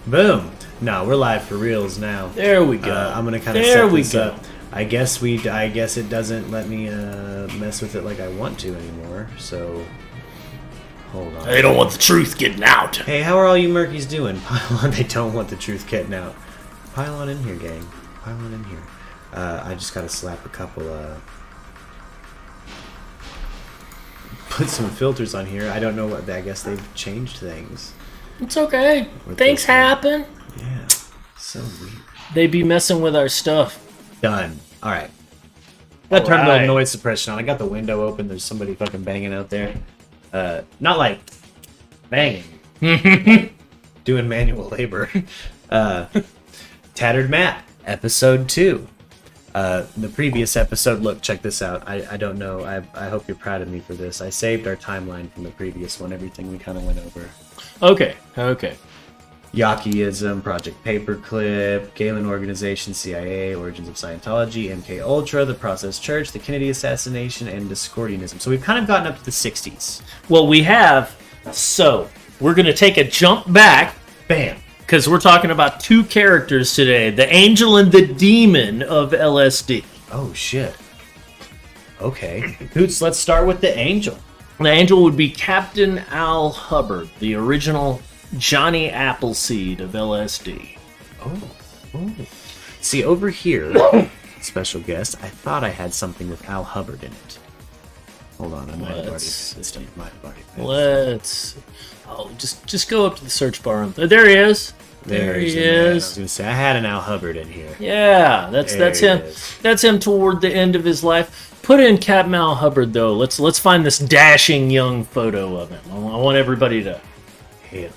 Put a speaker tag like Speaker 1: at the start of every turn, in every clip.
Speaker 1: Boom. No, we're live for reals now.
Speaker 2: There we go.
Speaker 1: I'm gonna kind of set this up. I guess it doesn't let me mess with it like I want to anymore. So hold on.
Speaker 2: They don't want the truth getting out.
Speaker 1: Hey, how are all you Murkies doing? Pile on. They don't want the truth getting out. Pile on in here, gang. Pile on in here. I just gotta slap a couple. Put some filters on here. I don't know what. I guess they've changed things.
Speaker 2: It's okay. Things happen.
Speaker 1: Yeah. So weird.
Speaker 2: They be messing with our stuff.
Speaker 1: Done. All right. I turned the noise suppression on. I got the window open. There's somebody fucking banging out there. Not like banging. Doing manual labor. Tattered Map, episode 2. The previous episode, look, check this out. I don't know. I hope you're proud of me for this. I saved our timeline from the previous one, everything we kind of went over.
Speaker 2: Okay.
Speaker 1: Yakiism, Project Paperclip, Galen Organization, CIA, Origins of Scientology, MK Ultra, The Process Church, the Kennedy assassination, and Discordianism. So we've kind of gotten up to the 60s.
Speaker 2: Well, we have. So we're going to take a jump back.
Speaker 1: Bam.
Speaker 2: Because we're talking about two characters today, the angel and the demon of LSD.
Speaker 1: Oh, shit. Okay. Hoots, let's start with the angel.
Speaker 2: The angel would be Captain Al Hubbard, the original Johnny Appleseed of LSD.
Speaker 1: Oh. See, over here, special guest, I thought I had something with Al Hubbard in it. Hold on, I might have already.
Speaker 2: Let's. Oh, just go up to the search bar. There he is. There he is.
Speaker 1: I was gonna say I had an Al Hubbard in here.
Speaker 2: Yeah, that's him. That's him toward the end of his life. Put in Captain Al Hubbard though. Let's find this dashing young photo of him. I want everybody to.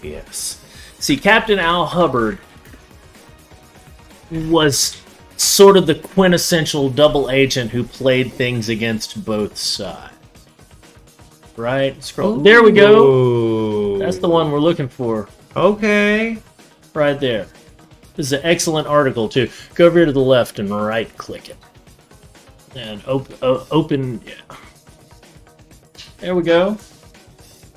Speaker 1: Yes.
Speaker 2: See, Captain Al Hubbard was sort of the quintessential double agent who played things against both sides. Right? Scroll. Ooh. There we go. That's the one we're looking for.
Speaker 1: Okay.
Speaker 2: Right there. This is an excellent article, too. Go over here to the left and right-click it. And open. Yeah. There we go.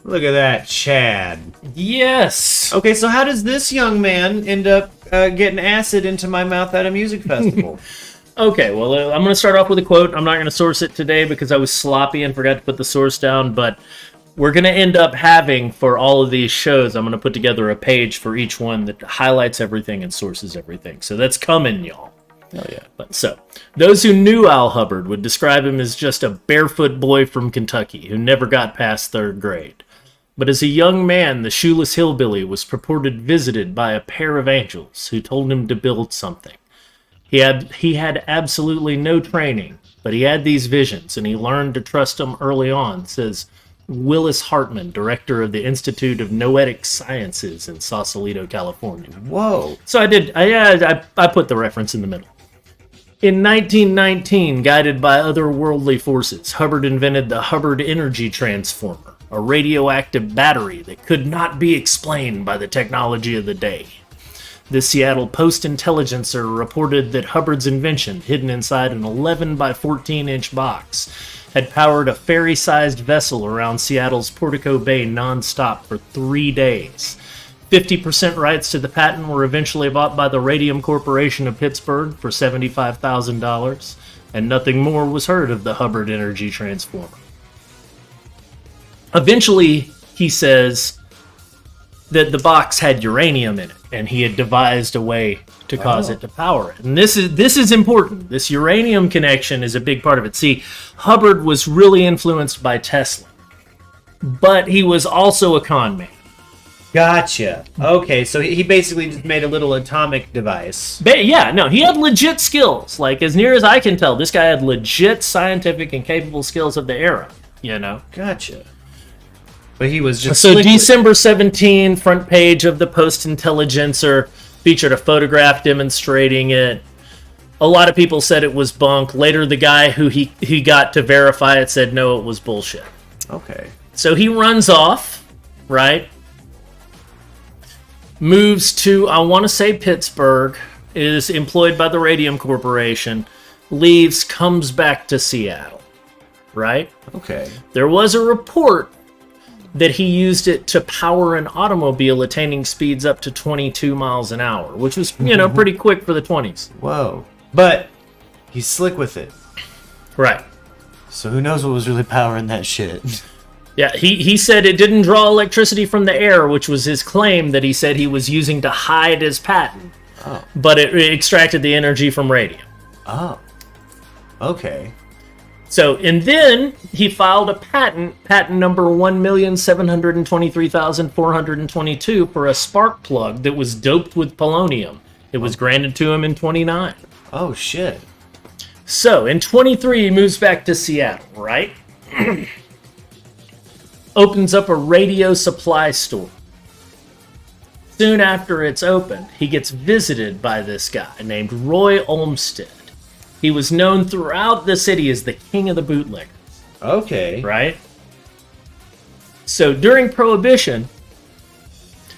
Speaker 1: Look at that, Chad.
Speaker 2: Yes.
Speaker 1: Okay, so how does this young man end up getting acid into my mouth at a music festival?
Speaker 2: Okay, well, I'm going to start off with a quote. I'm not going to source it today because I was sloppy and forgot to put the source down, but we're going to end up having, for all of these shows, I'm going to put together a page for each one that highlights everything and sources everything. So that's coming, y'all.
Speaker 1: Oh, yeah.
Speaker 2: So, those who knew Al Hubbard would describe him as just a barefoot boy from Kentucky who never got past 3rd grade. But as a young man, the shoeless hillbilly was purported visited by a pair of angels who told him to build something. He had absolutely no training, but he had these visions, and he learned to trust them early on, says Willis Hartman, director of the Institute of Noetic Sciences in Sausalito, California.
Speaker 1: Whoa.
Speaker 2: So I put the reference in the middle. In 1919, guided by otherworldly forces, Hubbard invented the Hubbard Energy Transformer, a radioactive battery that could not be explained by the technology of the day. The Seattle Post-Intelligencer reported that Hubbard's invention, hidden inside an 11 by 14-inch box, had powered a ferry-sized vessel around Seattle's Portico Bay non-stop for 3 days. 50% rights to the patent were eventually bought by the Radium Corporation of Pittsburgh for $75,000, and nothing more was heard of the Hubbard Energy Transformer. Eventually, he says that the box had uranium in it, and he had devised a way to cause it to power it. And this is important. This uranium connection is a big part of it. See, Hubbard was really influenced by Tesla, but he was also a con man.
Speaker 1: Gotcha. Okay, so he basically just made a little atomic device.
Speaker 2: Yeah, no, he had legit skills. Like, as near as I can tell, this guy had legit scientific and capable skills of the era, you know?
Speaker 1: Gotcha. But he was just...
Speaker 2: So December 17, front page of the Post-Intelligencer, featured a photograph demonstrating it. A lot of people said it was bunk. Later, the guy who he got to verify it said, no, it was bullshit.
Speaker 1: Okay.
Speaker 2: So he runs off, right? Moves to, I want to say Pittsburgh, is employed by the Radium Corporation, leaves, comes back to Seattle, right?
Speaker 1: Okay.
Speaker 2: There was a report that he used it to power an automobile attaining speeds up to 22 miles an hour, which was, pretty quick for the 20s.
Speaker 1: Whoa. But he's slick with it.
Speaker 2: Right.
Speaker 1: So who knows what was really powering that shit?
Speaker 2: Yeah, he said it didn't draw electricity from the air, which was his claim that he said he was using to hide his patent.
Speaker 1: Oh.
Speaker 2: But it extracted the energy from radium.
Speaker 1: Oh. Okay.
Speaker 2: So, and then he filed a patent number 1,723,422 for a spark plug that was doped with polonium. It was granted to him in 29.
Speaker 1: Oh, shit.
Speaker 2: So, in 23, he moves back to Seattle, right? Opens up a radio supply store. Soon after it's opened, he gets visited by this guy named Roy Olmsted. He was known throughout the city as the king of the bootleggers.
Speaker 1: Okay.
Speaker 2: Right? So during Prohibition,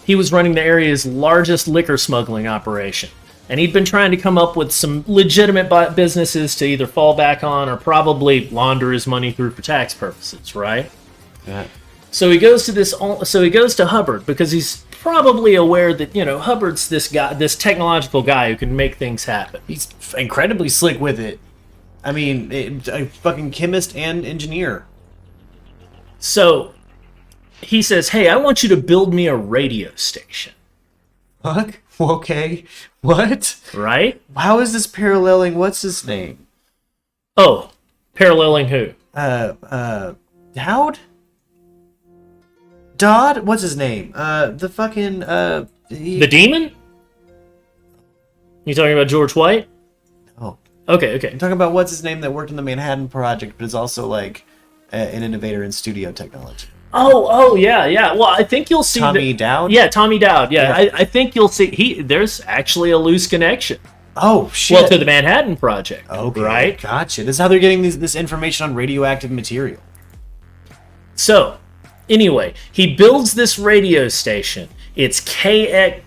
Speaker 2: he was running the area's largest liquor smuggling operation. And he'd been trying to come up with some legitimate businesses to either fall back on or probably launder his money through for tax purposes, right?
Speaker 1: Yeah.
Speaker 2: So he goes to Hubbard because he's probably aware that, Hubbard's this guy, this technological guy who can make things happen.
Speaker 1: He's incredibly slick with it. I mean, a fucking chemist and engineer.
Speaker 2: So he says, hey, I want you to build me a radio station.
Speaker 1: Fuck? Okay. What?
Speaker 2: Right?
Speaker 1: How is this paralleling what's his name?
Speaker 2: Oh, paralleling who?
Speaker 1: Dowd? Dodd? What's his name? The fucking,
Speaker 2: The Demon? You talking about George White?
Speaker 1: Oh.
Speaker 2: Okay.
Speaker 1: I'm talking about what's his name that worked in the Manhattan Project, but is also, like, an innovator in studio technology.
Speaker 2: Oh, yeah. Well, I think you'll see...
Speaker 1: Tommy Dowd?
Speaker 2: Yeah, Tommy Dowd, yeah. I think you'll see... There's actually a loose connection.
Speaker 1: Oh, shit.
Speaker 2: Well, to the Manhattan Project.
Speaker 1: Okay,
Speaker 2: right?
Speaker 1: Gotcha. This is how they're getting this information on radioactive material.
Speaker 2: So... Anyway, he builds this radio station. It's KFQX.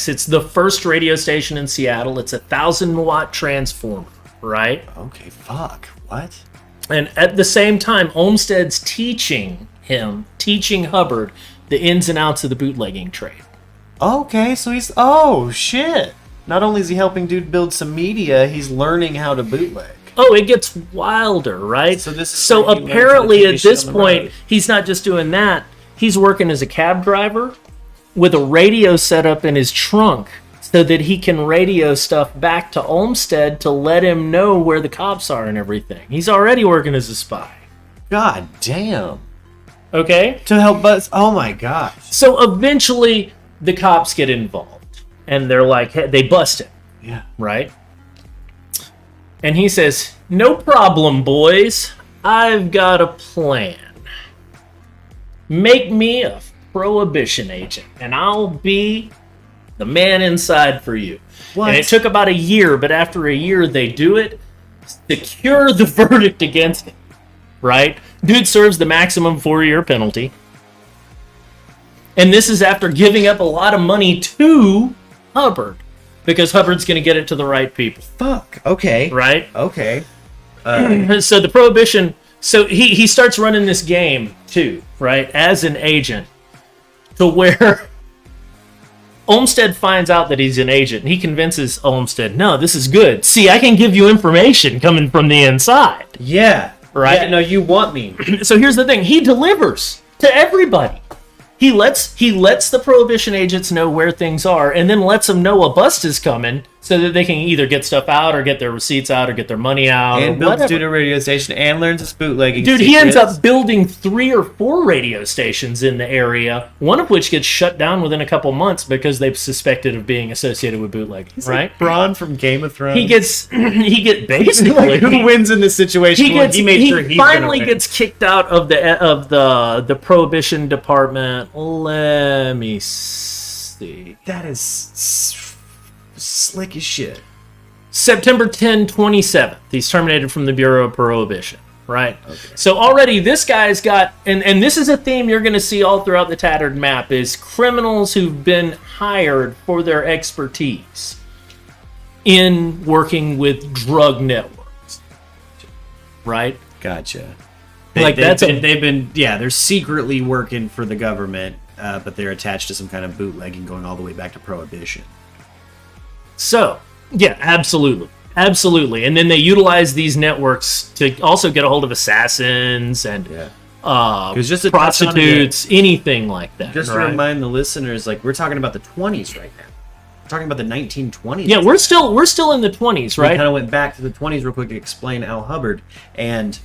Speaker 2: It's the first radio station in Seattle. It's a 1,000-watt transformer, right?
Speaker 1: Okay, fuck. What?
Speaker 2: And at the same time, Olmsted's teaching Hubbard, the ins and outs of the bootlegging trade.
Speaker 1: Okay, so he's... Oh, shit. Not only is he helping dude build some media, he's learning how to bootleg.
Speaker 2: Oh, it gets wilder, right?
Speaker 1: So
Speaker 2: apparently at this point, he's not just doing that. He's working as a cab driver with a radio set up in his trunk so that he can radio stuff back to Olmsted to let him know where the cops are and everything. He's already working as a spy.
Speaker 1: God damn.
Speaker 2: Okay?
Speaker 1: To help us. Oh my god.
Speaker 2: So eventually, the cops get involved. And they're like, hey, they bust him.
Speaker 1: Yeah.
Speaker 2: Right? And he says, no problem, boys. I've got a plan. Make me a Prohibition agent, and I'll be the man inside for you.
Speaker 1: What?
Speaker 2: And it took about a year, but after a year, they do it. Secure the verdict against him. Right? Dude serves the maximum 4-year penalty. And this is after giving up a lot of money to Hubbard. Because Hubbard's going to get it to the right people.
Speaker 1: Fuck. Okay.
Speaker 2: Right?
Speaker 1: Okay.
Speaker 2: So the Prohibition... So he starts running this game, too, right? As an agent. To where... Olmsted finds out that he's an agent. And he convinces Olmsted, no, this is good. See, I can give you information coming from the inside.
Speaker 1: Yeah.
Speaker 2: Right?
Speaker 1: Yeah, no, you want me.
Speaker 2: So here's the thing. He delivers to everybody. He lets the Prohibition agents know where things are, and then lets them know a bust is coming, so that they can either get stuff out, or get their receipts out, or get their money out,
Speaker 1: and builds a studio radio station, and learns his bootlegging.
Speaker 2: Dude, he ends up building 3 or 4 radio stations in the area, one of which gets shut down within a couple months because they've suspected of being associated with bootlegging.
Speaker 1: He's
Speaker 2: right?
Speaker 1: Like Bronn from Game of Thrones.
Speaker 2: He gets basically
Speaker 1: like, who wins in this situation?
Speaker 2: He finally gets kicked out of the Prohibition department. Let me see.
Speaker 1: That is slick as shit.
Speaker 2: September 10, 27th. He's terminated from the Bureau of Prohibition. Right?
Speaker 1: Okay.
Speaker 2: So already this guy's got... And this is a theme you're going to see all throughout the Tattered Map, is criminals who've been hired for their expertise in working with drug networks. Right?
Speaker 1: Gotcha. They're secretly working for the government, but they're attached to some kind of bootlegging going all the way back to Prohibition.
Speaker 2: So, yeah, absolutely. Absolutely. And then they utilize these networks to also get a hold of assassins and prostitutes, anything like that.
Speaker 1: Just to remind the listeners, like, we're talking about the 20s right now. We're talking about the 1920s.
Speaker 2: Yeah, we're still in the 20s, right?
Speaker 1: We kind of went back to the 20s real quick to explain Al Hubbard. And,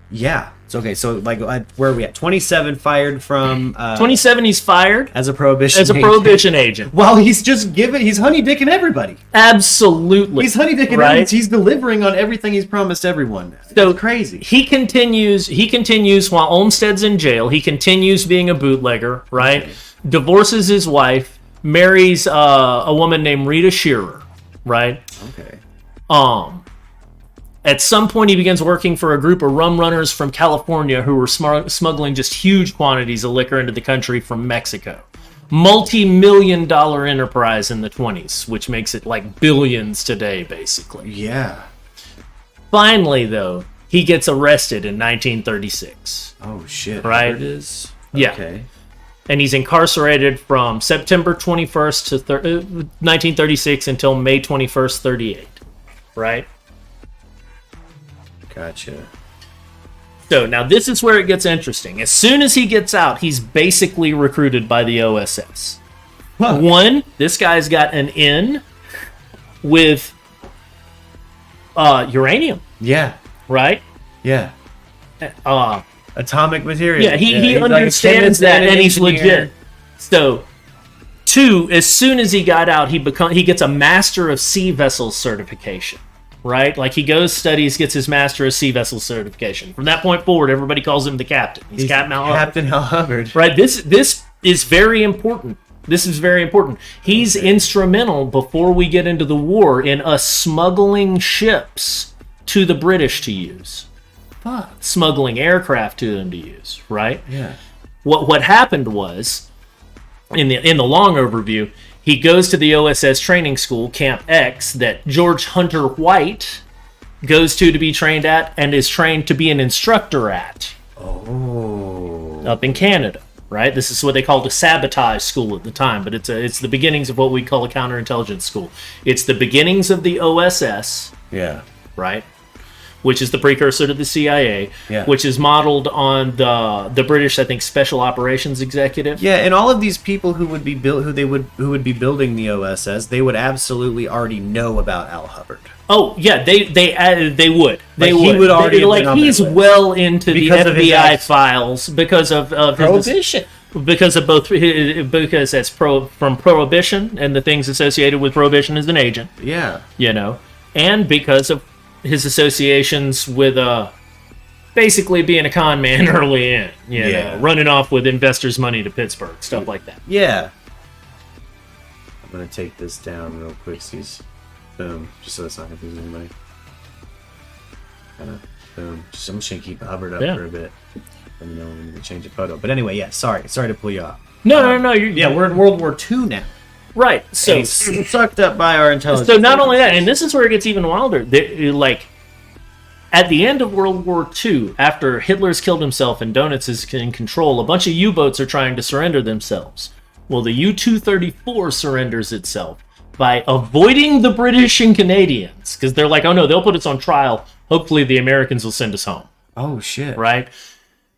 Speaker 1: yeah. It's okay. So, like, where are we at? 27 fired from...
Speaker 2: 27, he's fired.
Speaker 1: As a Prohibition
Speaker 2: agent.
Speaker 1: While he's he's honey-dicking everybody.
Speaker 2: Absolutely.
Speaker 1: He's honey-dicking everybody. He's delivering on everything he's promised everyone.
Speaker 2: So
Speaker 1: it's crazy.
Speaker 2: He continues while Olmsted's in jail. He continues being a bootlegger, right? Okay. Divorces his wife, marries a woman named Rita Shearer, right?
Speaker 1: Okay.
Speaker 2: At some point, he begins working for a group of rum runners from California who were smuggling just huge quantities of liquor into the country from Mexico. Multi-million-dollar enterprise in the 20s, which makes it like billions today, basically.
Speaker 1: Yeah.
Speaker 2: Finally, though, he gets arrested in 1936.
Speaker 1: Oh, shit.
Speaker 2: Right?
Speaker 1: It is?
Speaker 2: Yeah.
Speaker 1: Okay.
Speaker 2: And he's incarcerated from September 21st to 1936 until May 21st, 38. Right?
Speaker 1: Gotcha.
Speaker 2: So now this is where it gets interesting. As soon as he gets out, he's basically recruited by the OSS. Huh. One, this guy's got an in with uranium.
Speaker 1: Yeah.
Speaker 2: Right?
Speaker 1: Yeah. Atomic material.
Speaker 2: Yeah, he understands that, and he's legit. So, two, as soon as he got out, he gets a Master of Sea Vessels certification. Right? Like, he goes, studies, gets his Master of Sea Vessels certification. From that point forward, everybody calls him the captain. He's Captain Al Hubbard.
Speaker 1: Captain Al Hubbard.
Speaker 2: Right? This is very important. This is very important. He's instrumental, before we get into the war, in us smuggling ships to the British to use. Smuggling aircraft to them to use. Right?
Speaker 1: Yeah.
Speaker 2: What happened was, in the long overview, he goes to the OSS training school, Camp X, that George Hunter White goes to be trained at and is trained to be an instructor at.
Speaker 1: Oh.
Speaker 2: Up in Canada, right? This is what they called a sabotage school at the time, but it's the beginnings of what we call a counterintelligence school. It's the beginnings of the OSS.
Speaker 1: Yeah.
Speaker 2: Right? Which is the precursor to the CIA,
Speaker 1: yeah.
Speaker 2: Which is modeled on the British, I think, Special Operations Executive.
Speaker 1: Yeah, and all of these people who would be building the OSS, they would absolutely already know about Al Hubbard.
Speaker 2: Oh yeah, they would. They would.
Speaker 1: He would already
Speaker 2: he's well into because the FBI files because of
Speaker 1: Prohibition.
Speaker 2: Because that's from Prohibition and the things associated with Prohibition as an agent.
Speaker 1: Yeah,
Speaker 2: and because of his associations with basically being a con man early in, running off with investors' money to Pittsburgh, stuff like that.
Speaker 1: Yeah. I'm gonna take this down real quick, boom, just so it's not confusing anybody. Boom. I'm just gonna keep Hubbard up for a bit. Let me know when we change the photo. But anyway, yeah. Sorry to pull you off.
Speaker 2: No.
Speaker 1: We're in World War II now.
Speaker 2: Right, so
Speaker 1: sucked up by our intelligence.
Speaker 2: So not only that, and this is where it gets even wilder. At the end of World War II, after Hitler's killed himself and Donitz is in control, a bunch of U-boats are trying to surrender themselves. Well, the U-234 surrenders itself by avoiding the British and Canadians, because they're like, oh no, they'll put us on trial. Hopefully the Americans will send us home.
Speaker 1: Oh shit!
Speaker 2: Right?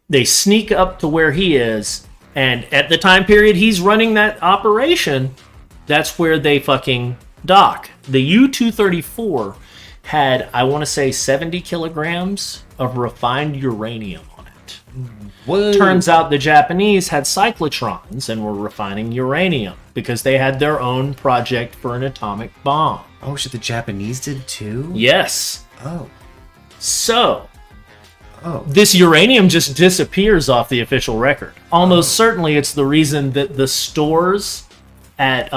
Speaker 2: They sneak up to where he is, and at the time period he's running that operation. That's where they fucking dock. The U-234 had, I want to say, 70 kilograms of refined uranium on it. Whoa. Turns out the Japanese had cyclotrons and were refining uranium because they had their own project for an atomic bomb.
Speaker 1: Oh shit, the Japanese did too?
Speaker 2: Yes.
Speaker 1: Oh.
Speaker 2: So, this uranium just disappears off the official record. Almost certainly it's the reason that the stores at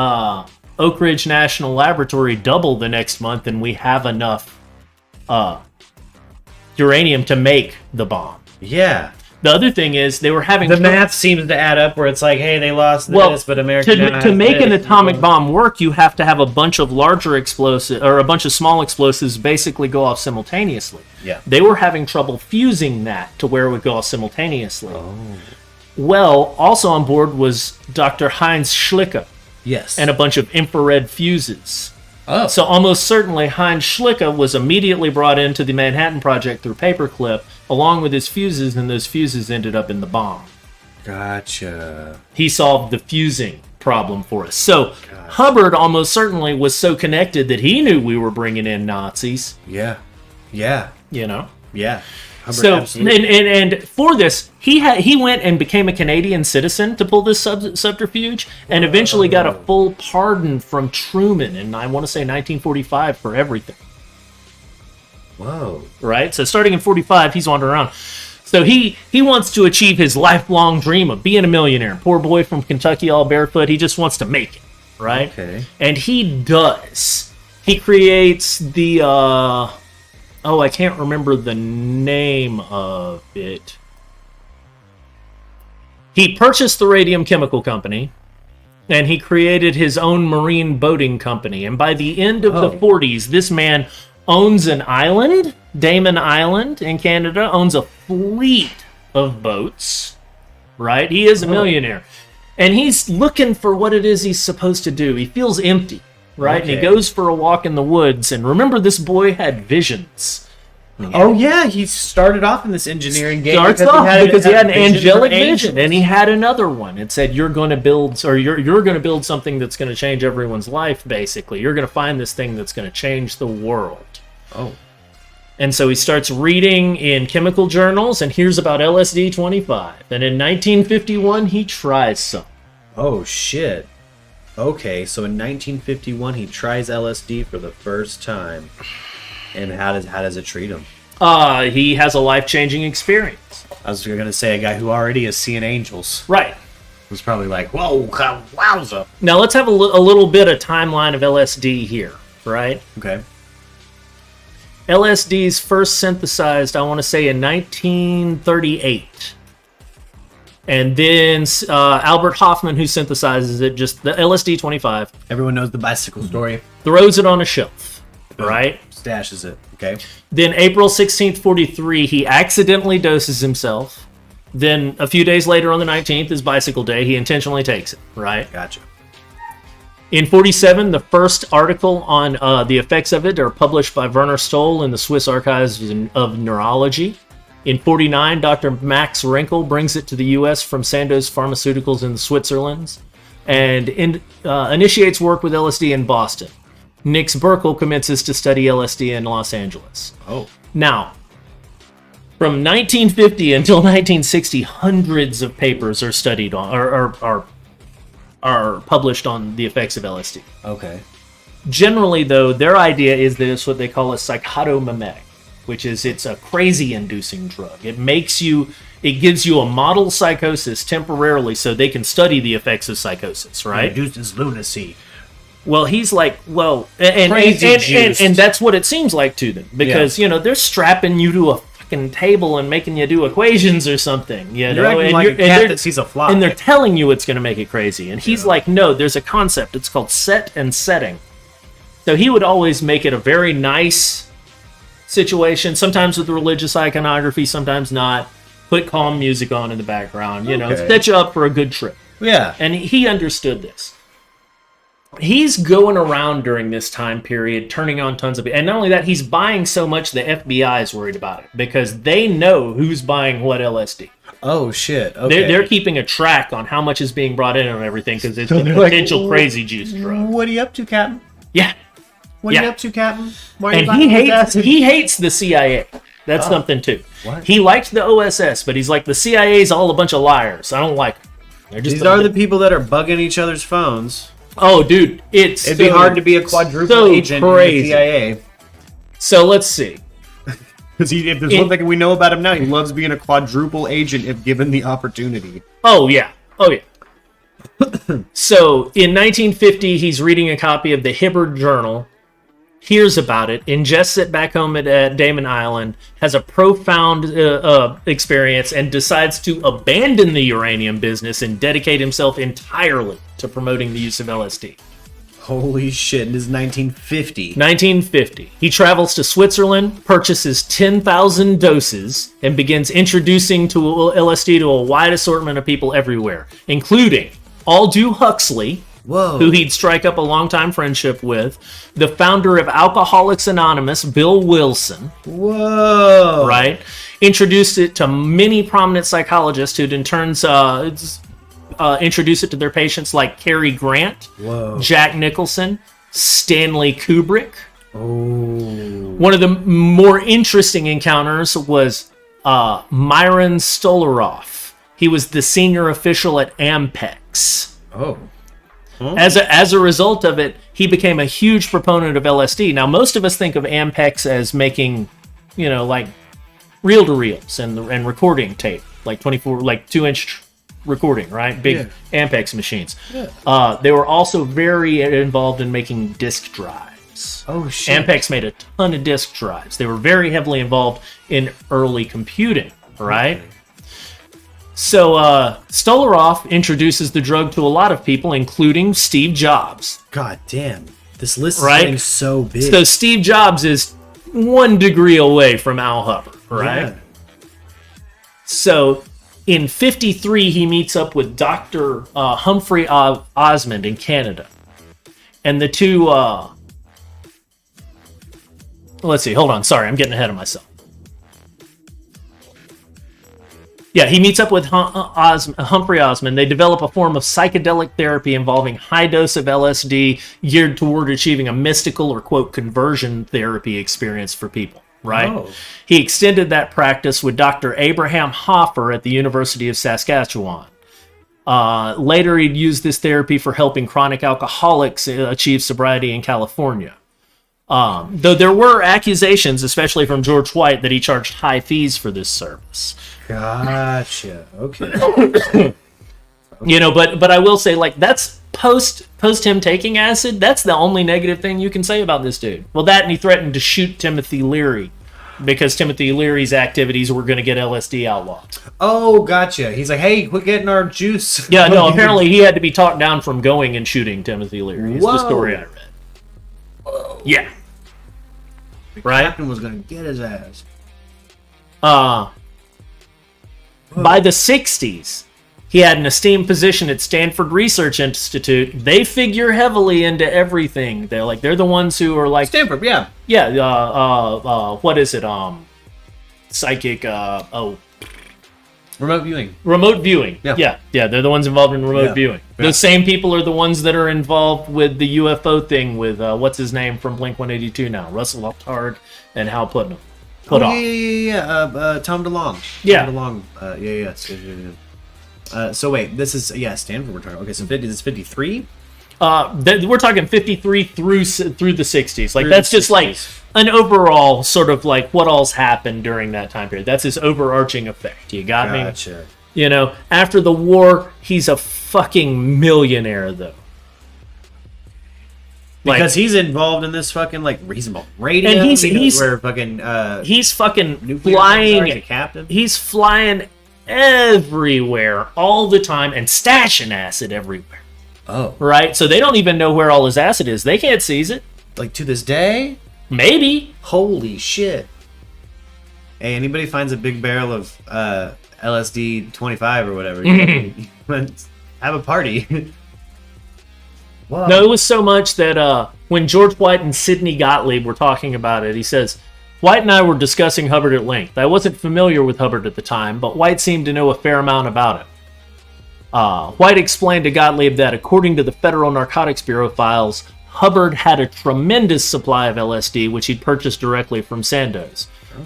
Speaker 2: Oak Ridge National Laboratory double the next month, and we have enough uranium to make the bomb.
Speaker 1: Yeah.
Speaker 2: The other thing is they were having
Speaker 1: the math seems to add up where it's like, hey, they lost this, but America
Speaker 2: to make an atomic bomb work, you have to have a bunch of larger explosives or a bunch of small explosives basically go off simultaneously.
Speaker 1: Yeah.
Speaker 2: They were having trouble fusing that to where it would go off simultaneously.
Speaker 1: Oh.
Speaker 2: Well, also on board was Dr. Heinz Schlicke.
Speaker 1: Yes.
Speaker 2: And a bunch of infrared fuses.
Speaker 1: Oh.
Speaker 2: So almost certainly Heinz Schlicke was immediately brought into the Manhattan Project through paperclip, along with his fuses, and those fuses ended up in the bomb.
Speaker 1: Gotcha.
Speaker 2: He solved the fusing problem for us. So Hubbard almost certainly was so connected that he knew we were bringing in Nazis.
Speaker 1: Yeah.
Speaker 2: You know?
Speaker 1: Yeah.
Speaker 2: Hubbard, so and for this, he went and became a Canadian citizen to pull this subterfuge, and eventually got a full pardon from Truman in, I want to say, 1945 for everything.
Speaker 1: Whoa!
Speaker 2: Right. So starting in 45, he's wandering around. So he wants to achieve his lifelong dream of being a millionaire. Poor boy from Kentucky, all barefoot. He just wants to make it. Right.
Speaker 1: Okay.
Speaker 2: And he does. He creates the. I can't remember the name of it. He purchased the Radium Chemical Company, and he created his own marine boating company. And by the end of the 40s, this man owns an island, Damon Island in Canada, owns a fleet of boats, right? He is a millionaire. And he's looking for what it is he's supposed to do. He feels empty. Right, and he goes for a walk in the woods, and remember, this boy had visions.
Speaker 1: He started off in this engineering game
Speaker 2: because he had an angelic vision, and he had another one. It said, "You're going to build, or you're going to build something that's going to change everyone's life. Basically, you're going to find this thing that's going to change the world."
Speaker 1: Oh,
Speaker 2: and so he starts reading in chemical journals, and hears about LSD-25. And in 1951, he tries some.
Speaker 1: Oh shit. Okay, so in 1951 he tries LSD for the first time, and how does it treat him?
Speaker 2: He has a life-changing experience.
Speaker 1: I was going to say a guy who already is seeing angels.
Speaker 2: Right.
Speaker 1: Was probably like, whoa, wowza.
Speaker 2: Now let's have a little bit of timeline of LSD here, right?
Speaker 1: Okay.
Speaker 2: LSD's first synthesized, I want to say, in 1938. And then Albert Hoffman, who synthesizes it, just the LSD-25.
Speaker 1: Everyone knows the bicycle story.
Speaker 2: Throws it on a shelf, right?
Speaker 1: Stashes it, okay.
Speaker 2: Then April 16th, 43, he accidentally doses himself. Then a few days later on the 19th, his bicycle day, he intentionally takes it, right?
Speaker 1: Gotcha.
Speaker 2: In 47, the first article on the effects of it are published by Werner Stoll in the Swiss Archives of Neurology. In 49, Dr. Max Renkel brings it to the U.S. from Sandoz Pharmaceuticals in Switzerland and initiates work with LSD in Boston. Nix Burkle commences to study LSD in Los Angeles.
Speaker 1: Oh.
Speaker 2: Now, from 1950 until 1960, hundreds of papers are studied on, are published on the effects of LSD.
Speaker 1: Okay.
Speaker 2: Generally, though, their idea is that it's what they call a psychotomimetic, which is it's a crazy-inducing drug. It gives you a model psychosis temporarily so they can study the effects of psychosis, right?
Speaker 1: It induces lunacy.
Speaker 2: Well, he's like, and that's what it seems like to them. Because, they're strapping you to a fucking table and making you do equations or something.
Speaker 1: You're acting like a cat that sees a fly.
Speaker 2: And they're telling you it's going to make it crazy. And he's like, no, there's a concept. It's called set and setting. So he would always make it a very nice situation, sometimes with religious iconography, sometimes not. Put calm music on in the background, set you up for a good trip.
Speaker 1: Yeah.
Speaker 2: And he understood this. He's going around during this time period, turning on tons of... And not only that, he's buying so much the FBI is worried about it, because they know who's buying what LSD.
Speaker 1: Oh, shit. Okay.
Speaker 2: They're keeping a track on how much is being brought in and everything, because it's a potential crazy juice drug.
Speaker 1: What are you up to, Captain?
Speaker 2: Yeah.
Speaker 1: What are you up to, Captain?
Speaker 2: And he hates the CIA. That's something, too.
Speaker 1: What?
Speaker 2: He liked the OSS, but he's like, the CIA's all a bunch of liars. I don't like them.
Speaker 1: These are the people that are bugging each other's phones.
Speaker 2: Oh, dude,
Speaker 1: it'd be hard to be a quadruple agent in the CIA.
Speaker 2: So let's see.
Speaker 1: Because if there's one thing we know about him now, he loves being a quadruple agent if given the opportunity.
Speaker 2: Oh, yeah. So in 1950, he's reading a copy of the Hibbert Journal. hears about it, ingests it back home at Damon Island, has a profound experience, and decides to abandon the uranium business and dedicate himself entirely to promoting the use of LSD.
Speaker 1: Holy shit, this is 1950.
Speaker 2: 1950. He travels to Switzerland, purchases 10,000 doses, and begins introducing to LSD to a wide assortment of people everywhere, including Aldous Huxley, who he'd strike up a long-time friendship with, the founder of Alcoholics Anonymous, Bill Wilson.
Speaker 1: Whoa!
Speaker 2: Right? Introduced it to many prominent psychologists who'd in turn introduce it to their patients like Cary Grant, Jack Nicholson, Stanley Kubrick. One of the more interesting encounters was Myron Stolaroff. He was the senior official at Ampex. As a result of it, he became a huge proponent of LSD. Now, most of us think of Ampex as making, like reel-to-reels and recording tape, like 2-inch recording, right? Big Ampex machines. They were also very involved in making disk drives.
Speaker 1: Oh, shit.
Speaker 2: Ampex made a ton of disk drives. They were very heavily involved in early computing, right? Okay. So Stolaroff introduces the drug to a lot of people, including Steve Jobs.
Speaker 1: God damn. This list is getting so big.
Speaker 2: So Steve Jobs is 1 degree away from Al Hubbard, right? Yeah. So in 1953, he meets up with Dr. Humphrey Osmond in Canada. And the two... let's see, hold on. Sorry, I'm getting ahead of myself. Yeah, he meets up with Humphrey Osmond. They develop a form of psychedelic therapy involving high dose of LSD geared toward achieving a mystical or, quote, conversion therapy experience for people, right? He extended that practice with Dr. Abraham Hoffer at the University of Saskatchewan. Later, he'd use this therapy for helping chronic alcoholics achieve sobriety in California. Though there were accusations, especially from George White, that he charged high fees for this service.
Speaker 1: Gotcha. Okay.
Speaker 2: But I will say, like, that's post him taking acid. That's the only negative thing you can say about this dude. Well, that and he threatened to shoot Timothy Leary because Timothy Leary's activities were going to get LSD outlawed.
Speaker 1: Oh, gotcha. He's like, hey, quit getting our juice.
Speaker 2: Yeah, no. Apparently, he had to be talked down from going and shooting Timothy Leary. Is the story I read.
Speaker 1: Whoa.
Speaker 2: Yeah.
Speaker 1: The captain was going to get his ass.
Speaker 2: By the 60s, he had an esteemed position at Stanford Research Institute. They figure heavily into everything. They're the ones who are like
Speaker 1: Stanford, yeah.
Speaker 2: Yeah, what is it? Psychic
Speaker 1: remote viewing.
Speaker 2: Remote viewing. Yeah, they're the ones involved in remote viewing.
Speaker 1: Yeah.
Speaker 2: Those same people are the ones that are involved with the UFO thing with what's his name from Blink-182 now, Russell Altard and Hal Putnam. Tom
Speaker 1: DeLonge.
Speaker 2: Yeah.
Speaker 1: Tom DeLonge. So wait, this is Stanford we're talking. Okay, so this is 53.
Speaker 2: We're talking 53 through the 60s. Like that's just 60s. Like an overall sort of like what all's happened during that time period. That's his overarching effect. You got me?
Speaker 1: Gotcha.
Speaker 2: After the war, he's a fucking millionaire though.
Speaker 1: Because he's involved in this fucking reasonable radio,
Speaker 2: and he's fucking flying.
Speaker 1: Captain.
Speaker 2: He's flying everywhere all the time and stashing acid everywhere.
Speaker 1: Oh,
Speaker 2: right. So they don't even know where all his acid is. They can't seize it.
Speaker 1: Like to this day,
Speaker 2: maybe.
Speaker 1: Holy shit! Hey, anybody finds a big barrel of LSD 25 or whatever? Have a party. Wow.
Speaker 2: No, it was so much that when George White and Sidney Gottlieb were talking about it, he says, White and I were discussing Hubbard at length. I wasn't familiar with Hubbard at the time, but White seemed to know a fair amount about it. White explained to Gottlieb that according to the Federal Narcotics Bureau files, Hubbard had a tremendous supply of LSD, which he'd purchased directly from Sandoz. Okay.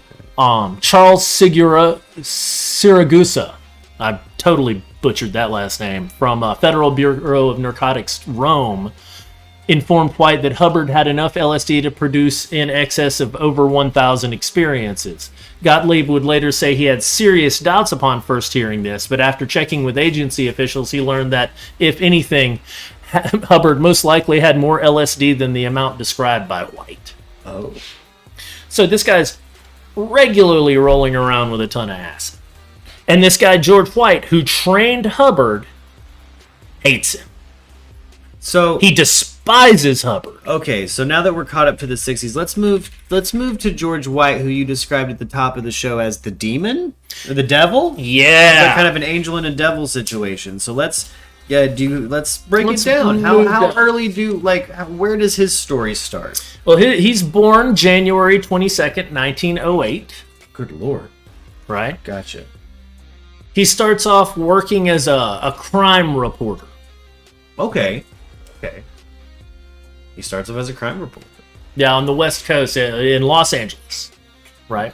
Speaker 2: Charles Siragusa, I totally butchered that last name, from Federal Bureau of Narcotics Rome, informed White that Hubbard had enough LSD to produce in excess of over 1,000 experiences. Gottlieb would later say he had serious doubts upon first hearing this, but after checking with agency officials, he learned that, if anything, Hubbard most likely had more LSD than the amount described by White.
Speaker 1: Oh.
Speaker 2: So this guy's regularly rolling around with a ton of acid. And this guy, George White, who trained Hubbard, hates him.
Speaker 1: So
Speaker 2: he despises Hubbard.
Speaker 1: Okay, so now that we're caught up to the 60s, let's move to George White, who you described at the top of the show as the demon or the devil.
Speaker 2: Yeah,
Speaker 1: like kind of an angel and a devil situation. So let's break it down. How early where does his story start?
Speaker 2: Well, he's born January 22nd, 1908.
Speaker 1: Good Lord.
Speaker 2: Right?
Speaker 1: Gotcha.
Speaker 2: He starts off working as a crime reporter.
Speaker 1: Okay. He starts off as a crime reporter.
Speaker 2: Yeah, on the West Coast in Los Angeles. Right?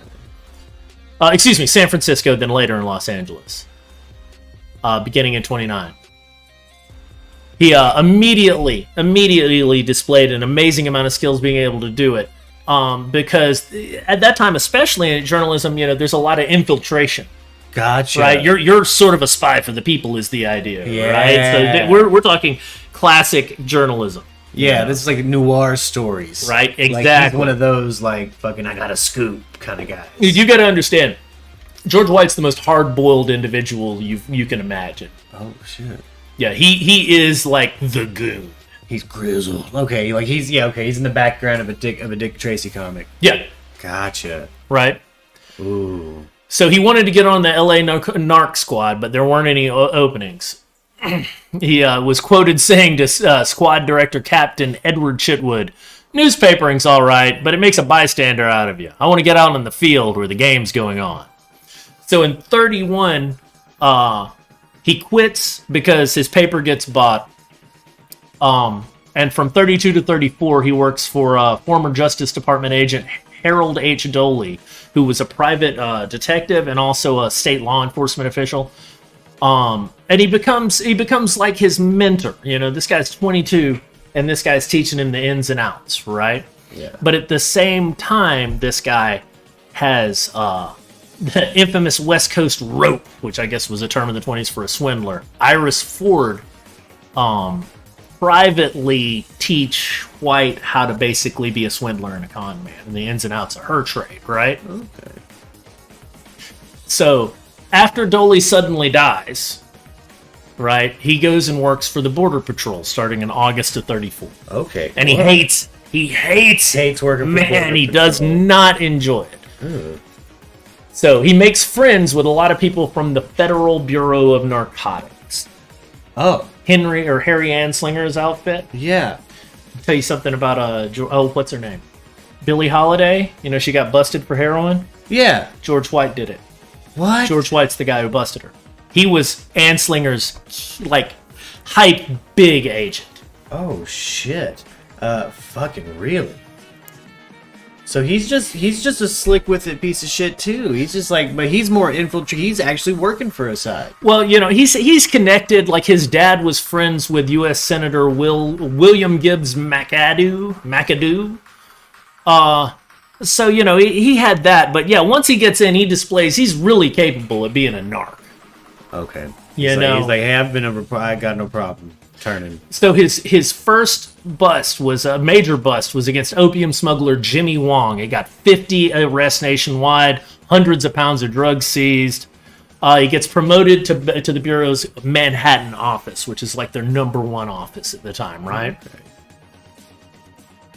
Speaker 2: Excuse me, San Francisco, then later in Los Angeles. Beginning in 29. He immediately displayed an amazing amount of skills being able to do it. Because at that time, especially in journalism, there's a lot of infiltration.
Speaker 1: Gotcha.
Speaker 2: Right, you're sort of a spy for the people is the idea.
Speaker 1: Yeah.
Speaker 2: Right, so we're talking classic journalism.
Speaker 1: Yeah, this is like noir stories.
Speaker 2: Right, exactly.
Speaker 1: Like he's one of those fucking I got a scoop kind of guys.
Speaker 2: You got to understand, George White's the most hard-boiled individual you can imagine.
Speaker 1: Oh shit.
Speaker 2: Yeah, he is like the goon.
Speaker 1: He's grizzled. Okay, he's in the background of a Dick Tracy comic.
Speaker 2: Yeah.
Speaker 1: Gotcha.
Speaker 2: Right.
Speaker 1: Ooh.
Speaker 2: So he wanted to get on the LA narc squad, but there weren't any openings. He was quoted saying to squad director Captain Edward Chitwood, "Newspapering's all right, but it makes a bystander out of you. I want to get out on the field where the game's going on." So in 31, he quits because his paper gets bought. And from 32 to 34, he works for former Justice Department agent Harold H. Doley, who was a private detective and also a state law enforcement official. And he becomes like his mentor. This guy's 22, and this guy's teaching him the ins and outs, right?
Speaker 1: Yeah.
Speaker 2: But at the same time, this guy has the infamous West Coast rope, which I guess was a term in the 20s for a swindler. Iris Ford privately teach White how to basically be a swindler and a con man, and the ins and outs of her trade, right?
Speaker 1: Okay.
Speaker 2: So after Doley suddenly dies, right, he goes and works for the Border Patrol starting in August of 34.
Speaker 1: Okay.
Speaker 2: And he hates
Speaker 1: working for the Border Patrol.
Speaker 2: He does not enjoy it.
Speaker 1: Ooh.
Speaker 2: So he makes friends with a lot of people from the Federal Bureau of Narcotics.
Speaker 1: Oh.
Speaker 2: Harry Anslinger's outfit.
Speaker 1: Yeah.
Speaker 2: I'll tell you something about what's her name? Billie Holiday. She got busted for heroin.
Speaker 1: Yeah.
Speaker 2: George White did it.
Speaker 1: What?
Speaker 2: George White's the guy who busted her. He was Anslinger's hype big agent.
Speaker 1: Oh shit. Fucking really? So he's just a slick with it piece of shit too. He's just but he's more infiltrated. He's actually working for a side.
Speaker 2: Well, he's connected. Like his dad was friends with U.S. Senator William Gibbs McAdoo. So he had that. But yeah, once he gets in, he displays he's really capable of being a narc.
Speaker 1: Okay.
Speaker 2: He's
Speaker 1: like, hey, I got no problem turning.
Speaker 2: So his first bust was a major bust was against opium smuggler Jimmy Wong. It got 50 arrests nationwide, hundreds of pounds of drugs seized. He gets promoted to the Bureau's Manhattan office, which is like their number one office at the time, right?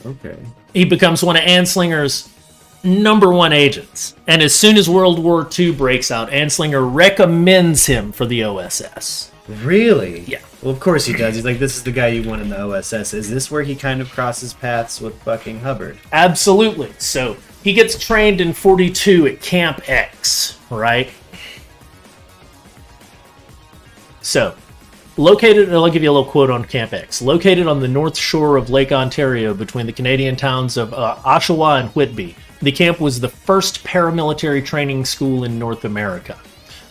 Speaker 1: Okay.
Speaker 2: He becomes one of Anslinger's number one agents. And as soon as World War II breaks out, Anslinger recommends him for the OSS.
Speaker 1: Really?
Speaker 2: Yeah.
Speaker 1: Well, of course he does. He's like, this is the guy you want in the OSS. Is this where he kind of crosses paths with fucking Hubbard?
Speaker 2: Absolutely. So he gets trained in 42 at Camp X, right? So, I'll give you a little quote on Camp X. Located on the north shore of Lake Ontario between the Canadian towns of Oshawa and Whitby, the camp was the first paramilitary training school in North America.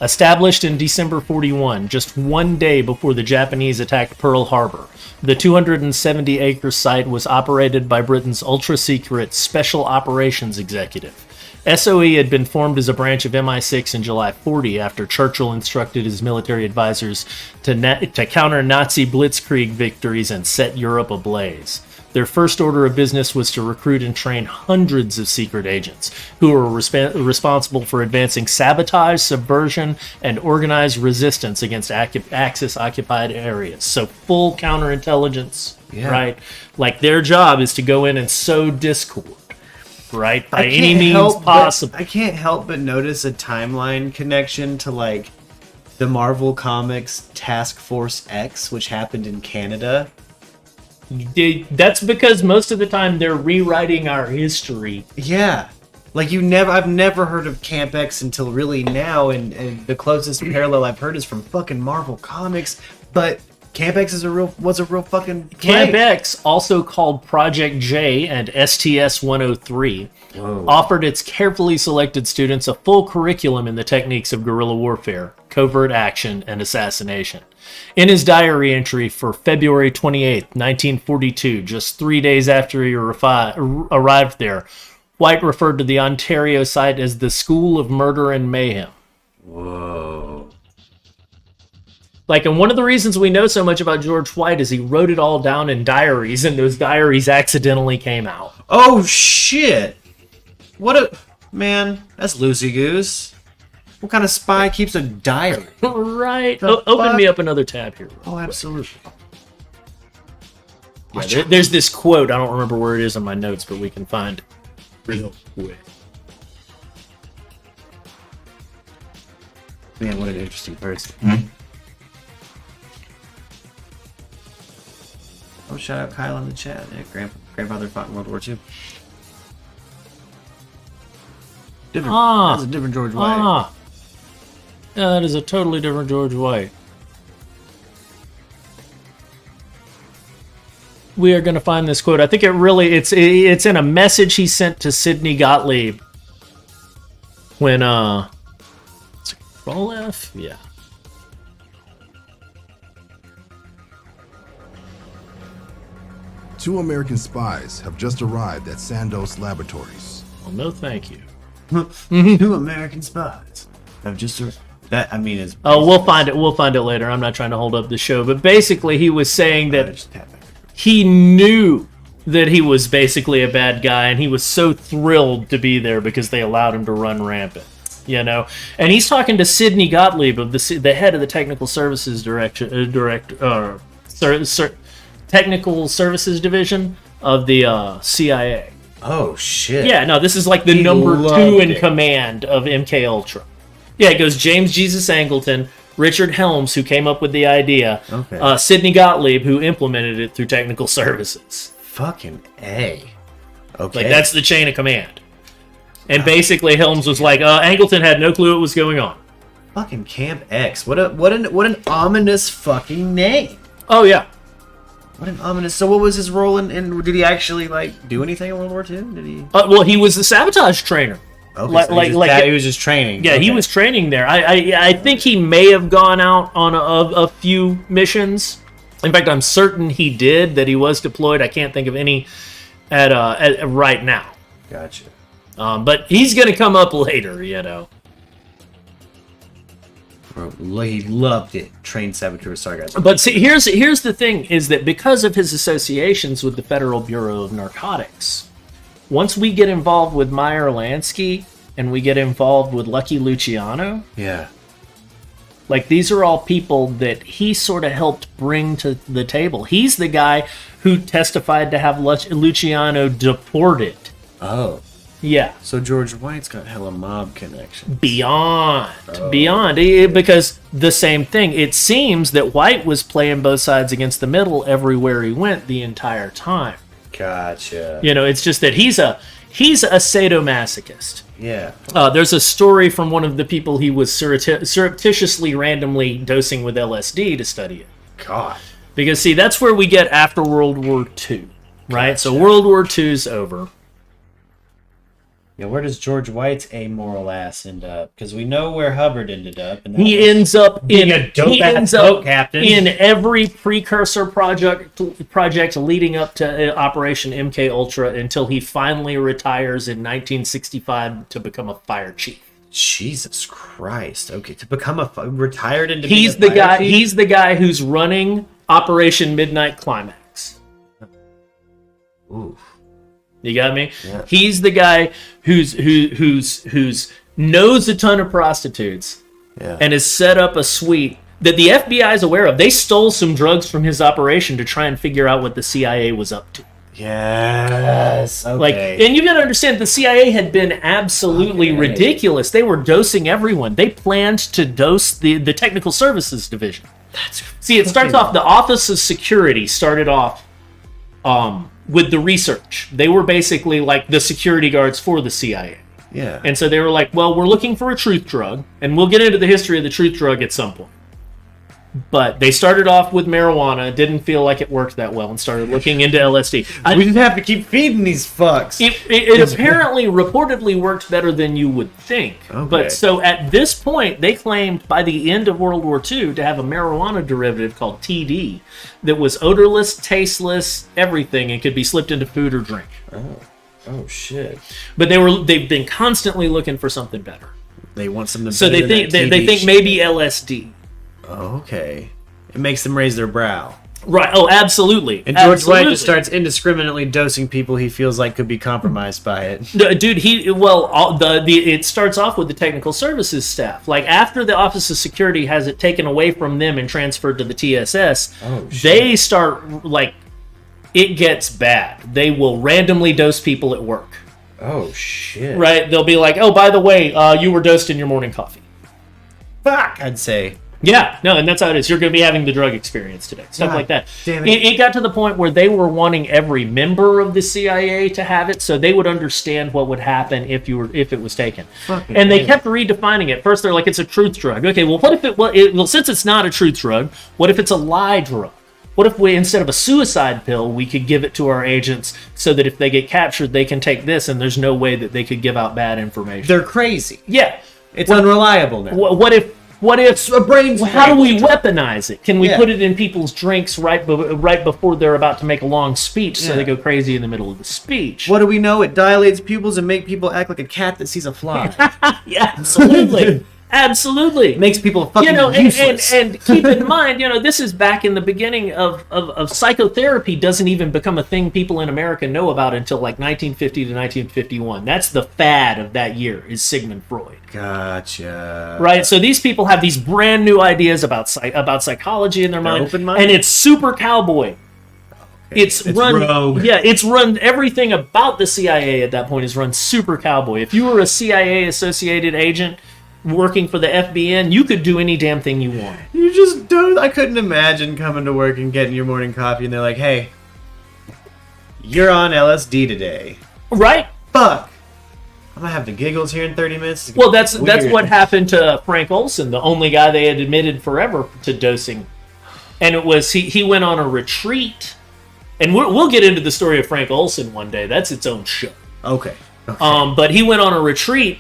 Speaker 2: Established in December 41, just one day before the Japanese attacked Pearl Harbor, the 270-acre site was operated by Britain's ultra-secret Special Operations Executive. SOE had been formed as a branch of MI6 in July 40 after Churchill instructed his military advisors to counter Nazi blitzkrieg victories and set Europe ablaze. Their first order of business was to recruit and train hundreds of secret agents who were responsible for advancing sabotage, subversion, and organized resistance against Axis-occupied areas. So full counterintelligence, right? Like their job is to go in and sow discord, right? By any means possible.
Speaker 1: I can't help but notice a timeline connection to like the Marvel Comics Task Force X, which happened in Canada.
Speaker 2: That's because most of the time they're rewriting our history.
Speaker 1: Yeah. Like I've never heard of Camp X until really now, and the closest parallel I've heard is from fucking Marvel Comics, but Camp X was a real fucking
Speaker 2: Camp X, also called Project J and STS-103, offered its carefully selected students a full curriculum in the techniques of guerrilla warfare, covert action, and assassination. In his diary entry for February 28, 1942, just 3 days after he arrived there, White referred to the Ontario site as the School of Murder and Mayhem.
Speaker 1: Whoa.
Speaker 2: Like, and one of the reasons we know so much about George White is he wrote it all down in diaries, and those diaries accidentally came out.
Speaker 1: Oh, shit! Man, that's loosey-goose. What kind of spy keeps a diary?
Speaker 2: Right. Open me up another tab here.
Speaker 1: Oh, absolutely.
Speaker 2: Yeah, there's this quote. I don't remember where it is on my notes, but we can find it real quick.
Speaker 1: Man, what an interesting person.
Speaker 2: Mm-hmm.
Speaker 1: Oh, shout out Kyle in the chat. Yeah, grandfather fought in World War II. That's a different George White.
Speaker 2: Yeah, that is a totally different George White. We are going to find this quote. I think it's in a message he sent to Sidney Gottlieb when Control F? Yeah.
Speaker 3: Two American spies have just arrived at Sandoz Laboratories.
Speaker 2: Well, no thank you.
Speaker 1: Two American spies have just that. I mean, is
Speaker 2: we'll find it. We'll find it later. I'm not trying to hold up the show, but basically, he was saying that he knew that he was basically a bad guy, and he was so thrilled to be there because they allowed him to run rampant. You know, and he's talking to Sidney Gottlieb of the head of the Technical Services Technical Services Division of the CIA.
Speaker 1: Oh shit!
Speaker 2: Yeah, no, this is like the number 2 in command of MK Ultra. Yeah, it goes James Jesus Angleton, Richard Helms, who came up with the idea, Sidney Gottlieb, who implemented it through Technical Services.
Speaker 1: Fucking A. Okay,
Speaker 2: like that's the chain of command. And basically, Helms was like, Angleton had no clue what was going on.
Speaker 1: Fucking Camp X. What an ominous fucking name.
Speaker 2: Oh yeah.
Speaker 1: What an ominous. So what was his role in did he actually like do anything in World War II? Did he?
Speaker 2: Well, he was the sabotage trainer.
Speaker 1: Okay, he was just training.
Speaker 2: Yeah, he was training there. I think he may have gone out on a few missions. In fact, I'm certain he did. That he was deployed. I can't think of any at right now.
Speaker 1: Gotcha.
Speaker 2: But he's going to come up later, you know.
Speaker 1: He loved it. Trained saboteur sarcasm.
Speaker 2: But see, here's the thing, is that because of his associations with the Federal Bureau of Narcotics, once we get involved with Meyer Lansky and we get involved with Lucky Luciano,
Speaker 1: yeah,
Speaker 2: like these are all people that he sort of helped bring to the table. He's the guy who testified to have Luciano deported.
Speaker 1: Oh.
Speaker 2: Yeah.
Speaker 1: So George White's got hella mob connections.
Speaker 2: Beyond. Because the same thing. It seems that White was playing both sides against the middle everywhere he went the entire time.
Speaker 1: Gotcha.
Speaker 2: You know, it's just that he's a sadomasochist.
Speaker 1: Yeah.
Speaker 2: There's a story from one of the people he was surreptitiously randomly dosing with LSD to study it.
Speaker 1: God.
Speaker 2: Because, see, that's where we get after World War II, right? Gotcha. So World War II's over.
Speaker 1: Yeah, where does George White's amoral ass end up? Because we know where Hubbard ended up. And
Speaker 2: he ends up in
Speaker 1: captain
Speaker 2: in every precursor project leading up to Operation MK Ultra until he finally retires in 1965 to become a fire chief.
Speaker 1: Jesus Christ! Okay, to become retired and
Speaker 2: he's the guy. Chief? He's the guy who's running Operation Midnight Climax.
Speaker 1: Ooh.
Speaker 2: You got me?
Speaker 1: Yeah.
Speaker 2: He's the guy who's knows a ton of prostitutes and has set up a suite that the FBI is aware of. They stole some drugs from his operation to try and figure out what the CIA was up to.
Speaker 1: Yes. Okay.
Speaker 2: And you got to understand, the CIA had been absolutely ridiculous. They were dosing everyone. They planned to dose the technical services division. See, it starts off, the Office of Security started off with the research. They were basically like the security guards for the CIA.
Speaker 1: Yeah.
Speaker 2: And so they were like, well, we're looking for a truth drug, and we'll get into the history of the truth drug at some point. But they started off with marijuana, didn't feel like it worked that well, and started looking into LSD.
Speaker 1: We just have to keep feeding these fucks.
Speaker 2: It apparently reportedly worked better than you would think.
Speaker 1: Okay.
Speaker 2: But so at this point, they claimed by the end of World War II to have a marijuana derivative called TD that was odorless, tasteless, everything, and could be slipped into food or drink.
Speaker 1: Oh shit.
Speaker 2: But they've been constantly looking for something better.
Speaker 1: They want something better.
Speaker 2: So they think maybe LSD.
Speaker 1: Oh, okay. It makes them raise their brow.
Speaker 2: Right. Oh, absolutely.
Speaker 1: And George White just starts indiscriminately dosing people he feels like could be compromised by it.
Speaker 2: Dude, it starts off with the technical services staff. Like, after the Office of Security has it taken away from them and transferred to the TSS, they start, like, it gets bad. They will randomly dose people at work.
Speaker 1: Oh, shit.
Speaker 2: Right? They'll be like, oh, by the way, you were dosed in your morning coffee.
Speaker 1: Fuck, I'd say.
Speaker 2: Yeah, no, and that's how it is. You're going to be having the drug experience today. Stuff like that.
Speaker 1: Damn it.
Speaker 2: It got to the point where they were wanting every member of the CIA to have it, so they would understand what would happen if it was taken. And they kept redefining it. First, they're like, it's a truth drug. Okay, well, what if since it's not a truth drug, what if it's a lie drug? What if we, instead of a suicide pill, we could give it to our agents so that if they get captured, they can take this, and there's no way that they could give out bad information?
Speaker 1: They're crazy.
Speaker 2: Yeah.
Speaker 1: It's unreliable now.
Speaker 2: What if
Speaker 1: a brain?
Speaker 2: How do we weaponize it? Can we put it in people's drinks right before they're about to make a long speech, so they go crazy in the middle of the speech?
Speaker 1: What do we know? It dilates pupils and make people act like a cat that sees a fly.
Speaker 2: Yeah, absolutely. Absolutely.
Speaker 1: It makes people fucking useless.
Speaker 2: And keep in mind, this is back in the beginning of psychotherapy doesn't even become a thing people in America know about until like 1950 to 1951. That's the fad of that year, is Sigmund Freud.
Speaker 1: Gotcha.
Speaker 2: Right? So these people have these brand new ideas about psychology in their mind.
Speaker 1: Open-minded?
Speaker 2: And it's super cowboy. It's run
Speaker 1: rogue.
Speaker 2: Yeah, it's run, everything about the CIA at that point is run super cowboy. If you were a CIA associated agent working for the FBN, you could do any damn thing you want.
Speaker 1: You just don't. I couldn't imagine coming to work and getting your morning coffee and they're like, hey, you're on LSD today.
Speaker 2: Right?
Speaker 1: Fuck. I'm gonna have the giggles here in 30 minutes.
Speaker 2: Well, that's what happened to Frank Olson, the only guy they had admitted forever to dosing. And it was, he went on a retreat. And we'll get into the story of Frank Olson one day. That's its own show.
Speaker 1: Okay.
Speaker 2: But he went on a retreat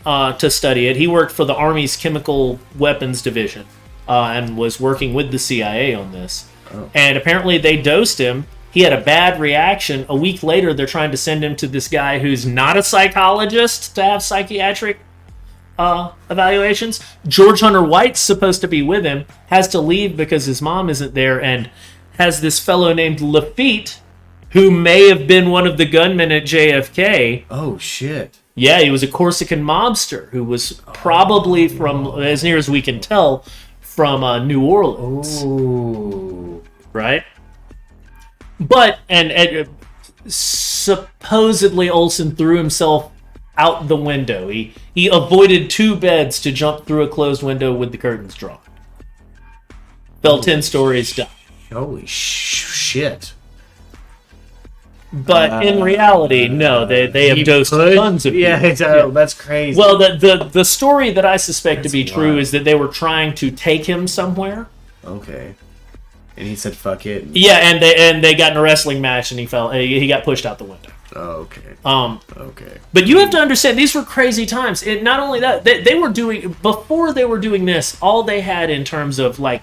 Speaker 2: to study it. He worked for the Army's Chemical Weapons Division and was working with the CIA on this. And apparently they dosed him. He had a bad reaction. A week later, they're trying to send him to this guy who's not a psychologist to have psychiatric evaluations. George Hunter White's supposed to be with him, has to leave because his mom isn't there, and has this fellow named Lafitte, who may have been one of the gunmen at JFK.
Speaker 1: Oh, shit.
Speaker 2: Yeah, he was a Corsican mobster who was probably from, as near as we can tell, from New Orleans.
Speaker 1: Ooh.
Speaker 2: Right? But, and supposedly Olson threw himself out the window. He avoided 2 beds to jump through a closed window with the curtains drawn. Fell 10 stories down.
Speaker 1: Holy shit.
Speaker 2: But in reality, no, they have dosed tons of people.
Speaker 1: Yeah, that's crazy.
Speaker 2: Well, the story that I suspect to be true
Speaker 1: wild.
Speaker 2: is that they were trying to take him somewhere.
Speaker 1: Okay. And he said, fuck it.
Speaker 2: Yeah, and they got in a wrestling match and he got pushed out the window.
Speaker 1: Okay. Okay.
Speaker 2: But you have to understand, these were crazy times. Not only that, they were doing, before they were doing this, all they had in terms of like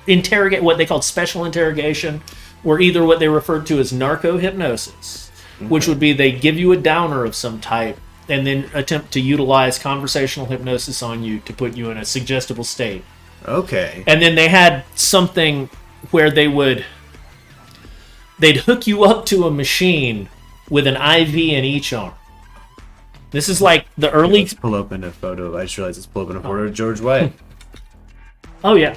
Speaker 2: interrogate, what they called special interrogation, were either what they referred to as narco-hypnosis, which would be they give you a downer of some type and then attempt to utilize conversational hypnosis on you to put you in a suggestible state.
Speaker 1: Okay.
Speaker 2: And then they had something where they would they'd hook you up to a machine with an IV in each arm. This is like the early...
Speaker 1: Let's pull open a photo. I just realized let's pull open a photo of George White.
Speaker 2: Oh, yeah.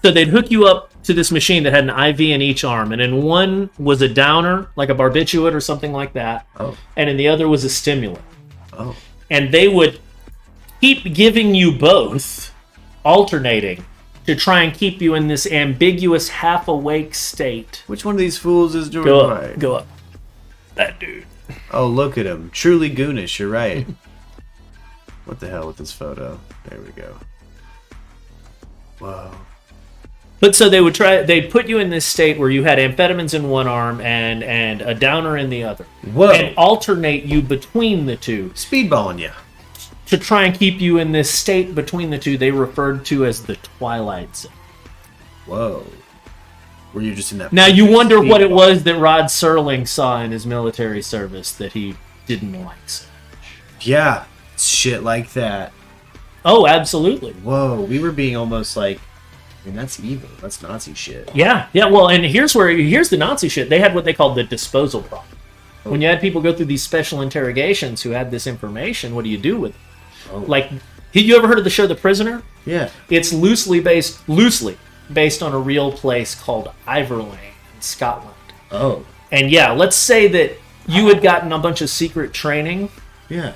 Speaker 2: So they'd hook you up to this machine that had an IV in each arm, and in one was a downer, like a barbiturate or something like that, and in the other was a stimulant.
Speaker 1: Oh.
Speaker 2: And they would keep giving you both, alternating, to try and keep you in this ambiguous, half-awake state.
Speaker 1: Which one of these fools is George White?
Speaker 2: Go up. That dude.
Speaker 1: Oh, look at him. Truly goonish, you're right. What the hell with this photo? There we go. Whoa.
Speaker 2: But so they'd put you in this state where you had amphetamines in one arm and a downer in the other.
Speaker 1: Whoa.
Speaker 2: And alternate you between the two.
Speaker 1: Speedballing you.
Speaker 2: To try and keep you in this state between the two, they referred to as the Twilight Zone.
Speaker 1: Whoa. Were you just in that...
Speaker 2: Now, you wonder what it was that Rod Serling saw in his military service that he didn't like so much.
Speaker 1: Yeah. Shit like that.
Speaker 2: Oh, absolutely.
Speaker 1: Whoa. We were being almost like... I mean, that's evil. That's Nazi shit.
Speaker 2: Yeah. Well, and here's the Nazi shit. They had what they called the disposal problem. When you had people go through these special interrogations who had this information, what do you do with it? Oh. Like, you ever heard of the show The Prisoner?
Speaker 1: Yeah.
Speaker 2: It's loosely based on a real place called Iverlane in Scotland.
Speaker 1: Oh.
Speaker 2: And yeah, let's say that you had gotten a bunch of secret training.
Speaker 1: Yeah.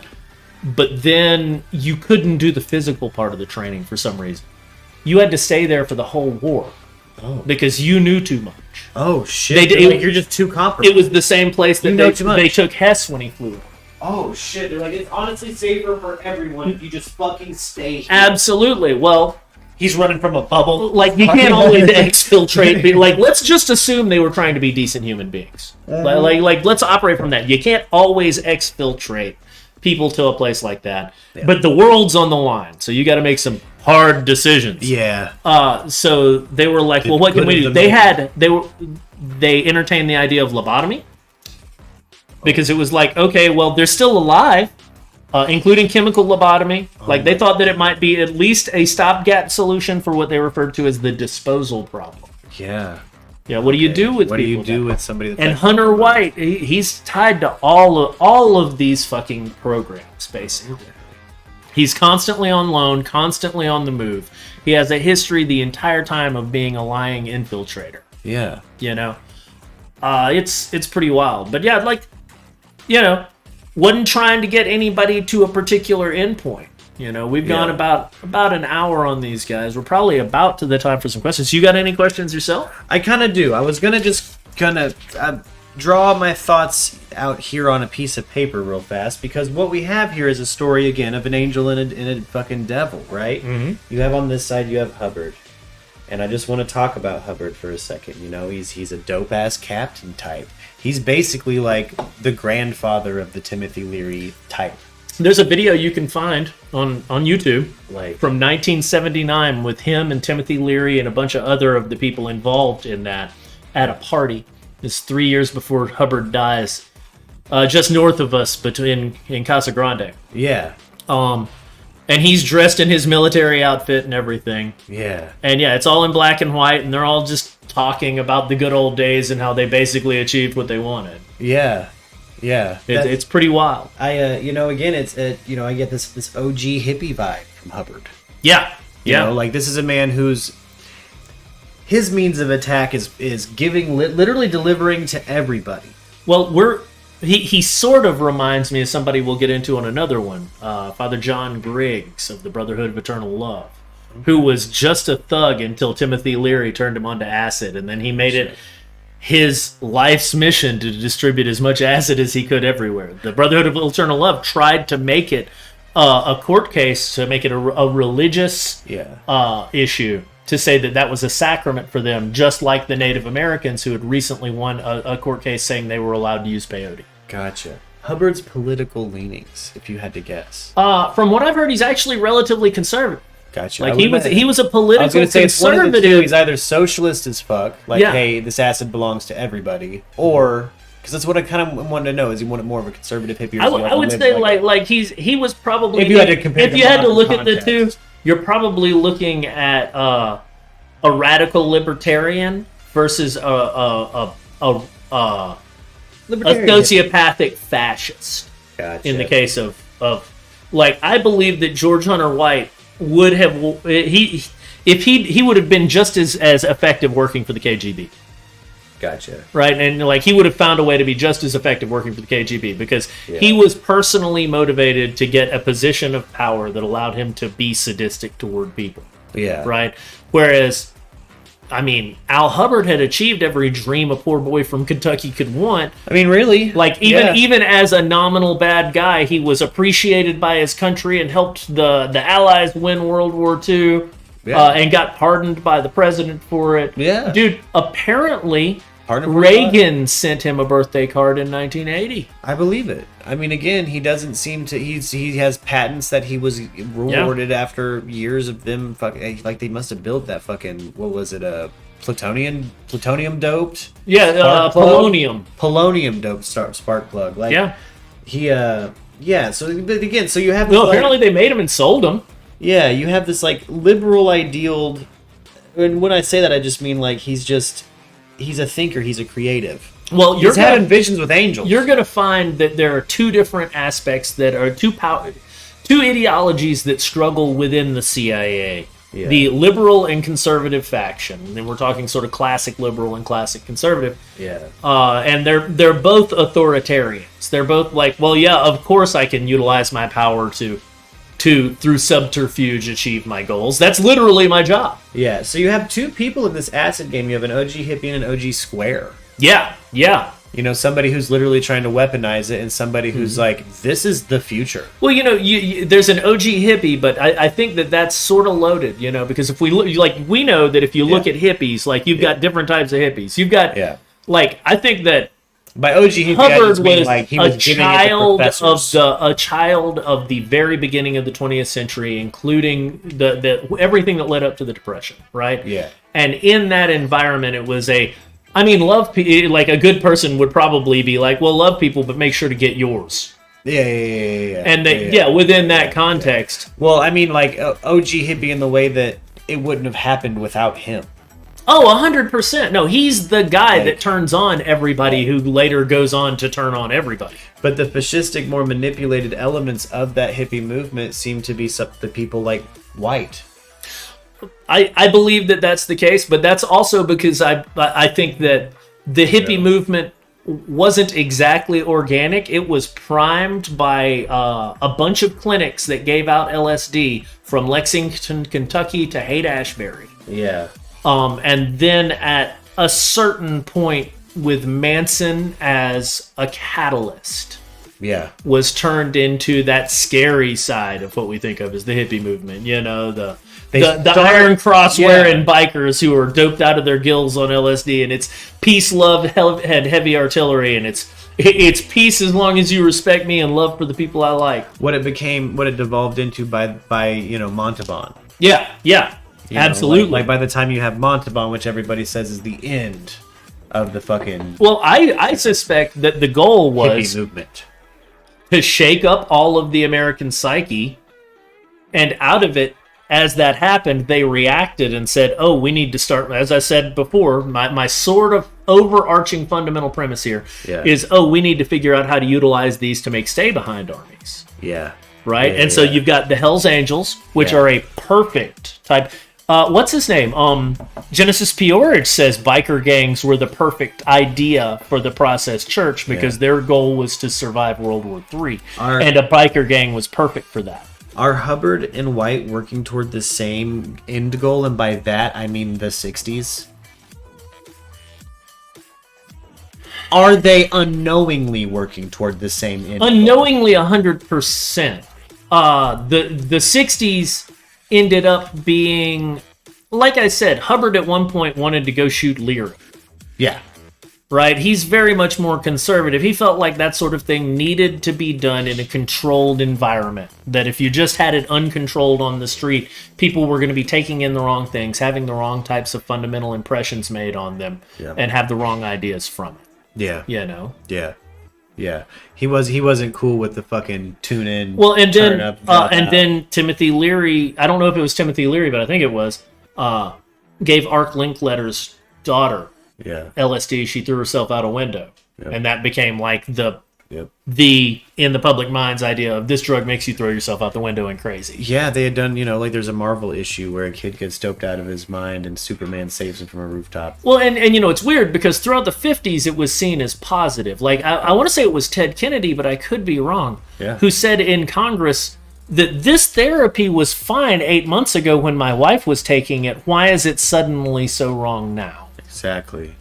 Speaker 2: But then you couldn't do the physical part of the training for some reason. You had to stay there for the whole war. Oh. Because you knew too much.
Speaker 1: Oh, shit. You're just too competent.
Speaker 2: It was the same place that they took Hess when he flew.
Speaker 1: Oh, shit. They're like, it's honestly safer for everyone if you just fucking stay here.
Speaker 2: Absolutely. Well,
Speaker 1: he's running from a bubble.
Speaker 2: Like, you can't always exfiltrate. Like, let's just assume they were trying to be decent human beings. Like, let's operate from that. You can't always exfiltrate people to a place like that. Yeah. But the world's on the line, so you got to make some hard decisions.
Speaker 1: Yeah.
Speaker 2: So they were like, well, what can we do? They entertained the idea of lobotomy. Because it was like, okay, well, they're still alive, including chemical lobotomy. Like, they thought that it might be at least a stopgap solution for what they referred to as the disposal problem.
Speaker 1: Yeah.
Speaker 2: Yeah, what do you do with
Speaker 1: people? What do you do with somebody that's...
Speaker 2: And Hunter White, he's tied to all of these fucking programs, basically. He's constantly on loan, constantly on the move. He has a history the entire time of being a lying infiltrator.
Speaker 1: Yeah.
Speaker 2: You know? It's pretty wild. But yeah, like... You know, wasn't trying to get anybody to a particular endpoint. You know, we've gone about an hour on these guys. We're probably about to the time for some questions. You got any questions yourself?
Speaker 1: I kind of do. I was going to just draw my thoughts out here on a piece of paper real fast, because what we have here is a story, again, of an angel and a fucking devil, right? Mm-hmm. You have on this side, you have Hubbard. And I just want to talk about Hubbard for a second. You know, he's a dope-ass captain type. He's basically like the grandfather of the Timothy Leary type.
Speaker 2: There's a video you can find on YouTube from 1979 with him and Timothy Leary and a bunch of other of the people involved in that at a party. It's 3 years before Hubbard dies, just north of us in Casa Grande.
Speaker 1: Yeah.
Speaker 2: And he's dressed in his military outfit and everything.
Speaker 1: Yeah.
Speaker 2: And yeah, it's all in black and white, and they're all just talking about the good old days and how they basically achieved what they wanted.
Speaker 1: Yeah. Yeah.
Speaker 2: It's pretty wild.
Speaker 1: Again, I get this OG hippie vibe from Hubbard.
Speaker 2: Yeah.
Speaker 1: You know, like, this is a man whose means of attack is giving, literally delivering to everybody.
Speaker 2: Well, he sort of reminds me of somebody we'll get into on another one, Father John Griggs of the Brotherhood of Eternal Love, who was just a thug until Timothy Leary turned him onto acid, and then he made it his life's mission to distribute as much acid as he could everywhere. The Brotherhood of Eternal Love tried to make it a court case, to make it a religious issue, to say that was a sacrament for them, just like the Native Americans who had recently won a court case saying they were allowed to use peyote.
Speaker 1: Gotcha. Hubbard's political leanings, if you had to guess.
Speaker 2: From what I've heard, he's actually relatively conservative.
Speaker 1: Gotcha.
Speaker 2: Like, he was a political conservative.
Speaker 1: It's one of the two. He's either socialist as fuck, like, hey, this acid belongs to everybody, or, because that's what I kind of wanted to know, is he wanted more of a conservative hippie? Or
Speaker 2: I would say like he was probably,
Speaker 1: if you had to compare,
Speaker 2: if you had to look at the two, you're probably looking at a radical libertarian versus a
Speaker 1: Libertarian.
Speaker 2: sociopathic fascist.
Speaker 1: Gotcha.
Speaker 2: In the case of like, I believe that George Hunter White would have he would have been just as effective working for the KGB.
Speaker 1: Gotcha.
Speaker 2: Right, and like he would have found a way to be just as effective working for the KGB because he was personally motivated to get a position of power that allowed him to be sadistic toward people.
Speaker 1: Yeah.
Speaker 2: Right. Whereas, I mean, Al Hubbard had achieved every dream a poor boy from Kentucky could want.
Speaker 1: I mean, really?
Speaker 2: Like, even as a nominal bad guy, he was appreciated by his country and helped the Allies win World War II and got pardoned by the president for it.
Speaker 1: Yeah.
Speaker 2: Dude, apparently
Speaker 1: Pardon
Speaker 2: Reagan sent him a birthday card in 1980.
Speaker 1: I believe it. I mean, again, he doesn't seem to. He has patents that he was rewarded after years of them. Like they must have built that fucking, what was it? Plutonium doped.
Speaker 2: Yeah, polonium.
Speaker 1: Polonium doped spark plug. Like he. So, but again, so you have.
Speaker 2: No, apparently they made him and sold him.
Speaker 1: Yeah, you have this like liberal idealed, and when I say that, I just mean like he's a thinker, he's a creative.
Speaker 2: Well,
Speaker 1: he's having visions with angels.
Speaker 2: You're going to find that there are two different aspects that are two ideologies that struggle within the CIA. Yeah. The liberal and conservative faction, and we're talking sort of classic liberal and classic conservative.
Speaker 1: Yeah.
Speaker 2: And they're both authoritarians. They're both like, well, yeah, of course I can utilize my power to through subterfuge achieve my goals. That's literally my job.
Speaker 1: Yeah. So you have two people in this acid game. You have an OG hippie and an OG square.
Speaker 2: Yeah. Yeah.
Speaker 1: You know, somebody who's literally trying to weaponize it, and somebody who's like, this is the future.
Speaker 2: Well, you know, there's an OG hippie, but I think that's sort of loaded, you know, because if we look, like, we know that if you look at hippies, like, you've got different types of hippies. You've got, like, I think that
Speaker 1: by OG hippie,
Speaker 2: Hubbard was
Speaker 1: like he was
Speaker 2: a child of the very beginning of the 20th century, including the everything that led up to the Depression, right?
Speaker 1: Yeah.
Speaker 2: And in that environment, it was love people. Like, a good person would probably be like, well, love people, but make sure to get yours.
Speaker 1: Yeah.
Speaker 2: And within that context.
Speaker 1: Well, I mean, like OG hippie in the way that it wouldn't have happened without him.
Speaker 2: Oh, 100%. No, he's the guy that turns on everybody who later goes on to turn on everybody.
Speaker 1: But the fascistic, more manipulated elements of that hippie movement seem to be the people like White.
Speaker 2: I believe that that's the case, but that's also because I think that the hippie movement wasn't exactly organic. It was primed by a bunch of clinics that gave out LSD from Lexington, Kentucky to Haight-Ashbury.
Speaker 1: Yeah.
Speaker 2: And then at a certain point with Manson as a catalyst, was turned into that scary side of what we think of as the hippie movement. You know, the Iron Cross wearing bikers who are doped out of their gills on LSD, and it's peace, love, and heavy artillery, and it's peace as long as you respect me, and love for the people I like.
Speaker 1: What it devolved into by you know, Montalban.
Speaker 2: Yeah. Absolutely.
Speaker 1: Like by the time you have Montalban, which everybody says is the end of the fucking...
Speaker 2: Well, I suspect that the goal was...
Speaker 1: hippie movement.
Speaker 2: To shake up all of the American psyche, and out of it, as that happened, they reacted and said, oh, we need to start... As I said before, my sort of overarching fundamental premise here is, we need to figure out how to utilize these to make stay-behind armies.
Speaker 1: Yeah.
Speaker 2: Right? And so you've got the Hells Angels, which are a perfect type... what's his name? Genesis Peorage says biker gangs were the perfect idea for the Process Church because their goal was to survive World War III. And a biker gang was perfect for that.
Speaker 1: Are Hubbard and White working toward the same end goal? And by that, I mean the 60s? Are they unknowingly working toward the same end
Speaker 2: unknowingly, 100%. The 60s... ended up being, like I said, Hubbard at one point wanted to go shoot Leary.
Speaker 1: Yeah.
Speaker 2: Right? He's very much more conservative. He felt like that sort of thing needed to be done in a controlled environment. That if you just had it uncontrolled on the street, people were going to be taking in the wrong things, having the wrong types of fundamental impressions made on them, and have the wrong ideas from it.
Speaker 1: Yeah.
Speaker 2: You know?
Speaker 1: Yeah. Yeah, he wasn't cool with the fucking tune in.
Speaker 2: Well, and then Timothy Leary. I don't know if it was Timothy Leary, but I think it was. Gave Art Linkletter's daughter
Speaker 1: Yeah.
Speaker 2: LSD, she threw herself out a window.
Speaker 1: Yep.
Speaker 2: And that became like the
Speaker 1: Yep.
Speaker 2: in the public mind's idea of this drug makes you throw yourself out the window and crazy.
Speaker 1: Yeah, they had done, like there's a Marvel issue where a kid gets doped out of his mind and Superman saves him from a rooftop.
Speaker 2: Well, and it's weird because throughout the 50s it was seen as positive. Like, I want to say it was Ted Kennedy, but I could be wrong,
Speaker 1: Yeah.
Speaker 2: who said in Congress that this therapy was fine 8 months ago when my wife was taking it. Why is it suddenly so wrong now?
Speaker 1: Exactly.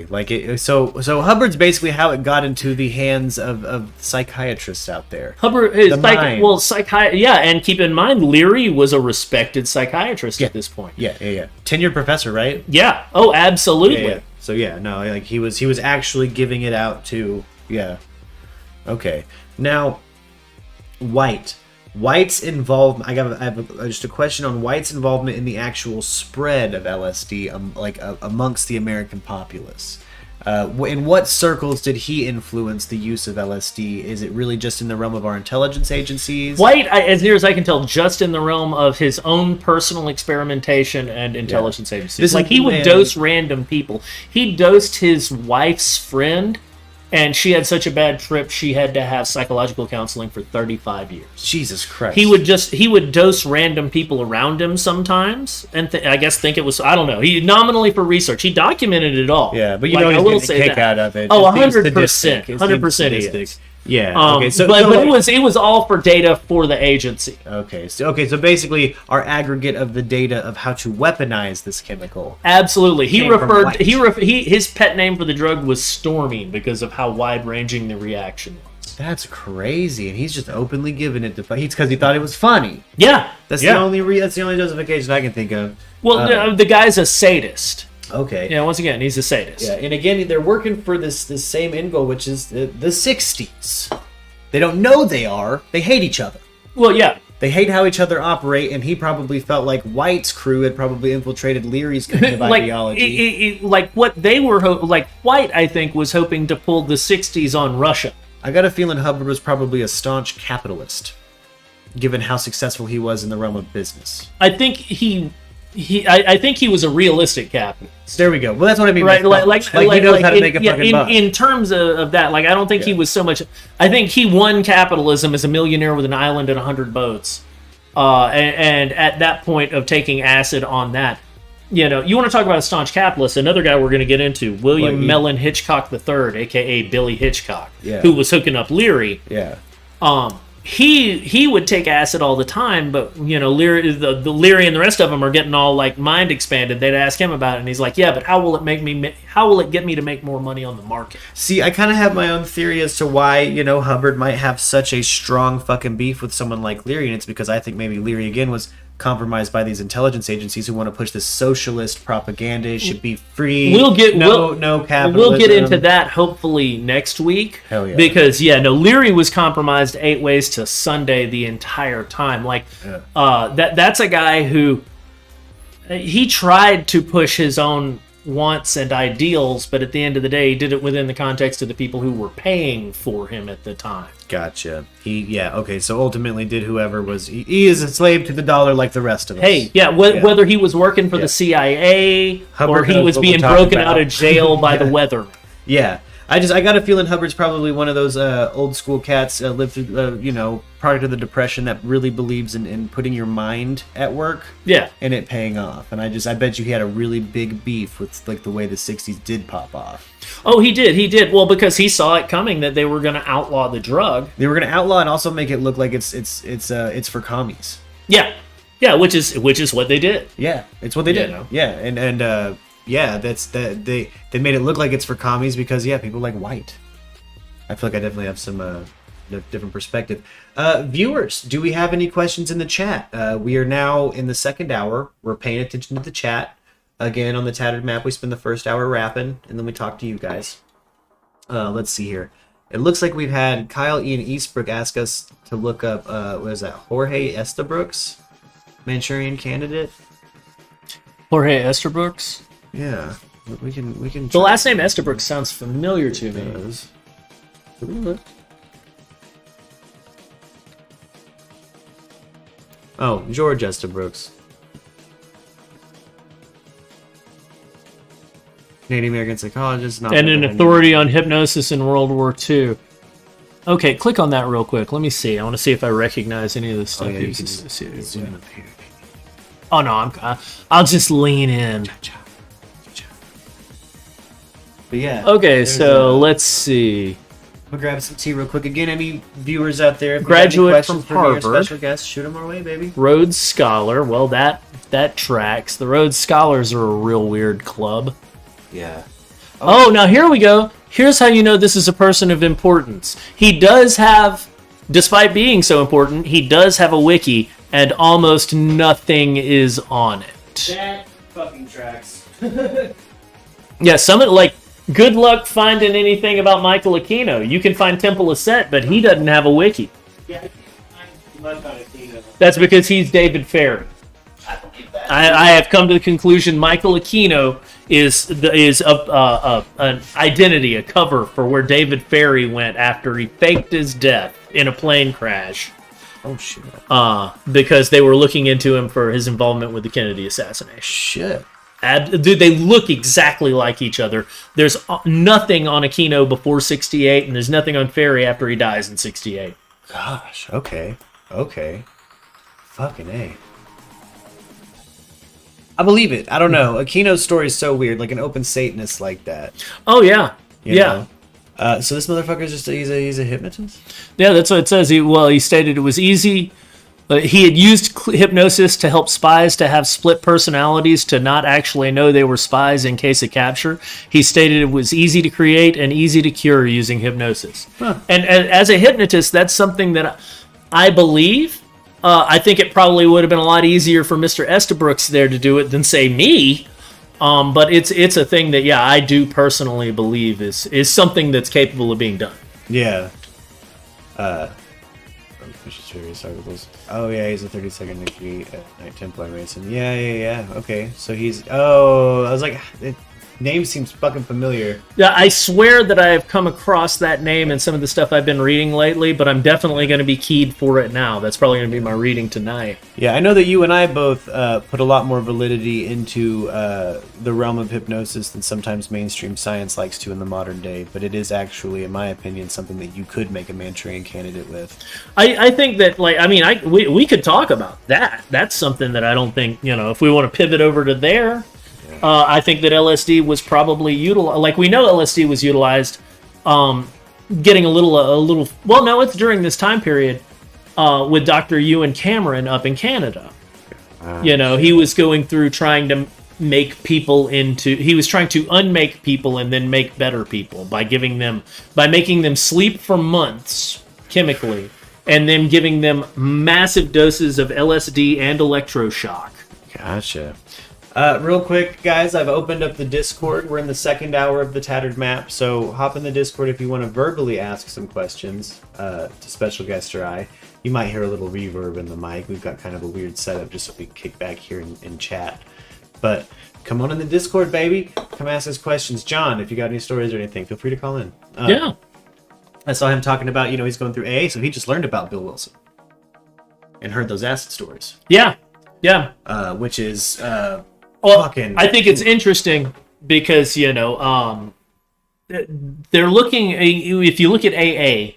Speaker 1: Like so Hubbard's basically how it got into the hands of psychiatrists out there.
Speaker 2: Hubbard is
Speaker 1: mind.
Speaker 2: and keep in mind Leary was a respected psychiatrist at this point.
Speaker 1: Yeah. Tenured professor, right?
Speaker 2: Yeah. Oh, absolutely.
Speaker 1: Yeah. So like he was actually giving it out to Okay. Now White's involvement. I have just a question on White's involvement in the actual spread of LSD, amongst the American populace. In what circles did he influence the use of LSD? Is it really just in the realm of our intelligence agencies?
Speaker 2: White, as near as I can tell, just in the realm of his own personal experimentation and intelligence agencies. He would dose random people. He dosed his wife's friend. And she had such a bad trip, she had to have psychological counseling for 35 years.
Speaker 1: Jesus Christ.
Speaker 2: He would dose random people around him sometimes, and I guess think it was, I don't know. He nominally for research. He documented it all.
Speaker 1: Yeah, but he's getting a kick out of it.
Speaker 2: Oh, 100%. 100% he is.
Speaker 1: Yeah. Okay. So,
Speaker 2: but it was all for data for the agency.
Speaker 1: Okay. So basically, our aggregate of the data of how to weaponize this chemical.
Speaker 2: Absolutely. His pet name for the drug was Stormy because of how wide-ranging the reaction was.
Speaker 1: That's crazy, and he's just openly giving it to. It's because he thought it was funny.
Speaker 2: Yeah.
Speaker 1: That's the only justification I can think of.
Speaker 2: Well, the guy's a sadist.
Speaker 1: Okay.
Speaker 2: Yeah, once again, he's a sadist.
Speaker 1: Yeah, and again, they're working for this same end goal, which is the 60s. They don't know they are. They hate each other.
Speaker 2: Well, yeah.
Speaker 1: They hate how each other operate, and he probably felt like White's crew had probably infiltrated Leary's kind of ideology.
Speaker 2: What they were... White, I think, was hoping to pull the 60s on Russia.
Speaker 1: I got a feeling Hubbard was probably a staunch capitalist, given how successful he was in the realm of business.
Speaker 2: I think I think he was a realistic capitalist.
Speaker 1: There we go. Well, that's what I mean.
Speaker 2: Right,
Speaker 1: he knows how to make a fucking buck.
Speaker 2: In terms of that, I don't think he was so much. I think he won capitalism as a millionaire with an island and 100 boats, and at that point of taking acid on that, you want to talk about a staunch capitalist. Another guy we're going to get into, William Mellon Hitchcock III, aka Billy Hitchcock, who was hooking up Leary.
Speaker 1: Yeah.
Speaker 2: He would take acid all the time, but Leary, the Leary and the rest of them are getting all mind expanded. They'd ask him about it, and he's like, "Yeah, but how will it get me to make more money on the market?"
Speaker 1: See, I kind of have my own theory as to why Hubbard might have such a strong fucking beef with someone like Leary, and it's because I think maybe Leary again was compromised by these intelligence agencies who want to push this socialist propaganda. It should be free.
Speaker 2: No capitalism. We'll get into that hopefully next week.
Speaker 1: Hell yeah.
Speaker 2: Because Leary was compromised 8 ways to Sunday the entire time. That's a guy who he tried to push his own wants and ideals, but at the end of the day, he did it within the context of the people who were paying for him at the time.
Speaker 1: Gotcha. Okay, so ultimately did whoever was... He is a slave to the dollar like the rest of us.
Speaker 2: Hey, whether he was working for the CIA
Speaker 1: Hubbard
Speaker 2: or he was being broken out of jail by the weather.
Speaker 1: Yeah. I got a feeling Hubbard's probably one of those old school cats lived through, product of the Depression that really believes in putting your mind at work.
Speaker 2: Yeah.
Speaker 1: And it paying off. And I bet you he had a really big beef with the way the 60s did pop off.
Speaker 2: Oh, he did. Well, because he saw it coming that they were going to outlaw the drug.
Speaker 1: They were going to outlaw and also make it look like it's for commies.
Speaker 2: Yeah. Yeah, which is what they did.
Speaker 1: Yeah, it's what they did. Yeah, and they made it look like it's for commies because people like White. I feel like I definitely have some different perspective. Viewers, do we have any questions in the chat? We are now in the second hour. We're paying attention to the chat. Again, on the Tattered Map, we spend the first hour rapping, and then we talk to you guys. Let's see here. It looks like we've had Kyle Ian Eastbrook ask us to look up, what is that, Jorge Estabrooks? Manchurian Candidate?
Speaker 2: Jorge Estabrooks?
Speaker 1: Yeah, we can.
Speaker 2: The last name Estabrooks sounds familiar to me.
Speaker 1: Oh, George Estabrooks. Canadian American psychologist.
Speaker 2: And an authority on hypnosis in World War II. Okay, click on that real quick. Let me see. I want to see if I recognize any of this stuff.
Speaker 1: You can zoom up here.
Speaker 2: Oh no, I'll just lean in.
Speaker 1: But yeah.
Speaker 2: Okay, so let's see.
Speaker 1: We'll grab some tea real quick. Again, any viewers out there, if
Speaker 2: Graduate
Speaker 1: you got any
Speaker 2: from
Speaker 1: questions for me or
Speaker 2: Harvard.
Speaker 1: special guests, shoot them our way, baby.
Speaker 2: Rhodes Scholar. Well, that tracks. The Rhodes Scholars are a real weird club.
Speaker 1: Yeah.
Speaker 2: Oh, now here we go. Here's how you know this is a person of importance. He does have, despite being so important, he does have a wiki, and almost nothing is on it.
Speaker 1: That fucking tracks.
Speaker 2: Yeah, like, good luck finding anything about Michael Aquino. You can find Temple of Set, but he doesn't have a wiki.
Speaker 1: Yeah,
Speaker 2: That's because he's David Ferry.
Speaker 1: I believe that.
Speaker 2: I have come to the conclusion Michael Aquino is an identity, a cover for where David Ferry went after he faked his death in a plane crash.
Speaker 1: Oh shit.
Speaker 2: Because they were looking into him for his involvement with the Kennedy assassination.
Speaker 1: Shit.
Speaker 2: Dude, they look exactly like each other. There's nothing on Aquino before 68, and there's nothing on Ferry after he dies in 68.
Speaker 1: Gosh. Okay. Fucking A. I believe it. I don't know. Aquino's story is so weird, like an open Satanist like that.
Speaker 2: Oh, yeah.
Speaker 1: You know? So this motherfucker is just he's a hypnotist?
Speaker 2: Yeah, that's what it says. He stated it was easy. He had used hypnosis to help spies to have split personalities, to not actually know they were spies in case of capture. He stated it was easy to create and easy to cure using hypnosis.
Speaker 1: Huh.
Speaker 2: And as a hypnotist, that's something that I believe. I think it probably would have been a lot easier for Mr. Estabrooks there to do it than, say, me. But it's a thing that, yeah, I do personally believe is something that's capable of being done.
Speaker 1: Yeah. Oh yeah, he's a 32nd degree Knight Templar Mason. Yeah. Okay, so he's. Oh, I was like, name seems fucking familiar.
Speaker 2: Yeah, I swear that I have come across that name in some of the stuff I've been reading lately, but I'm definitely going to be keyed for it now. That's probably going to be my reading tonight.
Speaker 1: Yeah, I know that you and I both put a lot more validity into the realm of hypnosis than sometimes mainstream science likes to in the modern day, but it is actually, in my opinion, something that you could make a Manchurian candidate with.
Speaker 2: I think that, like, I mean, we could talk about that. That's something that I don't think, if we want to pivot over to there. I think that LSD was probably utilized. Like, we know LSD was utilized, getting a little. Well, no, it's during this time period with Dr. Ewan Cameron up in Canada. He was going through trying to make people into. He was trying to unmake people and then make better people by making them sleep for months chemically, and then giving them massive doses of LSD and electroshock.
Speaker 1: Gotcha. Real quick, guys, I've opened up the Discord. We're in the second hour of the Tattered Map, so hop in the Discord if you want to verbally ask some questions to special guest or I. You might hear a little reverb in the mic. We've got kind of a weird setup just so we can kick back here and chat. But come on in the Discord, baby. Come ask us questions. John, if you got any stories or anything, feel free to call in.
Speaker 2: Yeah.
Speaker 1: I saw him talking about, he's going through AA, so he just learned about Bill Wilson and heard those acid stories.
Speaker 2: Yeah.
Speaker 1: Which is...
Speaker 2: I think it's interesting because, they're looking, if you look at AA,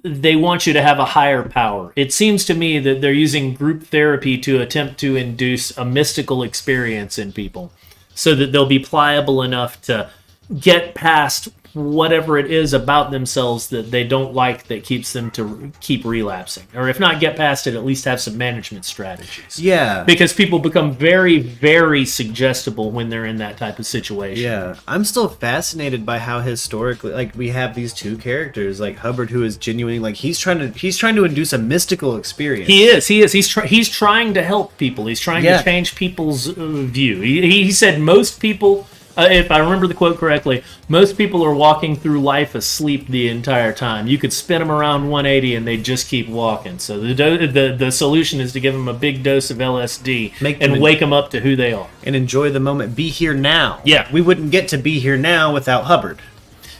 Speaker 2: they want you to have a higher power. It seems to me that they're using group therapy to attempt to induce a mystical experience in people so that they'll be pliable enough to get past whatever it is about themselves that they don't like that keeps them to keep relapsing. Or if not get past it, at least have some management strategies.
Speaker 1: Yeah.
Speaker 2: Because people become very, very suggestible when they're in that type of situation.
Speaker 1: Yeah. I'm still fascinated by how historically, like, we have these two characters, like Hubbard, who is genuinely, like, he's trying to induce a mystical experience.
Speaker 2: He is. He's trying to help people. He's trying to change people's view. He said most people... if I remember the quote correctly, most people are walking through life asleep the entire time. You could spin them around 180 and they just keep walking. So the solution is to give them a big dose of LSD and wake them up to who they are.
Speaker 1: And enjoy the moment. Be here now.
Speaker 2: Yeah.
Speaker 1: We wouldn't get to be here now without Hubbard.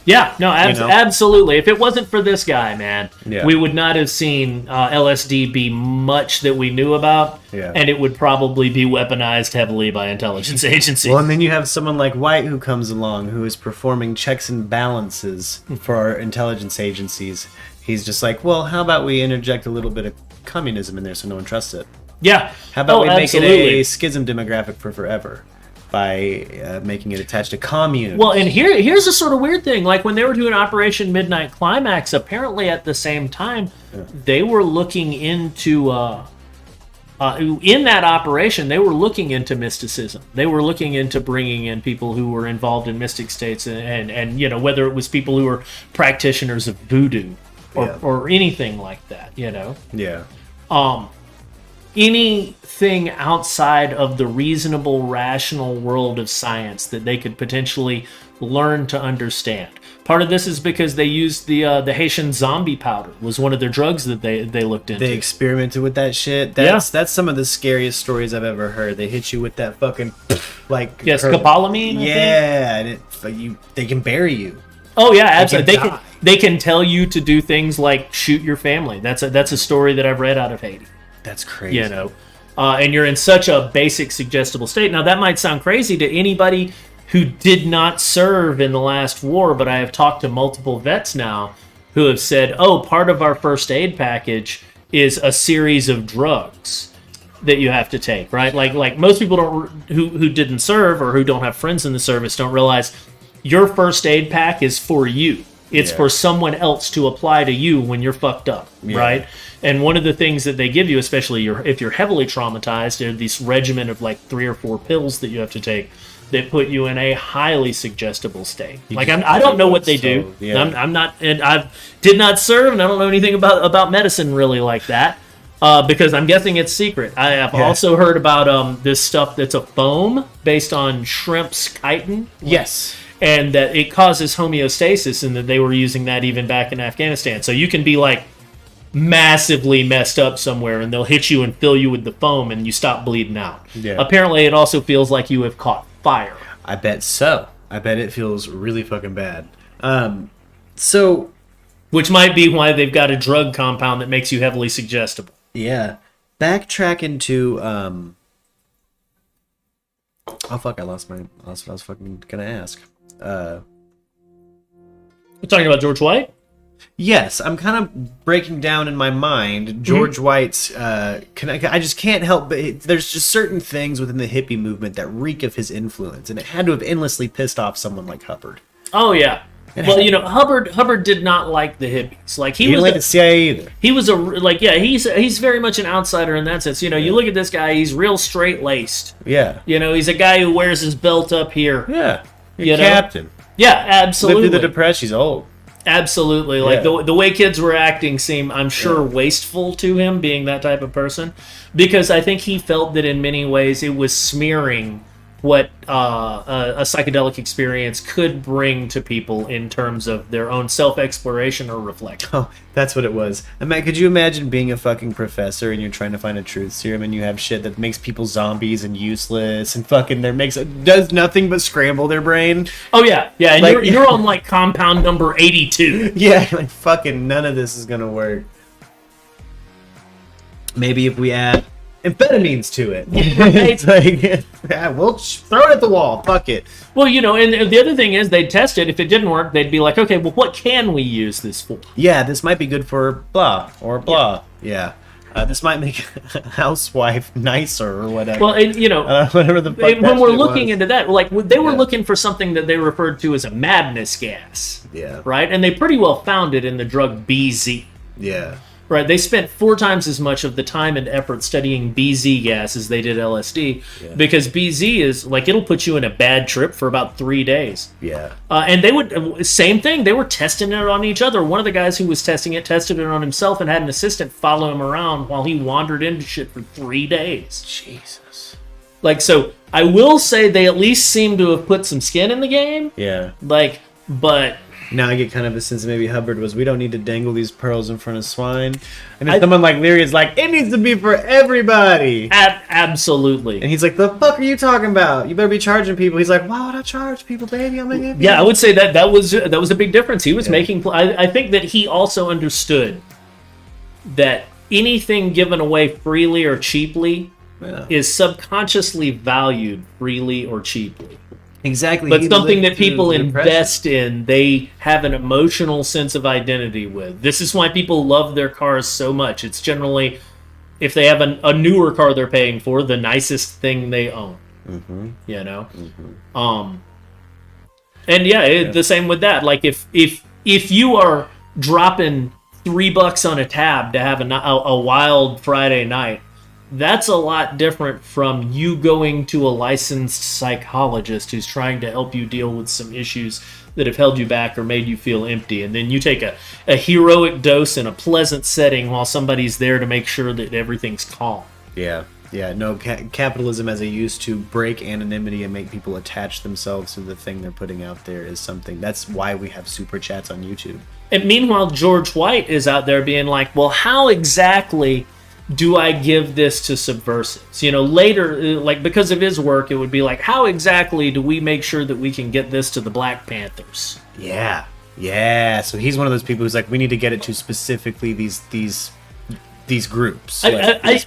Speaker 2: Yeah, no, absolutely. If it wasn't for this guy, man,
Speaker 1: Yeah.
Speaker 2: we would not have seen LSD be much that we knew about, and it would probably be weaponized heavily by intelligence agencies.
Speaker 1: Well, and then you have someone like White who comes along who is performing checks and balances for our intelligence agencies. He's just like, well, how about we interject a little bit of communism in there so no one trusts it?
Speaker 2: Yeah.
Speaker 1: How about we make
Speaker 2: absolutely.
Speaker 1: it a schism demographic for forever by making it attached to communes?
Speaker 2: Well, and here's a sort of weird thing. Like when they were doing Operation Midnight Climax, apparently at the same time, they were looking into... in that operation, they were looking into mysticism. They were looking into bringing in people who were involved in mystic states, and you know, whether it was people who were practitioners of voodoo or anything like that. You know, anything outside of the reasonable, rational world of science that they could potentially learn to understand. Part of this is because they used the Haitian zombie powder was one of their drugs that they looked into.
Speaker 1: They experimented with that shit. That's some of the scariest stories I've ever heard. They hit you with that fucking
Speaker 2: scopolamine.
Speaker 1: Yeah, and they can bury you.
Speaker 2: Oh yeah, absolutely. They can tell you to do things like shoot your family. That's a story that I've read out of Haiti.
Speaker 1: That's crazy.
Speaker 2: You know, and you're in such a basic suggestible state. Now that might sound crazy to anybody who did not serve in the last war, but I have talked to multiple vets now who have said, oh, part of our first aid package is a series of drugs that you have to take, right? Like most people who didn't serve or who don't have friends in the service don't realize your first aid pack is for you. It's for someone else to apply to you when you're fucked up, right? And one of the things that they give you, especially if you're heavily traumatized, are these regimen of like 3 or 4 pills that you have to take that put you in a highly suggestible state. Like I don't know what they do. I'm not, and I did not serve, and I don't know anything about medicine really like that. Because I'm guessing it's secret. I have also heard about this stuff that's a foam based on shrimp's chitin.
Speaker 1: Yes.
Speaker 2: And that it causes homeostasis, and that they were using that even back in Afghanistan. So you can be like massively messed up somewhere, and they'll hit you and fill you with the foam, and you stop bleeding out. Yeah. Apparently, it also feels like you have caught fire.
Speaker 1: I bet so. I bet it feels really fucking bad. So,
Speaker 2: which might be why they've got a drug compound that makes you heavily suggestible.
Speaker 1: Yeah. Backtrack into oh fuck! I lost what I was fucking gonna ask.
Speaker 2: We're talking about George White?
Speaker 1: Yes, I'm kind of breaking down in my mind George White's. I just can't help but there's just certain things within the hippie movement that reek of his influence, and it had to have endlessly pissed off someone like Hubbard.
Speaker 2: Oh yeah. Well, you know, Hubbard did not like the hippies. Like he didn't like the CIA either. He was he's very much an outsider in that sense. You know, you look at this guy; he's real straight laced. Yeah. You know, he's a guy who wears his belt up here.
Speaker 1: Yeah. You're captain.
Speaker 2: Yeah, absolutely.
Speaker 1: Lived through the Depression. He's old.
Speaker 2: Absolutely. Like the way kids were acting seemed, I'm sure, wasteful to him, being that type of person, because I think he felt that in many ways it was smearing what a psychedelic experience could bring to people in terms of their own self-exploration or reflection.
Speaker 1: Oh, that's what it was. I mean, could you imagine being a fucking professor and you're trying to find a truth serum and you have shit that makes people zombies and useless and fucking does nothing but scramble their brain?
Speaker 2: Oh yeah, yeah. And like, you're on like compound number 82.
Speaker 1: Yeah, like fucking none of this is gonna work. Maybe if we add amphetamines to it. It's like, yeah, we'll throw it at the wall. Fuck it.
Speaker 2: Well, you know, and the other thing is they'd test it. If it didn't work, they'd be like, okay, well, what can we use this for?
Speaker 1: Yeah, this might be good for blah or blah. Yeah. This might make a housewife nicer or whatever.
Speaker 2: Well, and, you know,
Speaker 1: whatever the fuck
Speaker 2: when we're looking into that, like they were looking for something that they referred to as a madness gas. Yeah. Right? And they pretty well found it in the drug BZ. Yeah. Right, they spent 4 times as much of the time and effort studying BZ gas as they did LSD, because BZ is like it'll put you in a bad trip for about 3 days. Yeah, and they would same thing. They were testing it on each other. One of the guys who was testing it tested it on himself and had an assistant follow him around while he wandered into shit for 3 days. Jesus. Like, so I will say they at least seem to have put some skin in the game. Yeah. Like, but
Speaker 1: Now I get kind of a sense that maybe Hubbard was, we don't need to dangle these pearls in front of swine. And then someone like Leary is like, it needs to be for everybody.
Speaker 2: Absolutely.
Speaker 1: And he's like, the fuck are you talking about? You better be charging people. He's like, why would I charge people, baby? I'm making it.
Speaker 2: Yeah, I would say that was a big difference. He was making... I think that he also understood that anything given away freely or cheaply is subconsciously valued freely or cheaply.
Speaker 1: Exactly.
Speaker 2: But something that people invest in, they have an emotional sense of identity with. This is why people love their cars so much. It's generally, if they have a newer car they're paying for, the nicest thing they own.
Speaker 1: Mm-hmm.
Speaker 2: You know? Mm-hmm. And the same with that. Like, if you are dropping $3 on a tab to have a wild Friday night, that's a lot different from you going to a licensed psychologist who's trying to help you deal with some issues that have held you back or made you feel empty. And then you take a heroic dose in a pleasant setting while somebody's there to make sure that everything's calm.
Speaker 1: Yeah. Yeah, no, capitalism as a use to break anonymity and make people attach themselves to the thing they're putting out there is something. That's why we have super chats on YouTube.
Speaker 2: And meanwhile, George White is out there being like, well, how exactly do I give this to subversives? You know, later, like, because of his work, it would be like, how exactly do we make sure that we can get this to the Black Panthers?
Speaker 1: Yeah. Yeah. So he's one of those people who's like, we need to get it to specifically these groups.
Speaker 2: I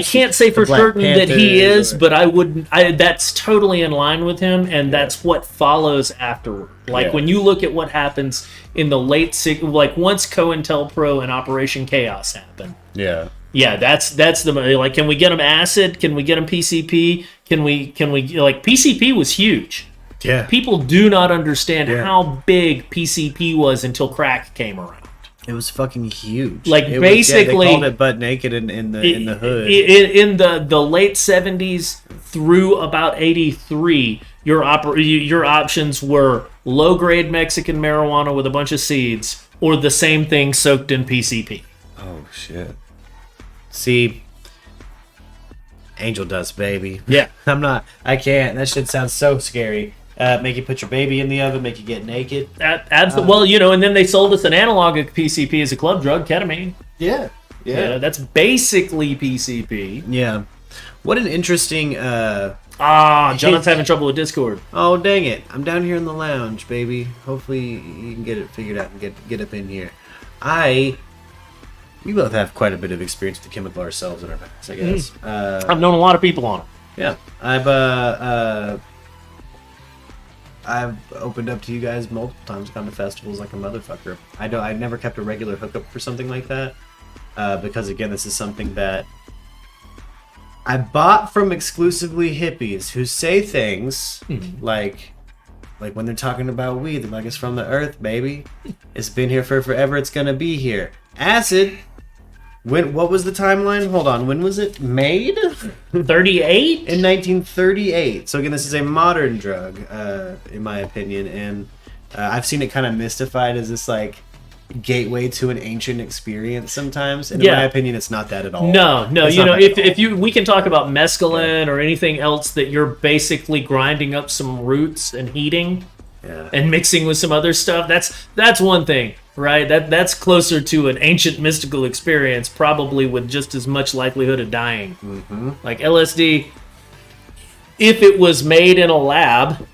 Speaker 2: can't say for certain that he is, but I wouldn't. That's totally in line with him, and that's what follows afterward. Like when you look at what happens in the late like once COINTELPRO and Operation Chaos happen.
Speaker 1: Yeah.
Speaker 2: Yeah, that's the like. Can we get them acid? Can we get them PCP? Can we like PCP was huge.
Speaker 1: Yeah.
Speaker 2: People do not understand how big PCP was until crack came around.
Speaker 1: It was fucking huge.
Speaker 2: Like basically,
Speaker 1: they called it butt naked in the hood.
Speaker 2: In the late 70s through about 83, your options were low grade Mexican marijuana with a bunch of seeds, or the same thing soaked in PCP.
Speaker 1: Oh shit. See, angel dust, baby.
Speaker 2: Yeah.
Speaker 1: I can't. That shit sounds so scary. Make you put your baby in the oven, make you get naked.
Speaker 2: Absolutely. Well, you know, and then they sold us an analog of PCP as a club drug, ketamine.
Speaker 1: Yeah.
Speaker 2: That's basically PCP.
Speaker 1: Yeah. What an interesting...
Speaker 2: John's having trouble with Discord.
Speaker 1: Oh, dang it. I'm down here in the lounge, baby. Hopefully you can get it figured out and get up in here. We both have quite a bit of experience with the chemical ourselves in our past, I guess.
Speaker 2: I've known a lot of people on it.
Speaker 1: Yeah. I've opened up to you guys multiple times, gone to festivals like a motherfucker. I never kept a regular hookup for something like that, because again, this is something that I bought from exclusively hippies who say things like when they're talking about weed, they're like, it's from the earth, baby. It's been here for forever. It's gonna be here. Acid. What was the timeline? Hold on. When was it made?
Speaker 2: 38?
Speaker 1: In 1938. So again, this is a modern drug, in my opinion, and I've seen it kind of mystified as this like gateway to an ancient experience sometimes. And in my opinion, it's not that at all.
Speaker 2: No. You know, we can talk about mescaline or anything else that you're basically grinding up some roots and heating and mixing with some other stuff. That's one thing. Right, that's closer to an ancient mystical experience, probably with just as much likelihood of dying. Mm-hmm. Like LSD, if it was made in a lab,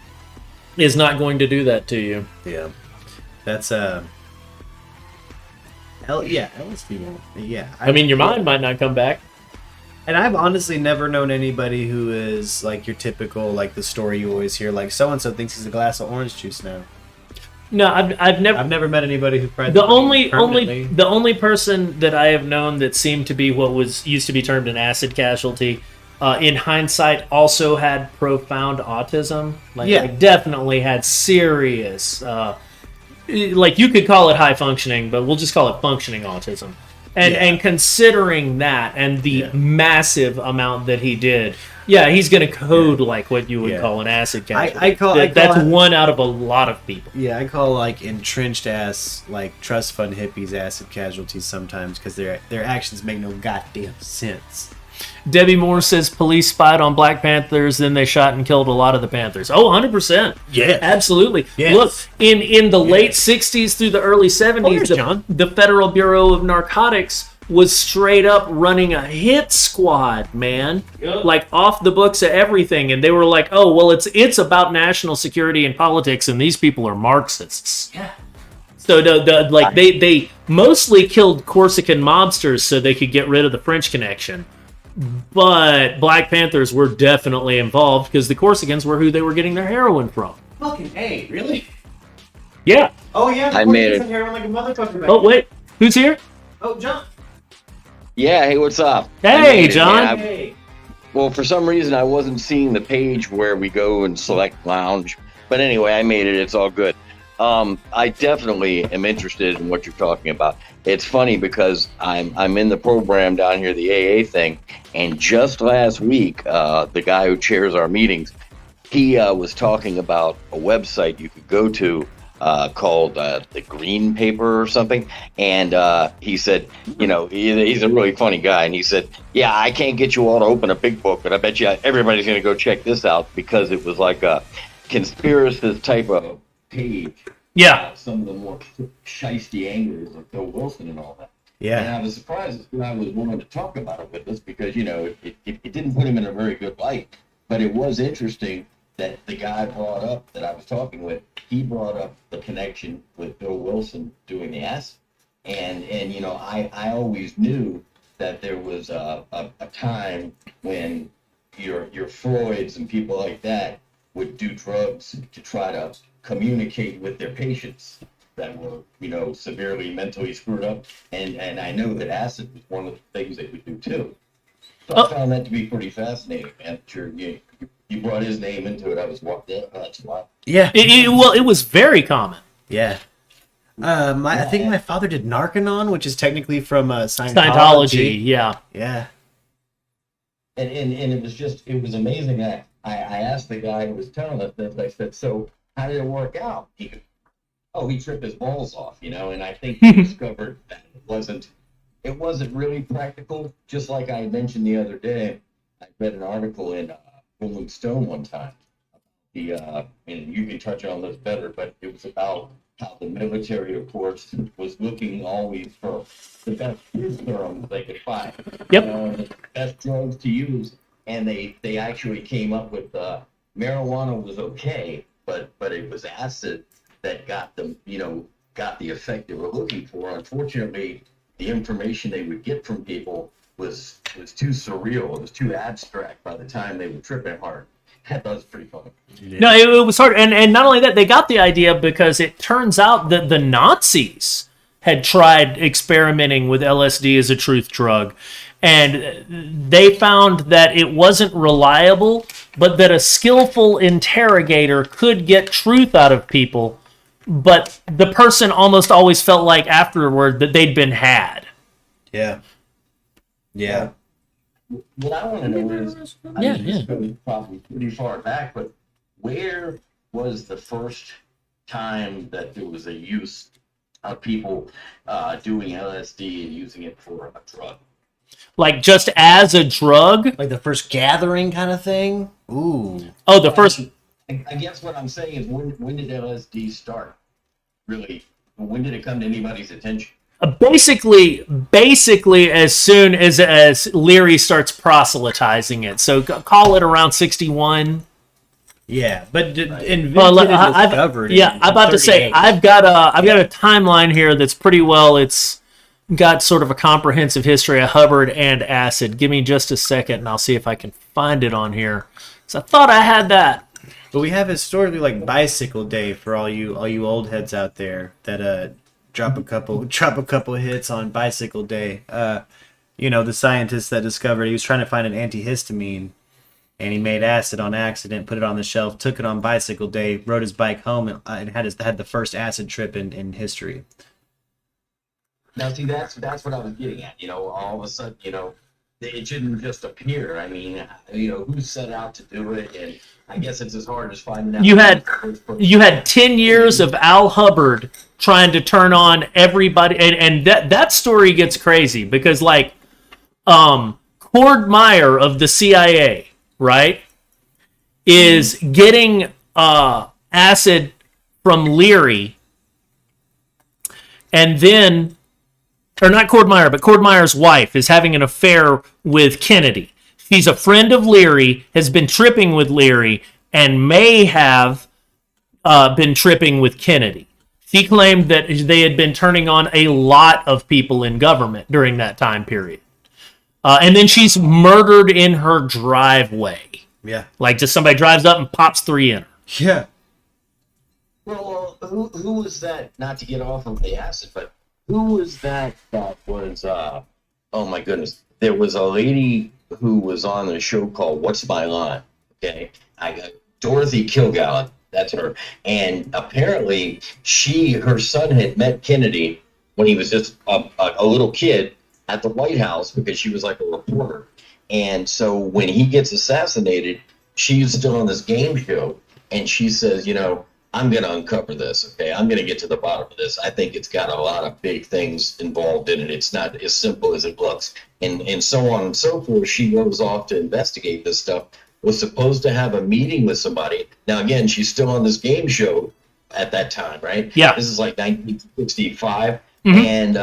Speaker 2: is not going to do that to you.
Speaker 1: Yeah, that's LSD. Yeah,
Speaker 2: I mean, your mind might not come back.
Speaker 1: And I've honestly never known anybody who is like your typical, like the story you always hear, like so and so thinks he's a glass of orange juice now.
Speaker 2: No, I've never met
Speaker 1: anybody who tried
Speaker 2: the only person that I have known that seemed to be what was used to be termed an acid casualty, in hindsight, also had profound autism. Like definitely had serious, like you could call it high functioning, but we'll just call it functioning autism. And considering that and the massive amount that he did, he's going to code like what you would call an acid casualty. That's one out of a lot of people.
Speaker 1: Yeah, I call like entrenched ass, like trust fund hippies acid casualties sometimes because their actions make no goddamn sense.
Speaker 2: Debbie Moore says police spied on Black Panthers, then they shot and killed a lot of the Panthers. Oh, 100%.
Speaker 1: Yeah.
Speaker 2: Absolutely.
Speaker 1: Yes.
Speaker 2: Look, in the late 60s through the early 70s, the Federal Bureau of Narcotics was straight up running a hit squad, man.
Speaker 1: Yep.
Speaker 2: Like off the books of everything. And they were like, oh, well, it's about national security and politics, and these people are Marxists.
Speaker 1: Yeah.
Speaker 2: So they mostly killed Corsican mobsters so they could get rid of the French connection. But Black Panthers were definitely involved because the Corsicans were who they were getting their heroin from.
Speaker 1: Fucking A, really?
Speaker 2: Yeah.
Speaker 1: Oh, yeah.
Speaker 4: I made it.
Speaker 1: Heroin like a motherfucker back
Speaker 2: Oh, wait. Who's here?
Speaker 1: Oh, John.
Speaker 4: Yeah, hey, what's up?
Speaker 2: Hey, John.
Speaker 1: Hey.
Speaker 4: Well, for some reason, I wasn't seeing the page where we go and select lounge. But anyway, I made it. It's all good. I definitely am interested in what you're talking about. It's funny because I'm in the program down here, the AA thing, and just last week, the guy who chairs our meetings, he was talking about a website you could go to called the Green Paper or something, and he said, you know, he's a really funny guy, and he said, yeah, I can't get you all to open a big book, but I bet you everybody's going to go check this out because it was like a conspiracist type of page.
Speaker 2: Yeah.
Speaker 4: Some of the more shiesty angles like Bill Wilson and all that.
Speaker 1: Yeah.
Speaker 4: And I was surprised this guy was willing to talk about it with us because, you know, it didn't put him in a very good light. But it was interesting that the guy brought up that I was talking with, he brought up the connection with Bill Wilson doing the acid. And you know, I always knew that there was a time when your Freuds and people like that would do drugs to try to communicate with their patients that were, you know, severely mentally screwed up. And I know that acid was one of the things they would do too. So I found that to be pretty fascinating, man. You brought his name into it. I was walked in. That's a lot.
Speaker 1: Yeah.
Speaker 2: It was very common.
Speaker 1: Yeah. I think my father did Narconon, which is technically from
Speaker 2: Scientology, yeah.
Speaker 1: Yeah.
Speaker 4: And it was amazing that I asked the guy who was telling us this, I said, so how did it work out? He goes, oh, he tripped his balls off, you know, and I think he discovered that it wasn't really practical. Just like I mentioned the other day, I read an article in Rolling Stone one time. And you can touch on this better, but it was about how the military, of course, was looking always for the best serums they could find.
Speaker 2: Yep.
Speaker 4: You know, the best drugs to use. And they actually came up with marijuana was okay, but it was acid that got them, you know, got the effect they were looking for. Unfortunately, the information they would get from people was too surreal. It was too abstract by the time they were tripping hard. That was pretty fun.
Speaker 2: Yeah. No, it was hard. And not only that, they got the idea because it turns out that the Nazis had tried experimenting with LSD as a truth drug. And they found that it wasn't reliable, but that a skillful interrogator could get truth out of people. But the person almost always felt like afterward that they'd been had.
Speaker 1: Yeah. Yeah.
Speaker 4: What I want to know is, this goes probably pretty far back, but where was the first time that there was a use of people doing LSD and using it for a drug?
Speaker 2: Like just as a drug?
Speaker 1: Like the first gathering kind of thing? Ooh.
Speaker 2: Oh, the first...
Speaker 4: I guess what I'm saying is when did LSD start? Really? When did it come to anybody's attention?
Speaker 2: Basically, as soon as Leary starts proselytizing it. So call it around 61.
Speaker 1: Yeah, but invented
Speaker 2: and
Speaker 1: discovered.
Speaker 2: Yeah, I'm about to say I've got a timeline here that's pretty well. It's got sort of a comprehensive history of Hubbard and acid. Give me just a second, and I'll see if I can find it on here. So I thought I had that.
Speaker 1: But we have historically like Bicycle Day for all you old heads out there that drop a couple hits on Bicycle Day. You know, the scientist that discovered he was trying to find an antihistamine, and he made acid on accident, put it on the shelf, took it on Bicycle Day, rode his bike home, and had the first acid trip in history.
Speaker 4: Now, see, that's what I was getting at. You know, all of a sudden, you know, it shouldn't just appear. I mean, you know, who set out to do it? And I guess it's as hard as finding out.
Speaker 2: You had 10 years of Al Hubbard trying to turn on everybody, and that story gets crazy because like Cord Meyer of the CIA, right, is getting acid from Leary, and then, or not Cord Meyer, but Cord Meyer's wife is having an affair with Kennedy. She's a friend of Leary, has been tripping with Leary, and may have been tripping with Kennedy. She claimed that they had been turning on a lot of people in government during that time period. And then she's murdered in her driveway.
Speaker 1: Yeah.
Speaker 2: Like, just somebody drives up and pops 3 in her.
Speaker 1: Yeah.
Speaker 4: Well, who was that? Not to get off of the acid, but who was that was? Oh my goodness, there was a lady who was on a show called "What's My Line?" Okay, I got Dorothy Kilgallen. That's her, and apparently her son had met Kennedy when he was just a little kid at the White House because she was like a reporter, and so when he gets assassinated, she's still on this game show, and she says, I'm going to uncover this, okay? I'm going to get to the bottom of this. I think it's got a lot of big things involved in it. It's not as simple as it looks. And so on and so forth. She goes off to investigate this stuff, was supposed to have a meeting with somebody. Now, again, she's still on this game show at that time, right?
Speaker 2: Yeah.
Speaker 4: This is like 1965.
Speaker 2: Mm-hmm.
Speaker 4: And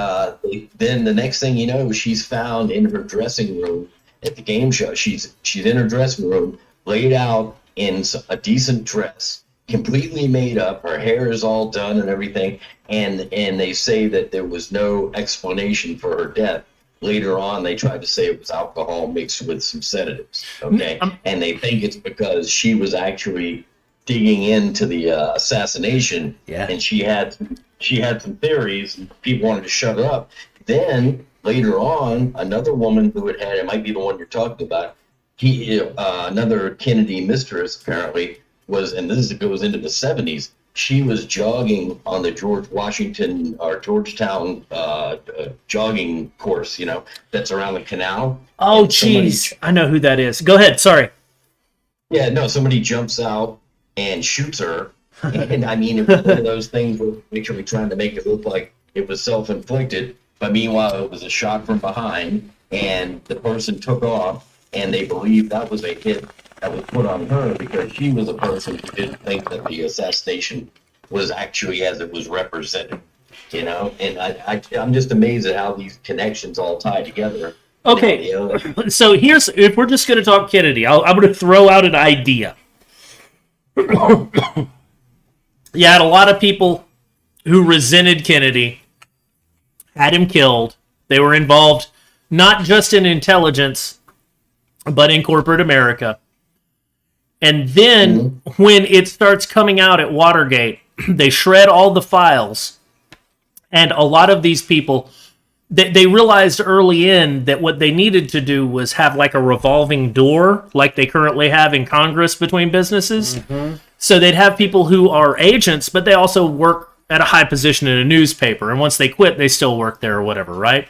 Speaker 4: then the next thing you know, she's found in her dressing room at the game show. She's in her dressing room, laid out in a decent dress, completely made up. Her hair is all done and everything, and they say that there was no explanation for her death. Later on, they tried to say it was alcohol mixed with some sedatives, okay? And they think it's because she was actually digging into the assassination, and she had some theories, and people wanted to shut her up. Then later on, another woman who had it might be the one you're talking about. Another Kennedy mistress apparently was, and this goes into the 70s, she was jogging on the Georgetown jogging course, that's around the canal.
Speaker 2: Oh, jeez. I know who that is. Go ahead. Sorry.
Speaker 4: Yeah, no, somebody jumps out and shoots her. And I mean, it was one of those things where actually trying to make it look like it was self-inflicted, but meanwhile, it was a shot from behind, and the person took off, and they believed that was a hit that was put on her because she was a person who didn't think that the assassination was actually as it was represented, and I'm just amazed at how these connections all tie together.
Speaker 2: Okay, so if we're just going to talk Kennedy, I'm going to throw out an idea. You had a lot of people who resented Kennedy, had him killed. They were involved not just in intelligence, but in corporate America. And then when it starts coming out at Watergate, they shred all the files. And a lot of these people, they realized early in that what they needed to do was have like a revolving door like they currently have in Congress between businesses. Mm-hmm. So they'd have people who are agents, but they also work at a high position in a newspaper. And once they quit, they still work there or whatever, right?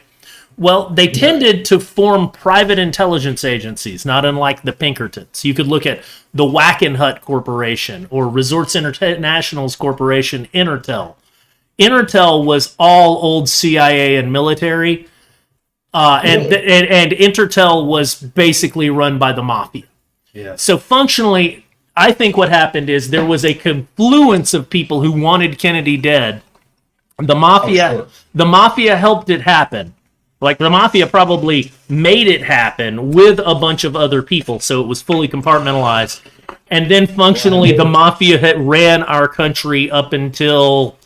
Speaker 2: Well, they tended to form private intelligence agencies, not unlike the Pinkertons. You could look at the Wackenhut Corporation or Resorts International's corporation, Intertel. Intertel was all old CIA and military, and Intertel was basically run by the mafia.
Speaker 1: Yeah.
Speaker 2: So functionally, I think what happened is there was a confluence of people who wanted Kennedy dead. The mafia helped it happen. Like, the mafia probably made it happen with a bunch of other people, so it was fully compartmentalized. And then, functionally, the mafia had ran our country up until...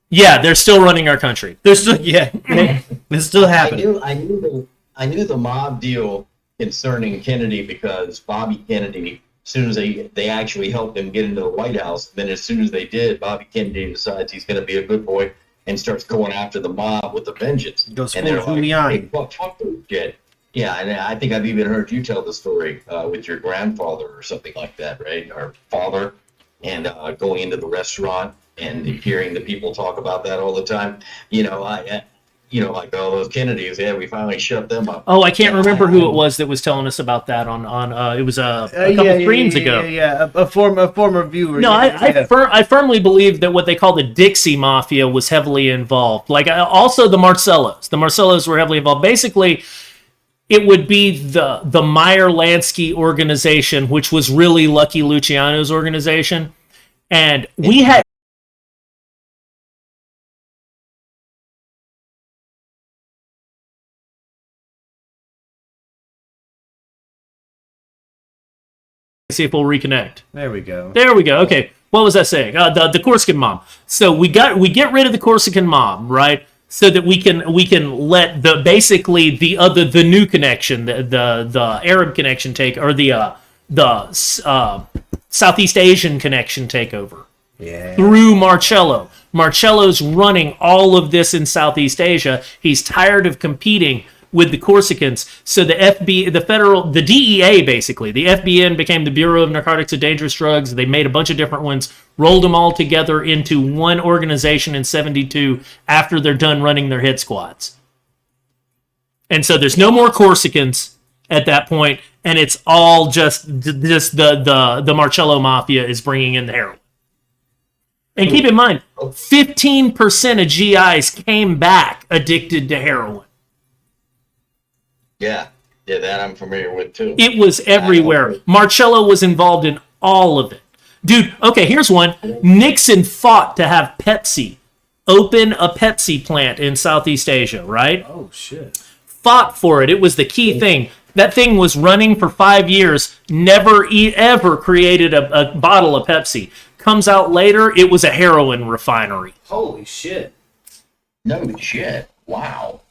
Speaker 2: Yeah, they're still running our country.
Speaker 1: They're still, it's still happening.
Speaker 4: I knew the mob deal concerning Kennedy because Bobby Kennedy, as soon as they actually helped him get into the White House, then as soon as they did, Bobby Kennedy decides he's going to be a good boy and starts going after the mob with a vengeance.
Speaker 1: Goes
Speaker 4: and they're
Speaker 1: full
Speaker 4: like,
Speaker 1: Giuliani.
Speaker 4: hey, fuck those shit. Yeah, and I think I've even heard you tell the story with your grandfather or something like that, right? Or father, and going into the restaurant and hearing the people talk about that all the time. Like, oh, those Kennedys, we finally shut them up.
Speaker 2: Oh, I can't remember who it was that was telling us about that on it was a couple streams ago.
Speaker 1: A former viewer.
Speaker 2: No, I firmly believe that what they call the Dixie Mafia was heavily involved. Like, also the Marcellos. The Marcellos were heavily involved. Basically, it would be the Meyer-Lansky organization, which was really Lucky Luciano's organization. And we had... See if we'll reconnect.
Speaker 1: There we go.
Speaker 2: There we go. Okay. What was I saying? The Corsican mob. So we get rid of the Corsican mob, right? So that we can let the new connection, the Arab connection take, or the Southeast Asian connection take over.
Speaker 1: Yeah.
Speaker 2: Through Marcello. Marcello's running all of this in Southeast Asia. He's tired of competing with the Corsicans, so the DEA basically, the FBN became the Bureau of Narcotics and Dangerous Drugs. They made a bunch of different ones, rolled them all together into one organization in 1972 after they're done running their hit squads. And so there's no more Corsicans at that point, and it's all just the Marcello Mafia is bringing in the heroin. And keep in mind, 15% of GIs came back addicted to heroin.
Speaker 4: Yeah, that I'm familiar with too.
Speaker 2: It was everywhere. Marcello was involved in all of it. Dude, okay, here's one. Nixon fought to have Pepsi open a Pepsi plant in Southeast Asia, right?
Speaker 1: Oh, shit.
Speaker 2: Fought for it. It was the key thing. That thing was running for 5 years, never ever created a bottle of Pepsi. Comes out later, it was a heroin refinery.
Speaker 1: Holy shit.
Speaker 4: No shit. Wow.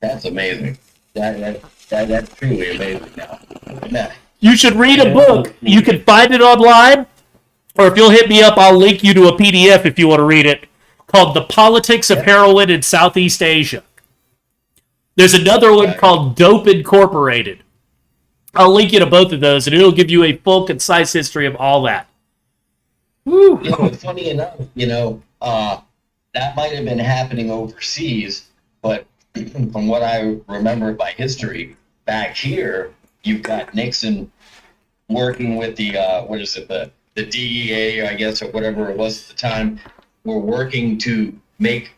Speaker 4: That's amazing. That's truly amazing now. Yeah.
Speaker 2: You should read a book. You can find it online, or if you'll hit me up, I'll link you to a PDF if you want to read it, called The Politics of Heroin in Southeast Asia. There's another one called Dope Incorporated. I'll link you to both of those, and it'll give you a full, concise history of all that.
Speaker 4: Woo. Funny enough, that might have been happening overseas, but from what I remember by history, back here, you've got Nixon working with the the DEA, I guess, or whatever it was at the time, were working to make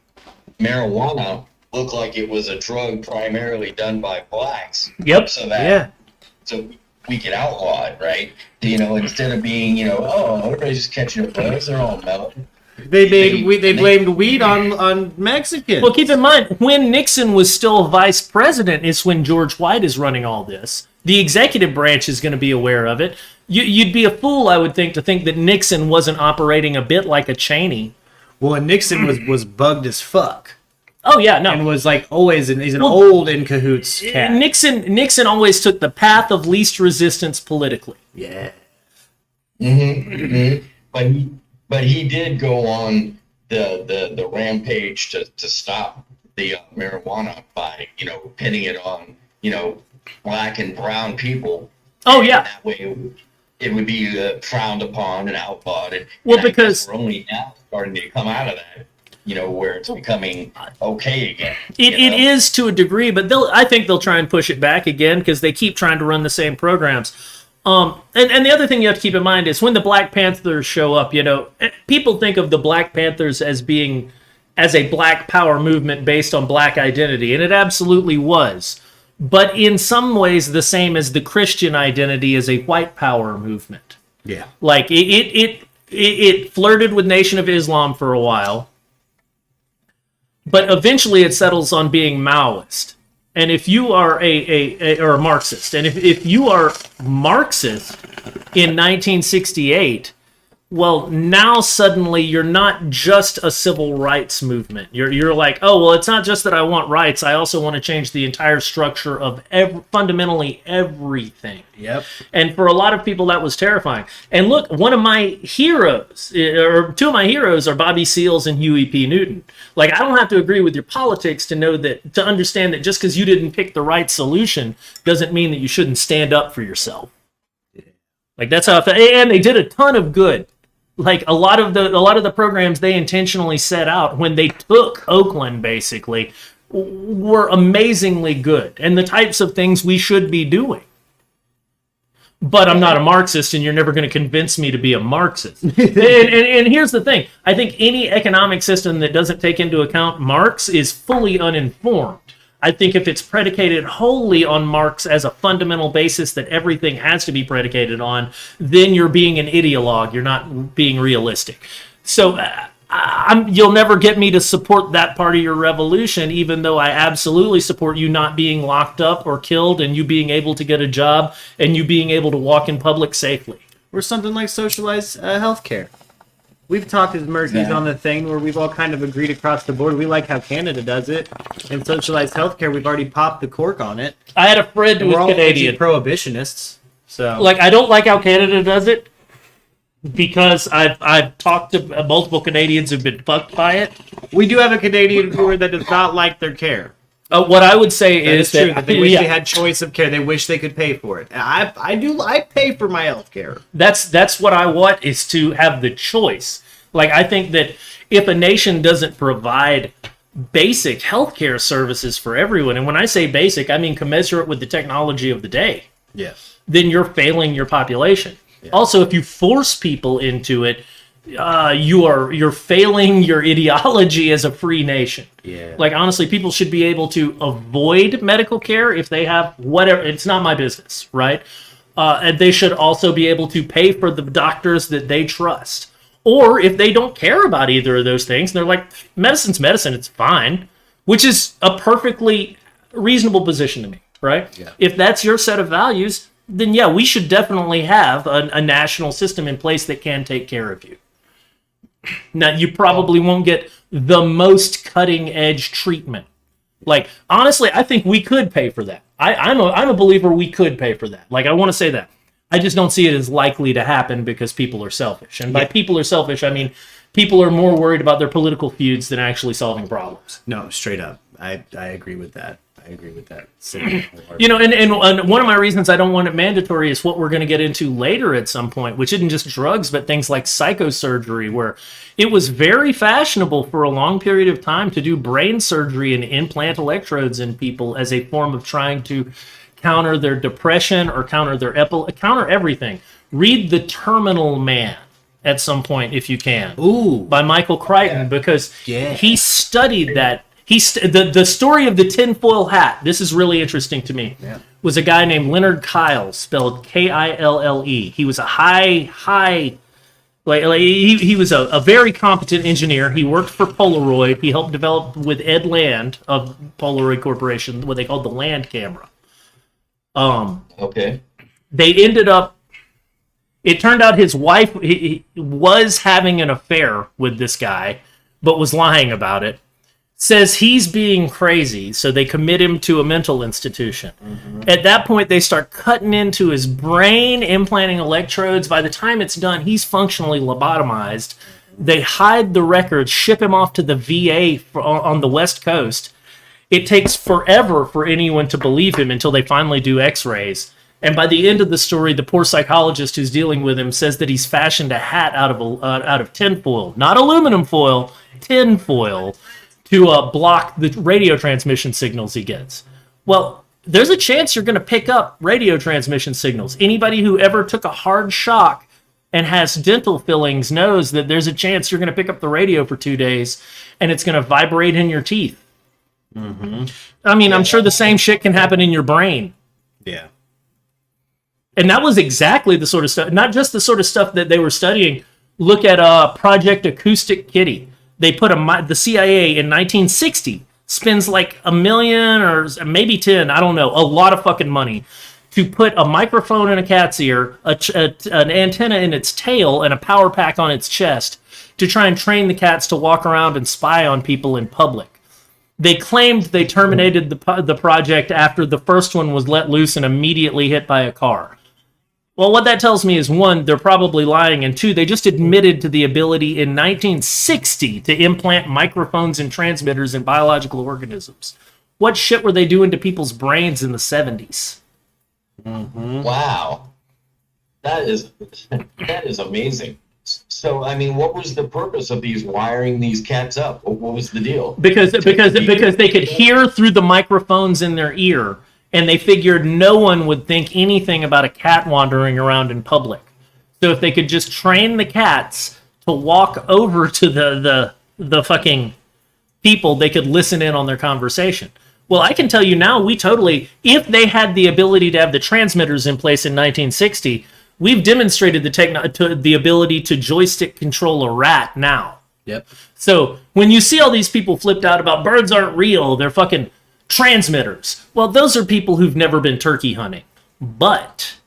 Speaker 4: marijuana look like it was a drug primarily done by blacks.
Speaker 2: Yep.
Speaker 4: So we could outlaw it, right? Instead of being, everybody's just catching a buzz, they're all melting.
Speaker 1: They blamed weed on Mexicans.
Speaker 2: Well, keep in mind, when Nixon was still vice president is when George White is running all this. The executive branch is going to be aware of it. You'd be a fool, I would think, to think that Nixon wasn't operating a bit like a Cheney.
Speaker 1: Well, and Nixon was bugged as fuck.
Speaker 2: Oh, yeah, no.
Speaker 1: And was like always, he's an old in cahoots cat.
Speaker 2: Nixon always took the path of least resistance politically.
Speaker 1: Yeah.
Speaker 4: Mm-hmm. But he did go on the rampage to stop the marijuana by pinning it on black and brown people.
Speaker 2: Oh yeah.
Speaker 4: And that way it would be frowned upon and outlawed.
Speaker 2: Because
Speaker 4: we're only now starting to come out of that. Where it's becoming okay again.
Speaker 2: It is to a degree, but I think they'll try and push it back again because they keep trying to run the same programs. And the other thing you have to keep in mind is when the Black Panthers show up, people think of the Black Panthers as a black power movement based on black identity, and it absolutely was. But in some ways, the same as the Christian identity is a white power movement.
Speaker 1: Yeah.
Speaker 2: Like it flirted with Nation of Islam for a while. But eventually it settles on being Maoist. And if you are or a Marxist, and if you are Marxist in 1968, well, now suddenly you're not just a civil rights movement. You're like, oh, well, it's not just that I want rights. I also want to change the entire structure of fundamentally everything.
Speaker 1: Yep.
Speaker 2: And for a lot of people, that was terrifying. And look, one of my heroes, or two of my heroes, are Bobby Seals and Huey P. Newton. Like, I don't have to agree with your politics to understand that just because you didn't pick the right solution doesn't mean that you shouldn't stand up for yourself. Like, that's how. And they did a ton of good. Like a lot of the programs they intentionally set out when they took Oakland, basically, were amazingly good and the types of things we should be doing. But I'm not a Marxist, and you're never going to convince me to be a Marxist. and here's the thing. I think any economic system that doesn't take into account Marx is fully uninformed. I think if it's predicated wholly on Marx as a fundamental basis that everything has to be predicated on, then you're being an ideologue. You're not being realistic. So you'll never get me to support that part of your revolution, even though I absolutely support you not being locked up or killed and you being able to get a job and you being able to walk in public safely.
Speaker 1: Or something like socialized healthcare. We've talked as Murkies on the thing where we've all kind of agreed across the board. We like how Canada does it. And socialized healthcare, we've already popped the cork on it.
Speaker 2: I had a friend who was Canadian.
Speaker 1: Prohibitionists. So,
Speaker 2: like, I don't like how Canada does it because I've talked to multiple Canadians who've been fucked by it.
Speaker 1: We do have a Canadian viewer that does not like their care.
Speaker 2: What I would say is
Speaker 1: true, that they wish they had choice of care. They wish they could pay for it. I pay for my health care.
Speaker 2: That's what I want, is to have the choice. Like, I think that if a nation doesn't provide basic healthcare services for everyone, and when I say basic, I mean commensurate with the technology of the day,
Speaker 1: yes,
Speaker 2: then you're failing your population. Yeah. Also, if you force people into it, you're failing your ideology as a free nation.
Speaker 1: Yeah.
Speaker 2: Like, honestly, people should be able to avoid medical care if they have whatever. It's not my business, right? And they should also be able to pay for the doctors that they trust. Or if they don't care about either of those things, they're like, medicine's medicine, it's fine, which is a perfectly reasonable position to me, right?
Speaker 1: Yeah.
Speaker 2: If that's your set of values, then yeah, we should definitely have a national system in place that can take care of you. Now, you probably won't get the most cutting-edge treatment. Like, honestly, I think we could pay for that. I'm a believer we could pay for that. Like, I want to say that. I just don't see it as likely to happen because people are selfish. And by people are selfish, I mean people are more worried about their political feuds than actually solving problems.
Speaker 1: No, straight up. I agree with that. I agree with that.
Speaker 2: You know, and one of my reasons I don't want it mandatory is what we're going to get into later at some point, which isn't just drugs, but things like psychosurgery, where it was very fashionable for a long period of time to do brain surgery and implant electrodes in people as a form of trying to counter their depression or counter their counter everything. Read The Terminal Man at some point if you can.
Speaker 1: Ooh,
Speaker 2: by Michael Crichton, because he studied that. The story of the tinfoil hat, this is really interesting to me, was a guy named Leonard Kyle, spelled K-I-L-L-E. He was a he was a very competent engineer. He worked for Polaroid. He helped develop with Ed Land of Polaroid Corporation what they called the Land camera.
Speaker 4: Okay.
Speaker 2: They ended up, it turned out his wife he was having an affair with this guy, but was lying about it. Says he's being crazy, so they commit him to a mental institution. Mm-hmm. At that point, they start cutting into his brain, implanting electrodes. By the time it's done, he's functionally lobotomized. They hide the records, ship him off to the VA on the West Coast. It takes forever for anyone to believe him until they finally do x-rays. And by the end of the story, the poor psychologist who's dealing with him says that he's fashioned a hat out of tinfoil, not aluminum foil, tinfoil, to block the radio transmission signals he gets. Well, there's a chance you're going to pick up radio transmission signals. Anybody who ever took a hard shock and has dental fillings knows that there's a chance you're going to pick up the radio for 2 days and it's going to vibrate in your teeth.
Speaker 1: Mm-hmm.
Speaker 2: I mean, I'm sure the same shit can happen in your brain.
Speaker 1: Yeah.
Speaker 2: And that was exactly the sort of stuff, not just the sort of stuff that they were studying. Look at Project Acoustic Kitty. They put the CIA in 1960 spends like $1 million or maybe 10, I don't know, a lot of fucking money to put a microphone in a cat's ear, an antenna in its tail, and a power pack on its chest to try and train the cats to walk around and spy on people in public. They claimed they terminated the project after the first one was let loose and immediately hit by a car. Well, what that tells me is, one, they're probably lying, and two, they just admitted to the ability in 1960 to implant microphones and transmitters in biological organisms. What shit were they doing to people's brains in the 70s?
Speaker 1: Mm-hmm.
Speaker 4: Wow. That is amazing. So, I mean, what was the purpose of wiring these cats up? What was the deal?
Speaker 2: Because they could hear through the microphones in their ear, and they figured no one would think anything about a cat wandering around in public. So if they could just train the cats to walk over to the fucking people, they could listen in on their conversation. Well, I can tell you now, if they had the ability to have the transmitters in place in 1960, we've demonstrated the ability to joystick control a rat now.
Speaker 1: Yep.
Speaker 2: So when you see all these people flipped out about birds aren't real, they're fucking transmitters. Well, those are people who've never been turkey hunting. But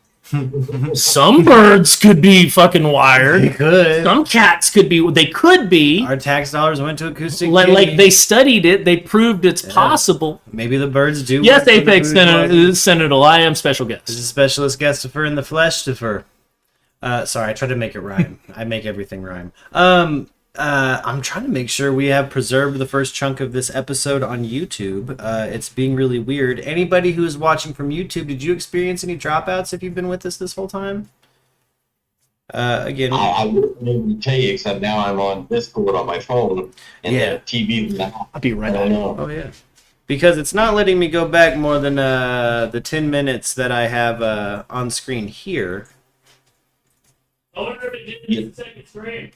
Speaker 2: some birds could be fucking wired.
Speaker 1: They could.
Speaker 2: Some cats could be. They could be.
Speaker 1: Our tax dollars went to acoustic.
Speaker 2: Like they studied it. They proved it's possible.
Speaker 1: Maybe the birds do.
Speaker 2: Yes, Apex Senator. I am special guest.
Speaker 1: This is specialist guestifer in the flesh defer. Sorry, I tried to make it rhyme. I make everything rhyme. I'm trying to make sure we have preserved the first chunk of this episode on YouTube. It's being really weird. Anybody who is watching from YouTube, did you experience any dropouts if you've been with us this whole time? Again,
Speaker 4: I wouldn't be able to tell you, except now I'm on Discord on my phone, and the TV.
Speaker 2: I'll be right back.
Speaker 1: Oh yeah, because it's not letting me go back more than the 10 minutes that I have on screen here.
Speaker 2: I wonder if it did the second screen.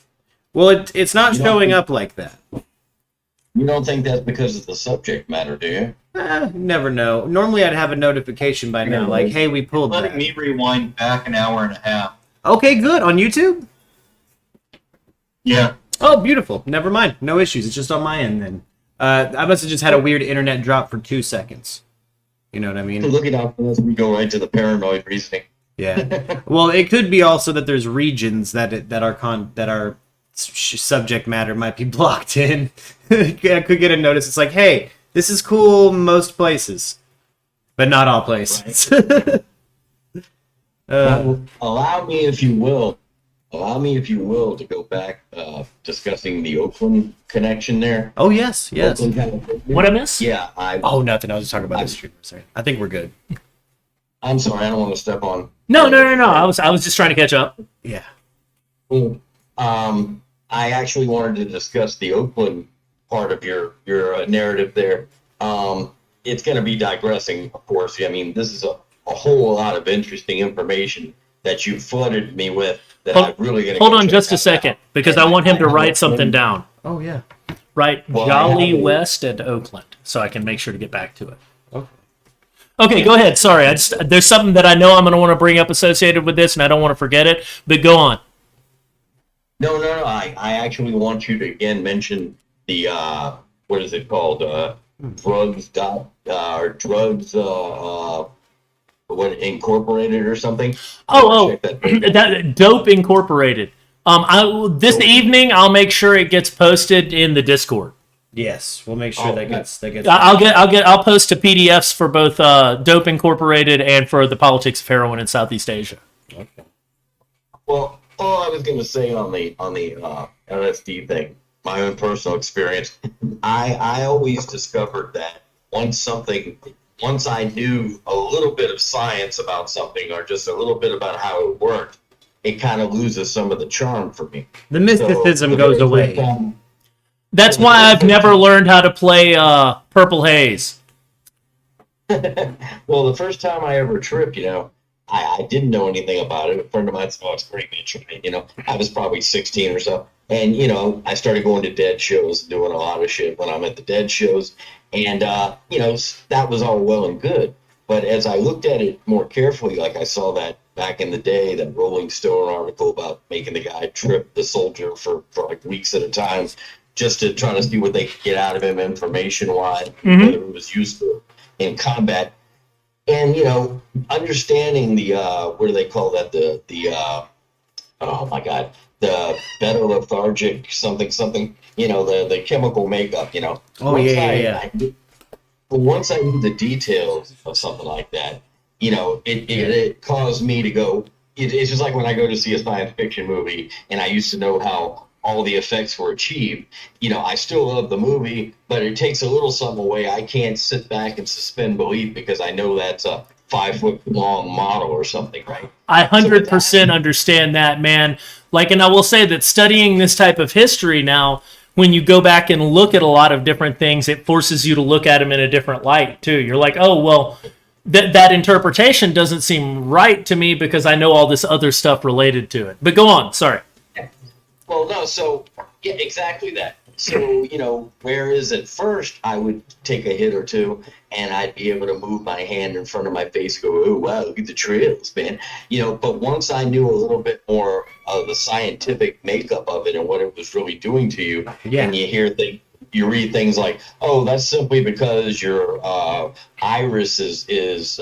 Speaker 1: Well, it's not showing up like that.
Speaker 4: You don't think that's because of the subject matter, do you?
Speaker 1: Never know. Normally, I'd have a notification by now, like, "Hey, we pulled that."
Speaker 5: Letting me rewind back an hour and a half.
Speaker 1: Okay, good. On YouTube?
Speaker 5: Yeah.
Speaker 1: Oh, beautiful. Never mind. No issues. It's just on my end then. I must have just had a weird internet drop for 2 seconds. You know what I mean?
Speaker 4: Look it up unless we go right to the paranoid reasoning.
Speaker 1: Yeah. Well, it could be also that there's regions that are subject matter might be blocked in. I could get a notice. It's like, hey, this is cool most places, but not all places. Right.
Speaker 4: Allow me, if you will, to go back discussing the Oakland connection there.
Speaker 1: Oh yes.
Speaker 2: What I miss?
Speaker 4: Yeah,
Speaker 1: nothing. I was just talking about this streamer. Sorry. I think we're good.
Speaker 4: I'm sorry, I don't want to step on.
Speaker 2: No. I was just trying to catch up.
Speaker 1: Yeah.
Speaker 4: I actually wanted to discuss the Oakland part of your narrative there. It's going to be digressing, of course. I mean, this is a whole lot of interesting information that you flooded me with. That I'm really going to
Speaker 2: hold on just a second, because I want him to write something down.
Speaker 1: Oh yeah.
Speaker 2: Right, Jolly West and Oakland, so I can make sure to get back to it. Okay, go ahead. Sorry, there's something that I know I'm going to want to bring up associated with this, and I don't want to forget it. But go on.
Speaker 4: No. I actually want you to again mention the what is it called? Drugs what Incorporated or something?
Speaker 2: That Dope Incorporated. This evening I'll make sure it gets posted in the Discord.
Speaker 1: Yes, we'll make sure that gets.
Speaker 2: I'll post to PDFs for both Dope Incorporated and for the politics of heroin in Southeast Asia.
Speaker 1: Okay.
Speaker 4: Well, all I was going to say on the LSD thing, my own personal experience, I always discovered that once I knew a little bit of science about something or just a little bit about how it worked, it kind of loses some of the charm for me.
Speaker 1: The mysticism goes away.
Speaker 2: That's why I've never learned how to play Purple Haze.
Speaker 4: Well, the first time I ever tripped, I didn't know anything about it. A friend of mine said, "Oh, it's pretty good tripping." I was probably 16 or so. And, I started going to Dead shows, doing a lot of shit when I'm at the Dead shows. And, that was all well and good. But as I looked at it more carefully, like I saw that back in the day, that Rolling Stone article about making the guy trip the soldier for like weeks at a time, just to try to see what they could get out of him information-wise, whether it was useful in combat. And, understanding the, what do they call that? Oh my God, the beta-lethargic something, the chemical makeup,
Speaker 1: Oh, yeah.
Speaker 4: Once I knew the details of something like that, it caused me to go, it's just like when I go to see a science fiction movie and I used to know how all the effects were achieved. I still love the movie, but it takes a little something away. I can't sit back and suspend belief because I know that's a 5-foot-long model or something, right?
Speaker 2: I 100% understand that, man. And I will say that studying this type of history now, when you go back and look at a lot of different things, it forces you to look at them in a different light, too. You're like, oh, well, that interpretation doesn't seem right to me because I know all this other stuff related to it. But go on, sorry.
Speaker 4: Well, no, so, yeah, exactly that. So, whereas at first I would take a hit or two and I'd be able to move my hand in front of my face, go, oh, wow, look at the trails, man. But once I knew a little bit more of the scientific makeup of it and what it was really doing to you, and you read things like, oh, that's simply because your iris is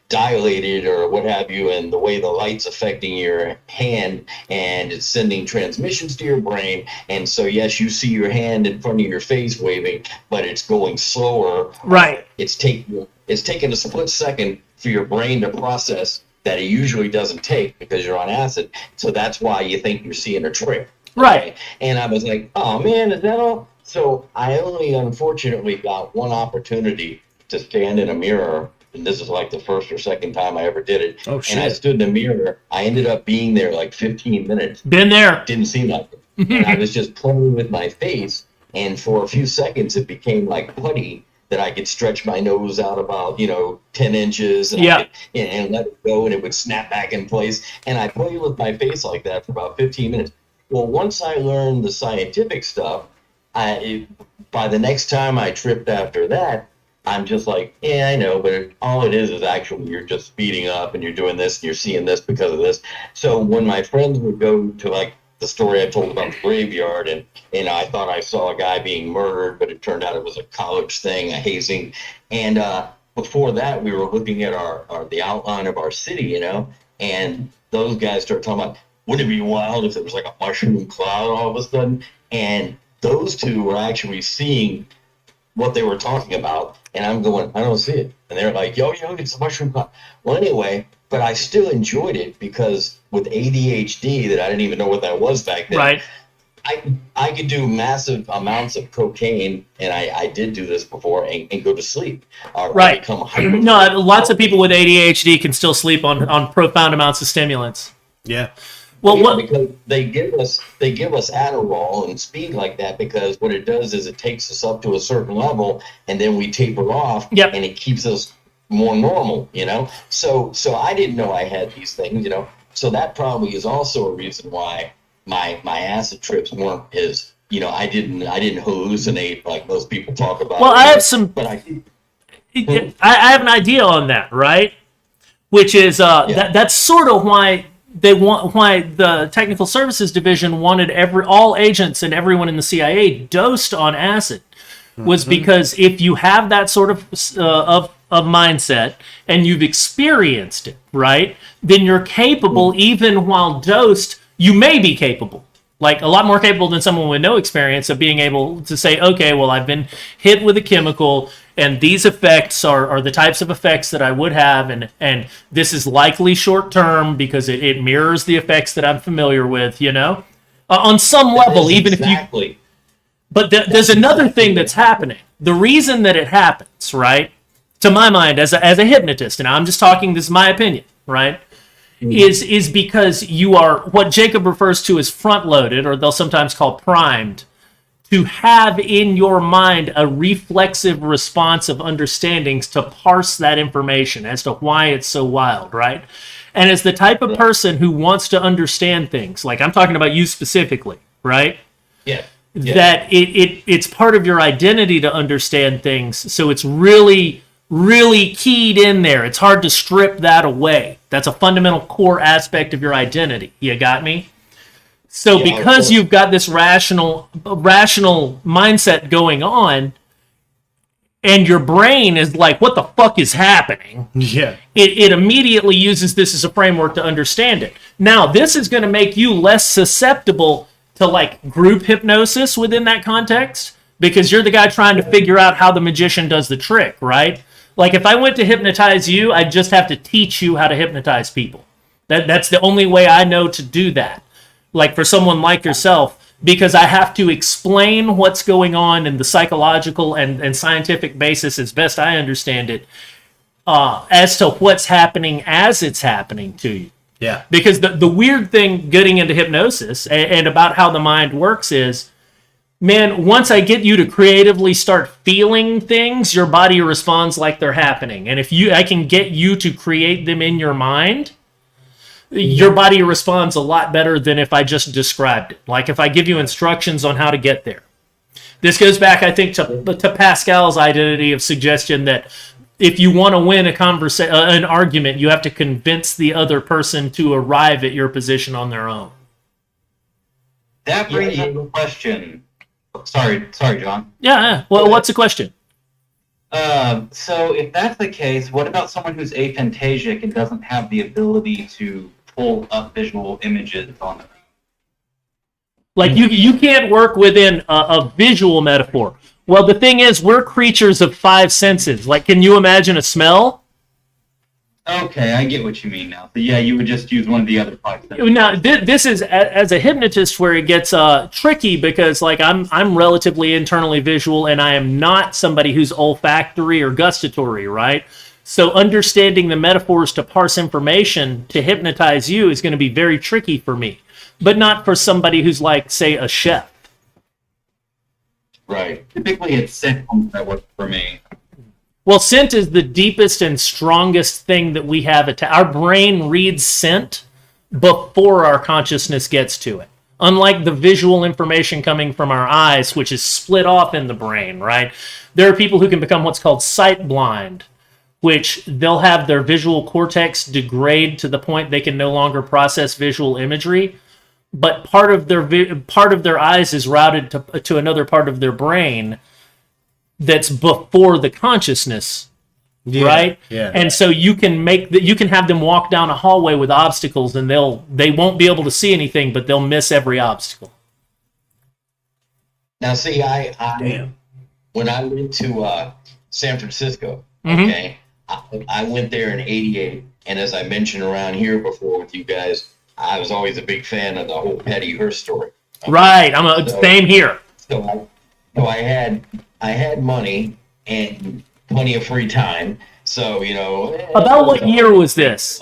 Speaker 4: dilated or what have you, and the way the light's affecting your hand, and it's sending transmissions to your brain. And so, yes, you see your hand in front of your face waving, but it's going slower.
Speaker 2: Right.
Speaker 4: It's taking a split second for your brain to process that it usually doesn't take because you're on acid. So that's why you think you're seeing a trick.
Speaker 2: Right.
Speaker 4: Okay? And I was like, oh, man, is that all? So I only unfortunately got one opportunity to stand in a mirror, and this is like the first or second time I ever did it.
Speaker 1: Oh, shit.
Speaker 4: And I stood in the mirror. I ended up being there like 15 minutes.
Speaker 2: Been there.
Speaker 4: Didn't see nothing. And I was just playing with my face, and for a few seconds it became like putty that I could stretch my nose out about 10 inches and, and let it go, and it would snap back in place. And I played with my face like that for about 15 minutes. Well, once I learned the scientific stuff, by the next time I tripped after that, I'm just like, yeah, I know, but all it is actually you're just speeding up and you're doing this and you're seeing this because of this. So when my friends would go to like the story I told about the graveyard, and I thought I saw a guy being murdered, but it turned out it was a college thing, a hazing. And before that, we were looking at the outline of our city, and those guys started talking about, wouldn't it be wild if there was like a mushroom cloud all of a sudden? And those two were actually seeing what they were talking about, and I'm going, I don't see it. And they're like, yo, it's a mushroom cloud. Well, anyway, but I still enjoyed it because with ADHD, that I didn't even know what that was back then.
Speaker 2: Right.
Speaker 4: I could do massive amounts of cocaine, and I did do this before, and go to sleep.
Speaker 2: Right. No, lots of people with ADHD can still sleep on profound amounts of stimulants.
Speaker 1: Yeah.
Speaker 2: Well,
Speaker 4: because they give us Adderall and speed like that, because what it does is it takes us up to a certain level and then we taper off, and it keeps us more normal, So I didn't know I had these things, So that probably is also a reason why my acid trips weren't as, I didn't hallucinate like most people talk about.
Speaker 2: Well, I have some,
Speaker 4: but I
Speaker 2: have an idea on that, right? Which is that's sort of why the Technical Services Division wanted all agents and everyone in the CIA dosed on acid, was because if you have that sort of mindset and you've experienced it, right, then you're capable, even while dosed, you may be capable, like a lot more capable than someone with no experience, of being able to say, okay, well, I've been hit with a chemical, and these effects are the types of effects that I would have, and this is likely short-term because it mirrors the effects that I'm familiar with, on some level, even if you... But there's another thing that's happening. The reason that it happens, right, to my mind, as a hypnotist, and I'm just talking, this is my opinion, right, is because you are what Jacob refers to as front-loaded, or they'll sometimes call primed, to have in your mind a reflexive response of understandings to parse that information as to why it's so wild, right? And as the type of person who wants to understand things, like I'm talking about you specifically, right?
Speaker 4: Yeah.
Speaker 2: That it's part of your identity to understand things, so it's really, really keyed in there. It's hard to strip that away. That's a fundamental core aspect of your identity. You got me? So because you've got this rational mindset going on, and your brain is like, what the fuck is happening?
Speaker 1: Yeah.
Speaker 2: It immediately uses this as a framework to understand it. Now, this is going to make you less susceptible to like group hypnosis within that context, because you're the guy trying to figure out how the magician does the trick, right? Like if I went to hypnotize you, I'd just have to teach you how to hypnotize people. That's the only way I know to do that. Like for someone like yourself, because I have to explain what's going on in the psychological and scientific basis as best I understand it, as to what's happening as it's happening to you.
Speaker 1: Yeah.
Speaker 2: Because the weird thing getting into hypnosis and about how the mind works is, man, once I get you to creatively start feeling things, your body responds like they're happening. And if I can get you to create them in your mind, your body responds a lot better than if I just described it. Like if I give you instructions on how to get there. This goes back, I think, to Pascal's identity of suggestion that if you want to win an argument, you have to convince the other person to arrive at your position on their own.
Speaker 5: That brings up a question. Sorry, John.
Speaker 2: Yeah. Well, what's the question?
Speaker 5: So if that's the case, what about someone who's aphantasic and doesn't have the ability to pull up visual images on their own?
Speaker 2: Like, you can't work within a visual metaphor. Well, the thing is, we're creatures of 5 senses. Like, can you imagine a smell?
Speaker 5: Okay, I get what you mean now. So yeah, you would just use one of the other 5 senses.
Speaker 2: Now, this is, as a hypnotist, where it gets tricky, because, like, I'm relatively internally visual, and I am not somebody who's olfactory or gustatory, right? So understanding the metaphors to parse information to hypnotize you is going to be very tricky for me. But not for somebody who's like, say, a chef.
Speaker 5: Right. Typically, it's scent that works for me.
Speaker 2: Well, scent is the deepest and strongest thing that we have. Our brain reads scent before our consciousness gets to it. Unlike the visual information coming from our eyes, which is split off in the brain, right? There are people who can become what's called sight blind, which they'll have their visual cortex degrade to the point they can no longer process visual imagery. But part of their eyes is routed to another part of their brain that's before the consciousness, right?
Speaker 1: Yeah.
Speaker 2: And so you can have them walk down a hallway with obstacles, and they won't be able to see anything, but they'll miss every obstacle.
Speaker 4: Now, see, when I went to San Francisco, okay, I went there in '88, and as I mentioned around here before with you guys, I was always a big fan of the whole Patty Hearst story. Okay?
Speaker 2: Right, same here.
Speaker 4: So I had money and plenty of free time. So,
Speaker 2: About what year was this?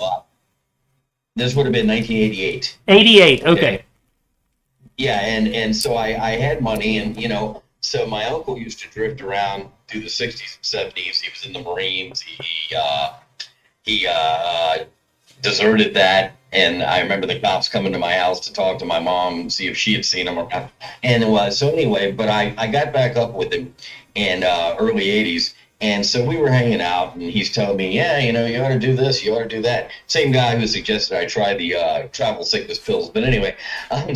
Speaker 4: This would have been 1988.
Speaker 2: 88, okay.
Speaker 4: Yeah, and so I had money, and so my uncle used to drift around through the 60s and 70s. He was in the Marines. He deserted that. And I remember the cops coming to my house to talk to my mom and see if she had seen him or not. And it was, so anyway, but I got back up with him in early 80s. And so we were hanging out, and he's telling me, yeah, you ought to do this, you ought to do that. Same guy who suggested I try the travel sickness pills. But anyway, that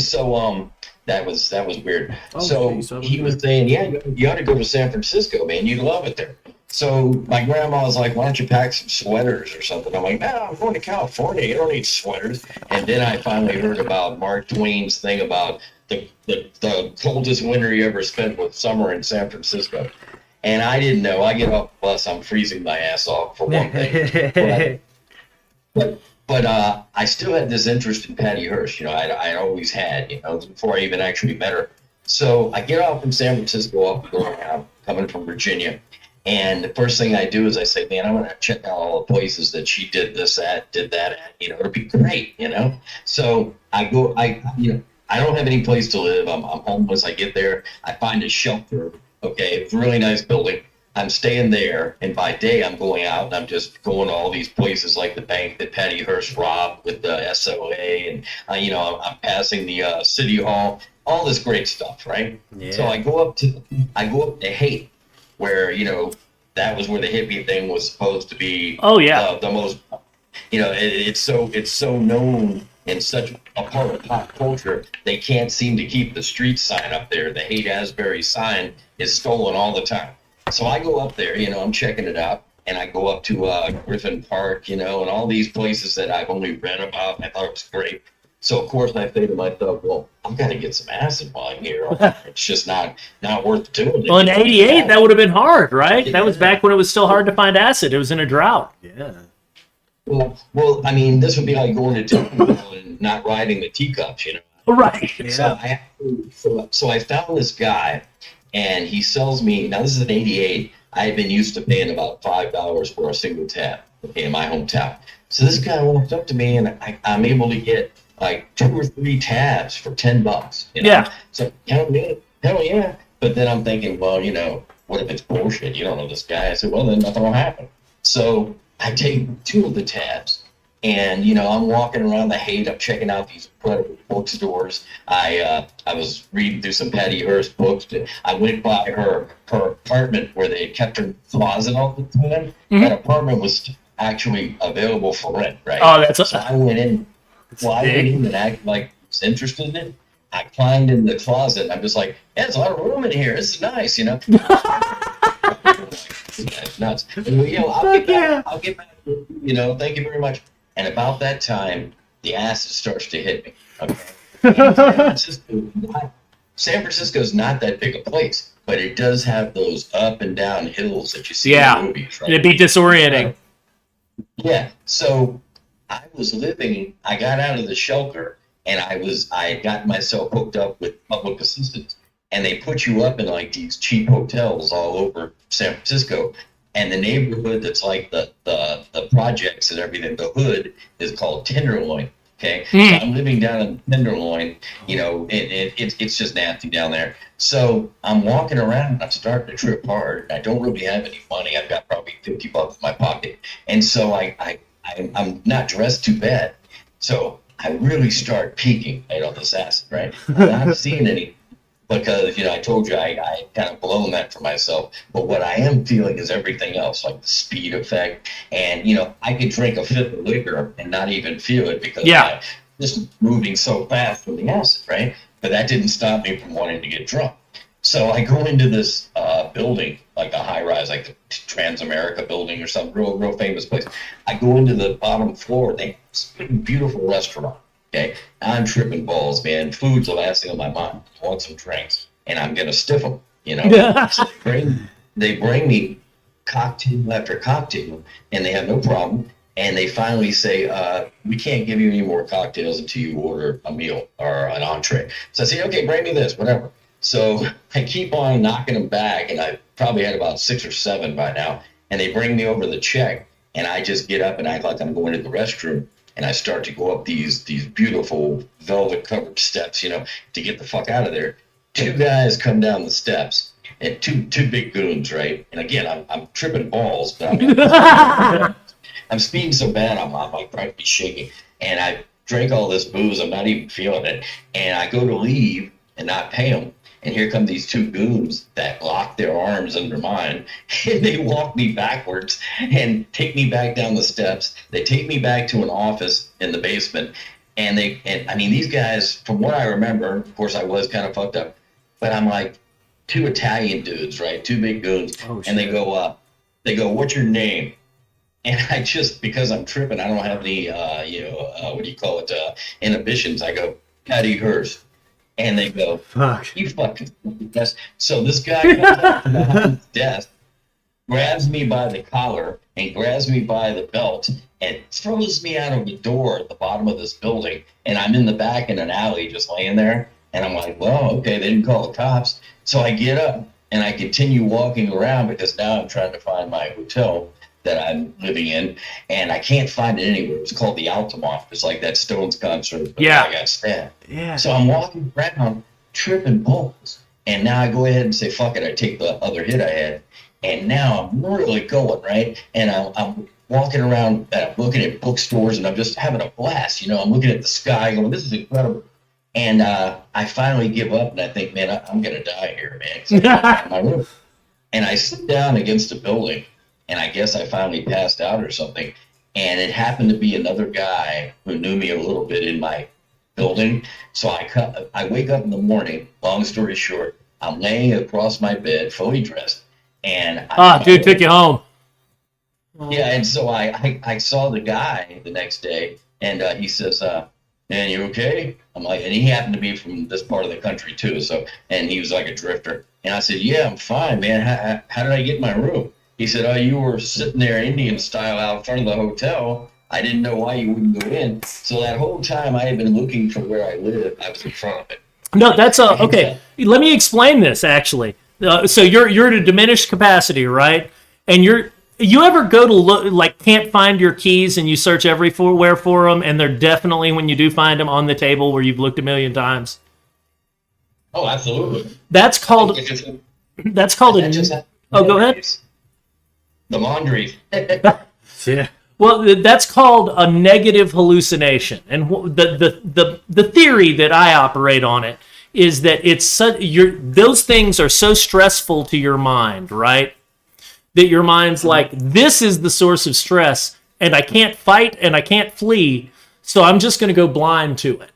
Speaker 4: was weird. So he was saying, yeah, you ought to go to San Francisco, man. You'd love it there. So my grandma was like, why don't you pack some sweaters or something? I'm like, no, I'm going to California. You don't need sweaters. And then I finally heard about Mark Twain's thing about the coldest winter you ever spent was summer in San Francisco. And I didn't know. I get off the bus, I'm freezing my ass off for one thing. But I still had this interest in Patty Hearst. I always had, before I even actually met her. So I get off in San Francisco, coming from Virginia. And the first thing I do is I say, man, I'm going to check out all the places that she did this at, did that at, it'll be great, So I go, I don't have any place to live. I'm homeless. I get there. I find a shelter. Okay. It's a really nice building. I'm staying there. And by day, I'm going out and I'm just going to all these places like the bank that Patty Hearst robbed with the SOA. And, I'm passing the city hall, all this great stuff. Right. Yeah. So I go up to Haight, where that was where the hippie thing was supposed to be.
Speaker 2: Oh yeah,
Speaker 4: the most. It's so known and such a part of pop culture. They can't seem to keep the street sign up there. The Haight-Ashbury sign is stolen all the time. So I go up there. I'm checking it out, and I go up to Griffin Park. And all these places that I've only read about. And I thought it was great. So of course I say to myself, well, I've got to get some acid while I'm here. It's just not worth doing it.
Speaker 2: Well, in '88, that would have been hard, right? Yeah. That was back when it was still hard to find acid. It was in a drought.
Speaker 1: Yeah.
Speaker 4: Well, I mean, this would be like going to Tickville and not riding the teacups,
Speaker 2: Right.
Speaker 4: Yeah. So I found this guy, and he sells me. Now this is in '88. I had been used to paying about $5 for a single tab, in my hometown. So this guy walked up to me, and I'm able to get like 2 or 3 tabs for $10.
Speaker 2: Yeah.
Speaker 4: So hell yeah. But then I'm thinking, well, what if it's bullshit? You don't know this guy. I said, well, then nothing will happen. So I take 2 of the tabs, And, I'm walking around the Haight. I'm checking out these incredible bookstores. I was reading through some Patty Hearst books. I went by her apartment where they kept her closet all the time.
Speaker 2: Mm-hmm.
Speaker 4: That apartment was actually available for rent, right?
Speaker 2: Oh, that's
Speaker 4: so I went in. I went in and acted like I was interested in it. I climbed in the closet. And I'm just like, yeah, there's a lot of room in here. This is nice, This guy's nuts. And, I'll get back. Thank you very much. And about that time, the acid starts to hit me. Okay. San Francisco's not that big a place, but it does have those up and down hills that you see in the movies, right?
Speaker 2: It'd be disorienting.
Speaker 4: Yeah. So I got out of the shelter, and I got myself hooked up with public assistance, and they put you up in like these cheap hotels all over San Francisco. And the neighborhood that's like the projects and everything, the hood is called Tenderloin. Okay, so I'm living down in Tenderloin. It's just nasty down there. So I'm walking around and I'm starting to trip hard. I don't really have any money. I've got probably $50 in my pocket, and so I'm not dressed too bad. So I really start peeking on this acid, right? I'm not seeing any. Because, I told you I kind of blown that for myself. But what I am feeling is everything else, like the speed effect. And, I could drink a fifth of liquor and not even feel it because I'm just moving so fast from the acid, right? But that didn't stop me from wanting to get drunk. So I go into this building, like a high-rise, like the Transamerica building or some real famous place. I go into the bottom floor. They have a beautiful restaurant. Okay, I'm tripping balls, man. Food's the last thing on my mind. I want some drinks, and I'm gonna stiff them. So they bring me cocktail after cocktail, and they have no problem. And they finally say, "We can't give you any more cocktails until you order a meal or an entree." So I say, "Okay, bring me this, whatever." So I keep on knocking them back, and I probably had about 6 or 7 by now. And they bring me over the check, and I just get up and act like I'm going to the restroom. And I start to go up these beautiful velvet-covered steps, to get the fuck out of there. 2 guys come down the steps, and two big goons, right? And again, I'm tripping balls, but I'm speeding so bad, I'm like practically shaking. And I drank all this booze, I'm not even feeling it. And I go to leave and not pay them. And here come these 2 goons that lock their arms under mine, and they walk me backwards and take me back down the steps. They take me back to an office in the basement, and these guys, from what I remember, of course I was kind of fucked up, but I'm like 2 Italian dudes, right? 2 big goons, and they go, "What's your name?" And I just, because I'm tripping, I don't have any, inhibitions. I go, "Patty Hearst." And they go, "Fuck, you fucking desk." So this guy comes up from behind his desk, grabs me by the collar and grabs me by the belt and throws me out of the door at the bottom of this building. And I'm in the back in an alley just laying there. And I'm like, well, okay, they didn't call the cops. So I get up and I continue walking around because now I'm trying to find my hotel that I'm living in, and I can't find it anywhere. It's called the Altamont. It's like that Stones concert. I got stabbed. Yeah. So I'm walking around tripping balls, and now I go ahead and say, "Fuck it!" I take the other hit I had, and now I'm really going right. And I'm walking around, I'm looking at bookstores, and I'm just having a blast. I'm looking at the sky, going, "This is incredible." And I finally give up, and I think, man, I'm gonna die here, man. So I can't find my room. And I sit down against a building. And I guess I finally passed out or something. And it happened to be another guy who knew me a little bit in my building. So I wake up in the morning, long story short, I'm laying across my bed, fully dressed. And
Speaker 2: dude took you home.
Speaker 4: Yeah, and so I saw the guy the next day, and he says, "Man, you okay?" I'm like, and he happened to be from this part of the country too. So, and he was like a drifter. And I said, "Yeah, I'm fine, man. How did I get in my room?" He said, "Oh, you were sitting there Indian style out front of the hotel. I didn't know why you wouldn't go in." So that whole time I had been looking for where I lived. I was in front of it.
Speaker 2: No, that's okay. Let me explain this actually. So you're at a diminished capacity, right? And you ever go to look, like, can't find your keys and you search everywhere for them, and they're definitely, when you do find them, on the table where you've looked a million times?
Speaker 4: Oh, absolutely.
Speaker 2: That's called. Go ahead.
Speaker 4: The laundry.
Speaker 1: Yeah.
Speaker 2: Well, that's called a negative hallucination, and the theory that I operate on it is that those things are so stressful to your mind, right? That your mind's like, this is the source of stress, and I can't fight and I can't flee, so I'm just going to go blind to it.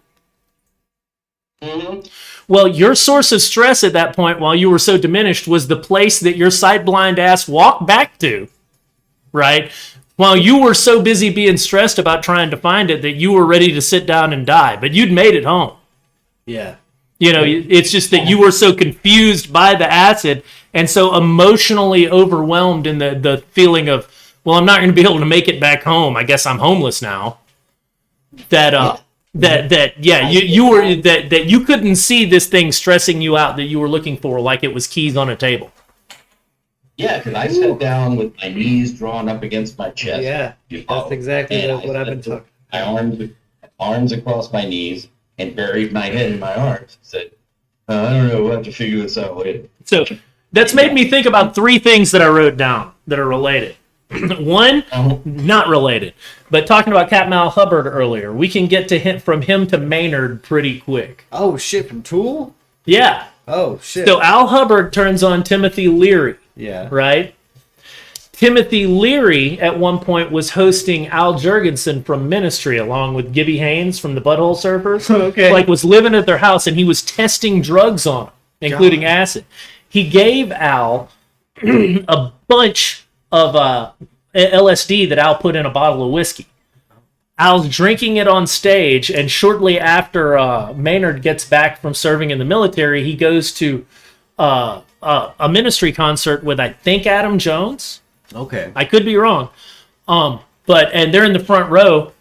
Speaker 2: Mm-hmm. Well, your source of stress at that point, while you were so diminished, was the place that your sight-blind ass walked back to, right? While you were so busy being stressed about trying to find it that you were ready to sit down and die, but you'd made it home.
Speaker 1: Yeah.
Speaker 2: You know, it's just that you were so confused by the acid and so emotionally overwhelmed in the feeling of, well, I'm not going to be able to make it back home. I guess I'm homeless now. That you couldn't see this thing stressing you out that you were looking for, like it was keys on a table.
Speaker 4: Yeah, because I sat down with my knees drawn up against my chest.
Speaker 1: Yeah, that's exactly what I've been talking.
Speaker 4: My arms across my knees and buried my head in my arms. Said, I don't know, we'll have to figure this out later.
Speaker 2: So that's made me think about three things that I wrote down that are related. One, not related, but talking about Captain Al Hubbard earlier, we can get to from him to Maynard pretty quick.
Speaker 1: Oh shit, from Tool?
Speaker 2: Yeah.
Speaker 1: Oh shit.
Speaker 2: So Al Hubbard turns on Timothy Leary.
Speaker 1: Yeah.
Speaker 2: Right? Timothy Leary at one point was hosting Al Jurgensen from Ministry along with Gibby Haynes from the Butthole Surfers.
Speaker 1: Okay.
Speaker 2: Like was living at their house and he was testing drugs on them, including acid. He gave Al a bunch of LSD that Al put in a bottle of whiskey. Al's drinking it on stage, and shortly after Maynard gets back from serving in the military, he goes to a Ministry concert with, I think, Adam Jones.
Speaker 1: Okay.
Speaker 2: I could be wrong. And they're in the front row.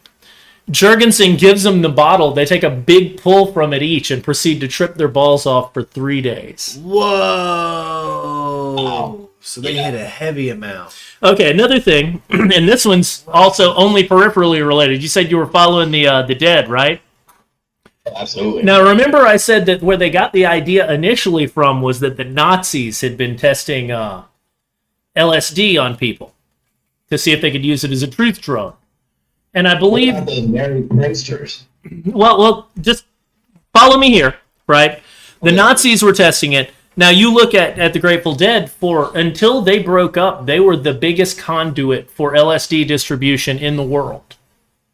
Speaker 2: Jurgensen gives them the bottle. They take a big pull from it each and proceed to trip their balls off for 3 days.
Speaker 1: Whoa. Wow. So they hit a heavy amount.
Speaker 2: Okay, another thing, and this one's also only peripherally related. You said you were following the dead, right?
Speaker 4: Absolutely.
Speaker 2: Now, remember I said that where they got the idea initially from was that the Nazis had been testing LSD on people to see if they could use it as a truth drug. And I believe...
Speaker 4: What about those Mary Pranksters?
Speaker 2: Well, just follow me here, right? The Nazis were testing it. Now, you look at the Grateful Dead, until they broke up, they were the biggest conduit for LSD distribution in the world,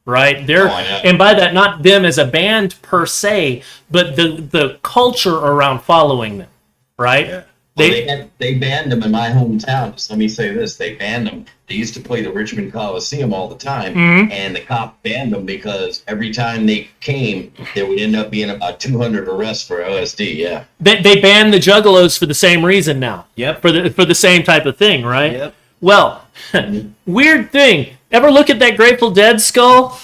Speaker 2: right? And by that, not them as a band per se, but the culture around following them, right?
Speaker 4: Yeah. Well, they banned them in my hometown. Just let me say this. They banned them. They used to play the Richmond Coliseum all the time, and the cop banned them because every time they came, there would end up being about 200 arrests for LSD, yeah.
Speaker 2: They banned the Juggalos for the same reason now.
Speaker 1: Yep.
Speaker 2: For the same type of thing, right?
Speaker 1: Yep.
Speaker 2: Well, weird thing. Ever look at that Grateful Dead skull?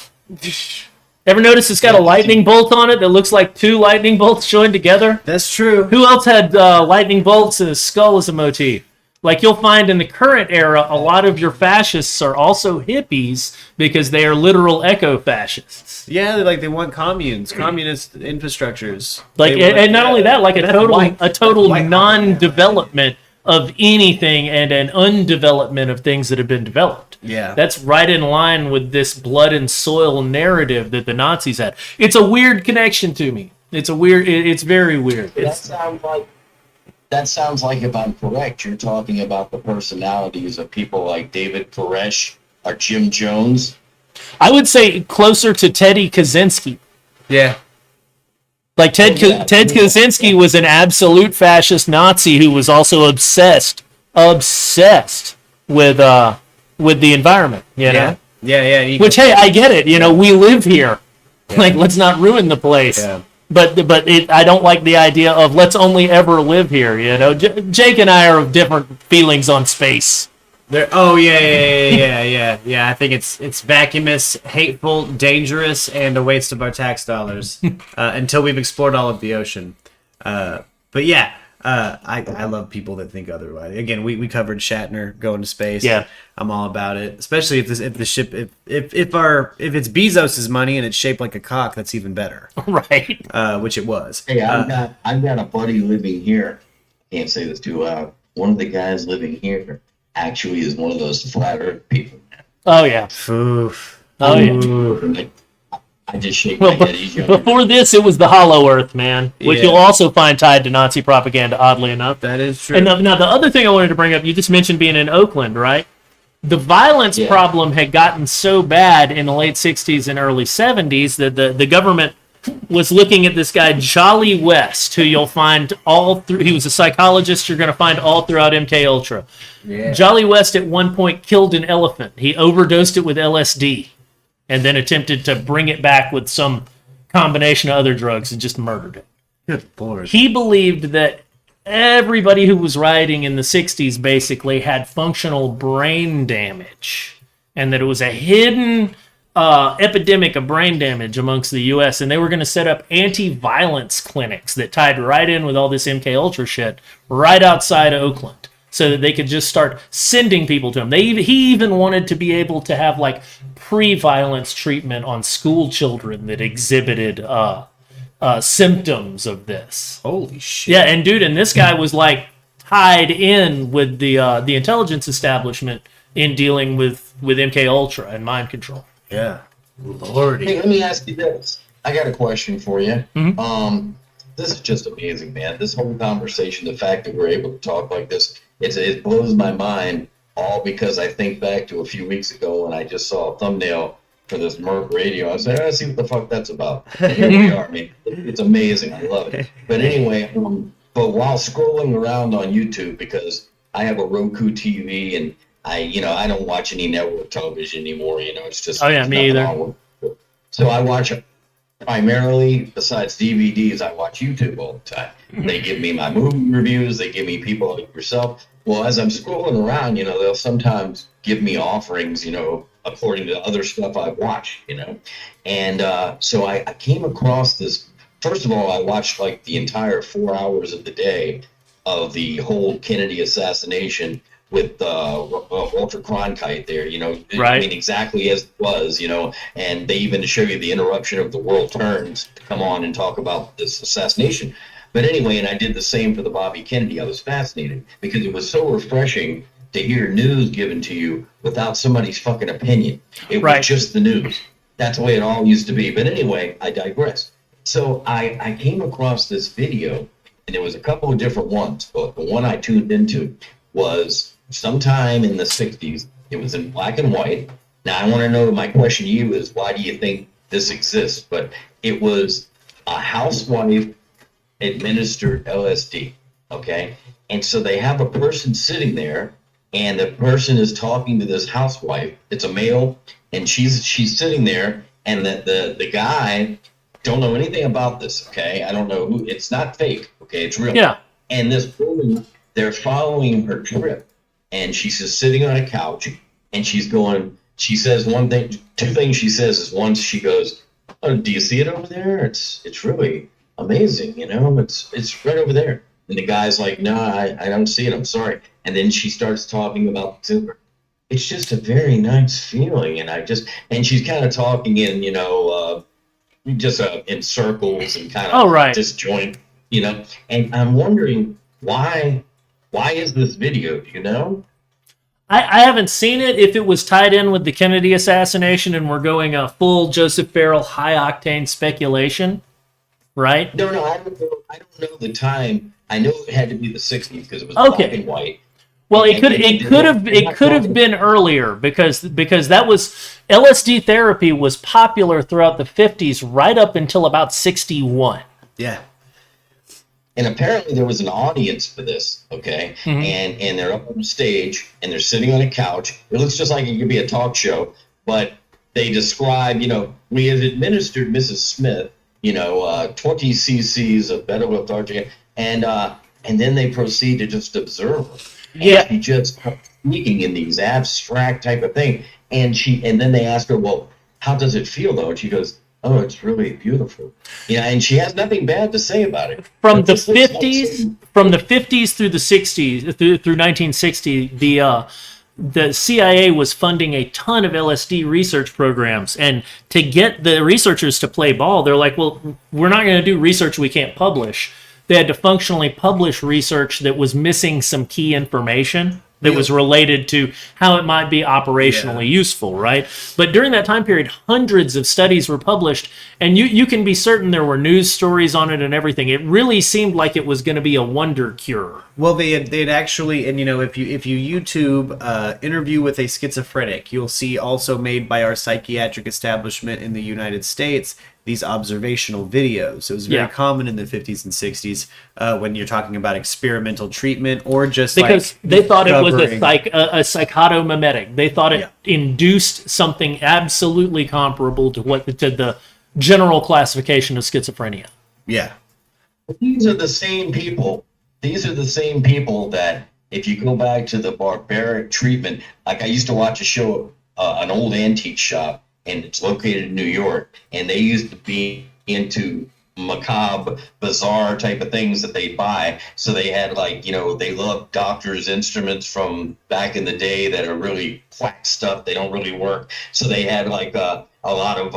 Speaker 2: Ever notice it's got a lightning bolt on it that looks like two lightning bolts joined together?
Speaker 1: That's true.
Speaker 2: Who else had lightning bolts in his skull as a motif? Like you'll find in the current era, a lot of your fascists are also hippies because they are literal eco-fascists.
Speaker 1: Yeah, they want communist infrastructures.
Speaker 2: And not only that, like a total non-development of anything and an undevelopment of things that have been developed.
Speaker 1: Yeah.
Speaker 2: That's right in line with this blood and soil narrative that the Nazis had. It's a weird connection to me. It's very weird.
Speaker 4: That sounds like, if I'm correct, you're talking about the personalities of people like David Koresh or Jim Jones.
Speaker 2: I would say closer to Teddy Kaczynski.
Speaker 1: Yeah.
Speaker 2: Like Ted Kaczynski was an absolute fascist Nazi who was also obsessed with the environment, you know?
Speaker 1: Yeah.
Speaker 2: Which, hey, I get it. You know, we live here. Yeah. Like, let's not ruin the place.
Speaker 1: Yeah.
Speaker 2: But I don't like the idea of let's only ever live here, you know? Jake and I are of different feelings on space.
Speaker 1: Yeah. I think it's vacuous, hateful, dangerous, and a waste of our tax dollars until we've explored all of the ocean. But yeah, I love people that think otherwise. Again, we covered Shatner going to space.
Speaker 2: Yeah,
Speaker 1: I'm all about it. Especially if the ship if it's Bezos's money and it's shaped like a cock, that's even better.
Speaker 2: Right.
Speaker 1: Which it was.
Speaker 4: Hey, I've got a buddy living here. Can't say this too loud. One of the guys living here actually is one of those flat Earth people.
Speaker 2: Oh yeah.
Speaker 1: Oof.
Speaker 2: Oh yeah.
Speaker 4: I just shake
Speaker 2: Well,
Speaker 4: my head. He's younger.
Speaker 2: before this, it was the Hollow Earth man, which
Speaker 1: Yeah.
Speaker 2: you'll also find tied to Nazi propaganda, oddly enough.
Speaker 1: That is true.
Speaker 2: And now the other thing I wanted to bring up, you just mentioned being in Oakland, right? The violence
Speaker 4: Yeah.
Speaker 2: problem had gotten so bad in the late 60s and early 70s that the government was looking at this guy, Jolly West, who you'll find all through. He was a psychologist you're going to find all throughout MK Ultra.
Speaker 1: Yeah.
Speaker 2: Jolly West at one point killed an elephant. He overdosed it with LSD and then attempted to bring it back with some combination of other drugs and just murdered it.
Speaker 1: Good lord.
Speaker 2: He believed that everybody who was rioting in the 60s basically had functional brain damage and that it was a hidden epidemic of brain damage amongst the U.S. and they were going to set up anti-violence clinics that tied right in with all this MK Ultra shit right outside of Oakland so that they could just start sending people to him. He even wanted to be able to have like pre-violence treatment on school children that exhibited symptoms of this.
Speaker 1: Holy shit.
Speaker 2: Yeah, and dude, and this guy was like tied in with the intelligence establishment in dealing with MK Ultra and mind control.
Speaker 1: Yeah. Lordy.
Speaker 4: Hey, let me ask you this. I got a question for you.
Speaker 2: Mhm.
Speaker 4: This is just amazing, man. This whole conversation, the fact that we're able to talk like this, it blows my mind. All because I think back to a few weeks ago when I just saw a thumbnail for this MURKradio. I said, "I see what the fuck that's about." And here we are. I mean, it's amazing. I love it. But anyway, but while scrolling around on YouTube, because I have a Roku TV and I don't watch any network television anymore. It's just
Speaker 2: Oh, yeah, me
Speaker 4: nothing
Speaker 2: either.
Speaker 4: on with it. So I watch primarily, besides DVDs, I watch YouTube all the time. They give me my movie reviews. They give me people like yourself. Well, as I'm scrolling around, they'll sometimes give me offerings, according to other stuff I've watched, And so I came across this. First of all, I watched like the entire 4 hours of the day of the whole Kennedy assassination with Walter Cronkite there,
Speaker 2: Right.
Speaker 4: I mean, exactly as it was, and they even show you the interruption of the world turns to come on and talk about this assassination. But anyway, and I did the same for the Bobby Kennedy. I was fascinated because it was so refreshing to hear news given to you without somebody's fucking opinion. It
Speaker 2: Right.
Speaker 4: was just the news. That's the way it all used to be. But anyway, I digress. So I came across this video, and there was a couple of different ones, but the one I tuned into was sometime in the 60s. It was in black and white. Now, I want to know, my question to you is, why do you think this exists? But it was a housewife administered LSD, okay? And so they have a person sitting there, and the person is talking to this housewife. It's a male, and she's sitting there, and the guy don't know anything about this, okay? I don't know who. It's not fake, okay? It's real.
Speaker 2: Yeah.
Speaker 4: And this woman, they're following her trip, and she's just sitting on a couch, and she's going. She says one thing, two things she says is, once she goes, "Oh, do you see it over there? It's really amazing, it's right over there." And the guy's like, "No, I don't see it. I'm sorry." And then she starts talking about silver. It's just a very nice feeling, and she's kind of talking in, just in circles and kind of
Speaker 2: Oh, right.
Speaker 4: disjoint, And I'm wondering why is this video? Do you know?
Speaker 2: I haven't seen it. If it was tied in with the Kennedy assassination and we're going a full Joseph Farrell high-octane speculation, right?
Speaker 4: No, I don't know the time. I know it had to be the 60s because it was
Speaker 2: Okay.
Speaker 4: black and white.
Speaker 2: Well, it could have been earlier because that was LSD therapy was popular throughout the 50s right up until about 61.
Speaker 1: Yeah.
Speaker 4: And apparently there was an audience for this, okay?
Speaker 2: Mhm.
Speaker 4: And they're up on stage and they're sitting on a couch. It looks just like it could be a talk show, but they describe, we have administered Mrs. Smith, 20 cc's of beta-lethargic, and then they proceed to just observe her. And
Speaker 2: Yeah.
Speaker 4: she just speaking in these abstract type of thing. And then they ask her, "Well, how does it feel though?" And she goes, "Oh, it's really beautiful." And she has nothing bad to say about it.
Speaker 2: From
Speaker 4: It
Speaker 2: the
Speaker 4: just looks like
Speaker 2: 50s,
Speaker 4: some-
Speaker 2: from the 50s through the 60s, through 1960, the CIA was funding a ton of LSD research programs, and to get the researchers to play ball, they're like, "Well, we're not going to do research we can't publish." They had to functionally publish research that was missing some key information. that was related to how it might be operationally useful, right? But during that time period, hundreds of studies were published, and you can be certain there were news stories on it and everything. It really seemed like it was going to be a wonder cure.
Speaker 1: Well, they'd actually, and if you YouTube interview with a schizophrenic, you'll see also made by our psychiatric establishment in the United States these observational videos. It was very common in the 50s and 60s when you're talking about experimental treatment or just
Speaker 2: because they thought it was a psychotomimetic. They thought it induced something absolutely comparable to the general classification of schizophrenia.
Speaker 1: Yeah.
Speaker 4: These are the same people. These are the same people that, if you go back to the barbaric treatment, like I used to watch a show, an old antique shop, and it's located in New York, and they used to be into macabre, bizarre type of things that they buy. So they had they love doctors' instruments from back in the day that are really quack stuff. They don't really work. So they had a lot of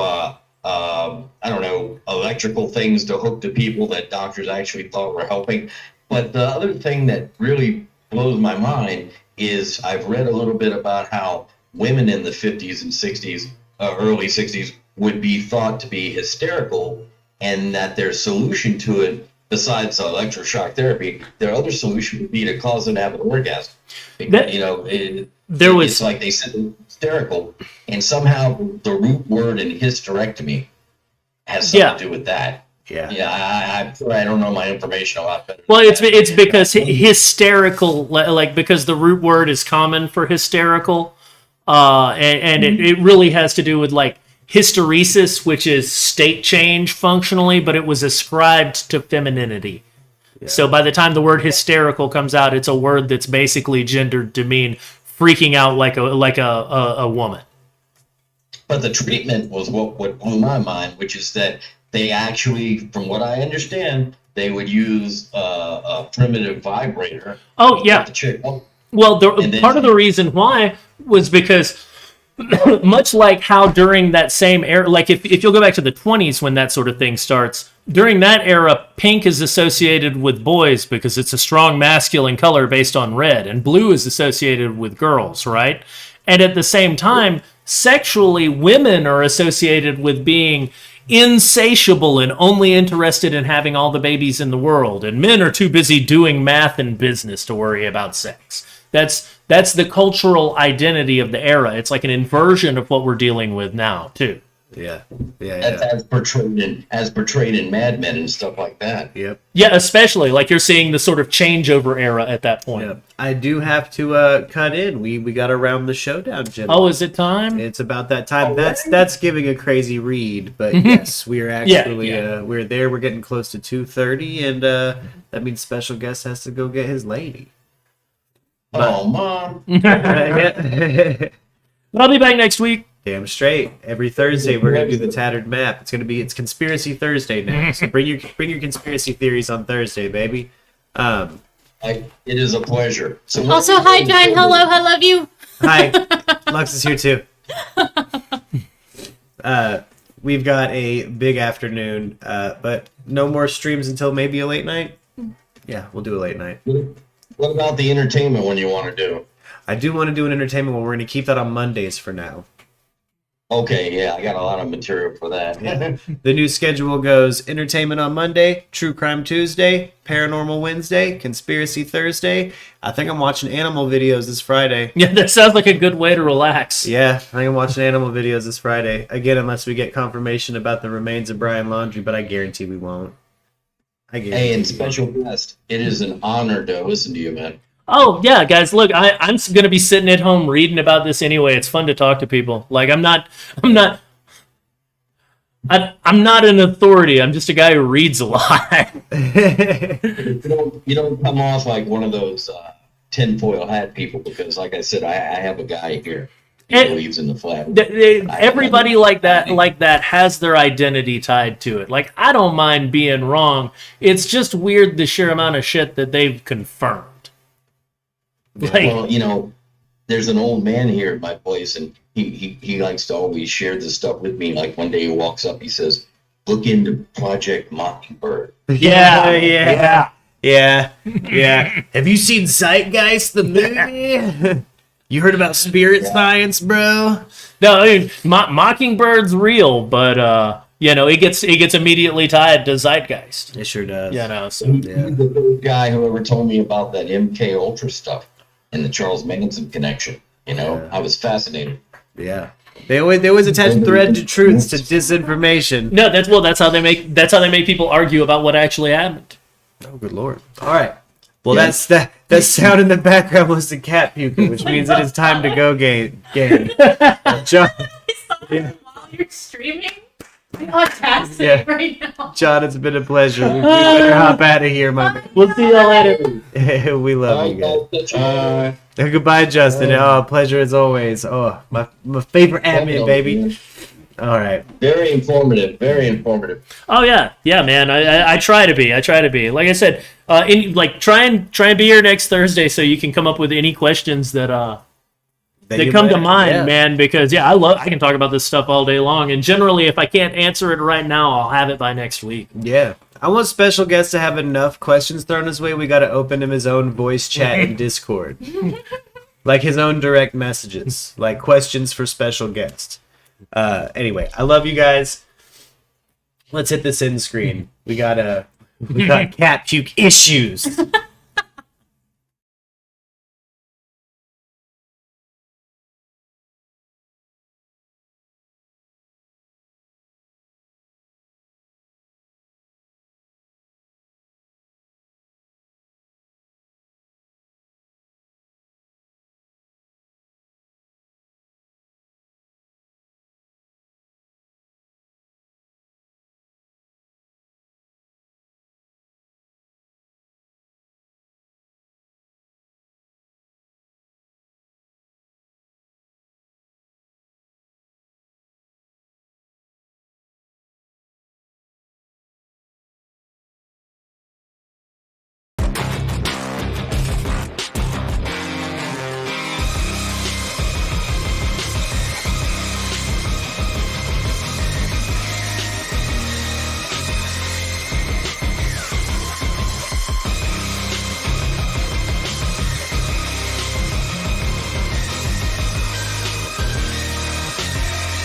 Speaker 4: electrical things to hook to people that doctors actually thought were helping. But the other thing that really blows my mind is I've read a little bit about how women in the 50s and 60s, early 60s, would be thought to be hysterical, and that their solution to it, besides electroshock therapy, their other solution would be to cause them to have an orgasm. It's like they said hysterical, and somehow the root word in hysterectomy has something to do with that. I don't know my information a lot better.
Speaker 2: Well, it's because hysterical, because the root word is common for hysterical, and it really has to do with hysteresis, which is state change functionally, but it was ascribed to femininity. Yeah. So by the time the word hysterical comes out, it's a word that's basically gendered to mean freaking out like a woman.
Speaker 4: But the treatment was what blew my mind, which is that they actually, from what I understand, they would use a primitive vibrator.
Speaker 2: Oh, yeah. Well, part of the reason why was because much like how during that same era, if you'll go back to the 20s when that sort of thing starts, during that era, pink is associated with boys because it's a strong masculine color based on red, and blue is associated with girls, right? And at the same time, sexually, women are associated with being insatiable and only interested in having all the babies in the world, and men are too busy doing math and business to worry about sex. That's the cultural identity of the era. It's like an inversion of what we're dealing with now, too.
Speaker 1: Yeah.
Speaker 4: That's as portrayed in Mad Men and stuff like that.
Speaker 1: Yep.
Speaker 2: Yeah, especially you're seeing the sort of changeover era at that point.
Speaker 1: Yep. I do have to cut in. We got to round the show down, Jim.
Speaker 2: Oh, is it time?
Speaker 1: It's about that time. That's giving a crazy read, but yes, we are actually we're there. We're getting close to 2:30, and that means special guest has to go get his lady.
Speaker 4: Mom.
Speaker 2: But I'll be back next week.
Speaker 1: Damn straight. Every Thursday we're gonna do the Tattered Map. It's Conspiracy Thursday now. So bring your conspiracy theories on Thursday, baby.
Speaker 4: It is a pleasure. So
Speaker 6: also, hi, John. Hello, I love you.
Speaker 1: Hi, Lux is here too. We've got a big afternoon, but no more streams until maybe a late night. Yeah, we'll do a late night.
Speaker 4: What about the entertainment one you want to do?
Speaker 1: I do want to do an entertainment one. We're going to keep that on Mondays for now.
Speaker 4: Okay, yeah, I got a lot of material for that.
Speaker 1: Yeah. The new schedule goes entertainment on Monday, True Crime Tuesday, Paranormal Wednesday, Conspiracy Thursday. I think I'm watching animal videos this Friday.
Speaker 2: Yeah, that sounds like a good way to relax.
Speaker 1: Yeah, I think I'm watching animal videos this Friday. Again, unless we get confirmation about the remains of Brian Laundrie, but I guarantee we won't.
Speaker 4: Hey, and special guest, it is an honor to listen to you, man.
Speaker 2: Oh, yeah, guys, look, I'm going to be sitting at home reading about this anyway. It's fun to talk to people. I'm not an authority. I'm just a guy who reads a lot.
Speaker 4: You don't come off like one of those tinfoil hat people because, like I said, I have a guy here. He believes in the flat.
Speaker 2: Everybody like that has their identity tied to it. I don't mind being wrong. It's just weird the sheer amount of shit that they've confirmed.
Speaker 4: Well, there's an old man here at my place, and he likes to always share this stuff with me. Like one day he walks up, he says, "Look into Project Mockingbird."
Speaker 2: Yeah.
Speaker 1: Yeah. Have you seen Zeitgeist, the movie? You heard about spirit science, bro?
Speaker 2: No, I mean, Mockingbird's real, but it gets immediately tied to Zeitgeist.
Speaker 1: It sure does.
Speaker 2: So
Speaker 4: He's the third guy who ever told me about that MK Ultra stuff and the Charles Manson connection. I was fascinated.
Speaker 1: Yeah. They always attach thread to truths to disinformation.
Speaker 2: No, that's how they make people argue about what actually happened.
Speaker 1: Oh, good lord! All right. Well, that sound in the background was the cat puking, which means it is time to go game. John,
Speaker 6: While you're streaming, fantastic right now.
Speaker 1: John, it's been a pleasure. We better hop out of here, my man.
Speaker 2: We'll see y'all later.
Speaker 1: We love you guys. Goodbye, Justin. Pleasure as always. Oh, my favorite admin, baby. All right.
Speaker 4: Very informative. Very informative.
Speaker 2: Oh yeah, man. I try to be. Like I said, try and be here next Thursday so you can come up with any questions that come to mind, man. Because I can talk about this stuff all day long. And generally, if I can't answer it right now, I'll have it by next week.
Speaker 1: Yeah. I want special guests to have enough questions thrown his way. We got to open him his own voice chat in Discord, like his own direct messages, like questions for special guests. Anyway, I love you guys. Let's hit this end screen. We got cat puke issues.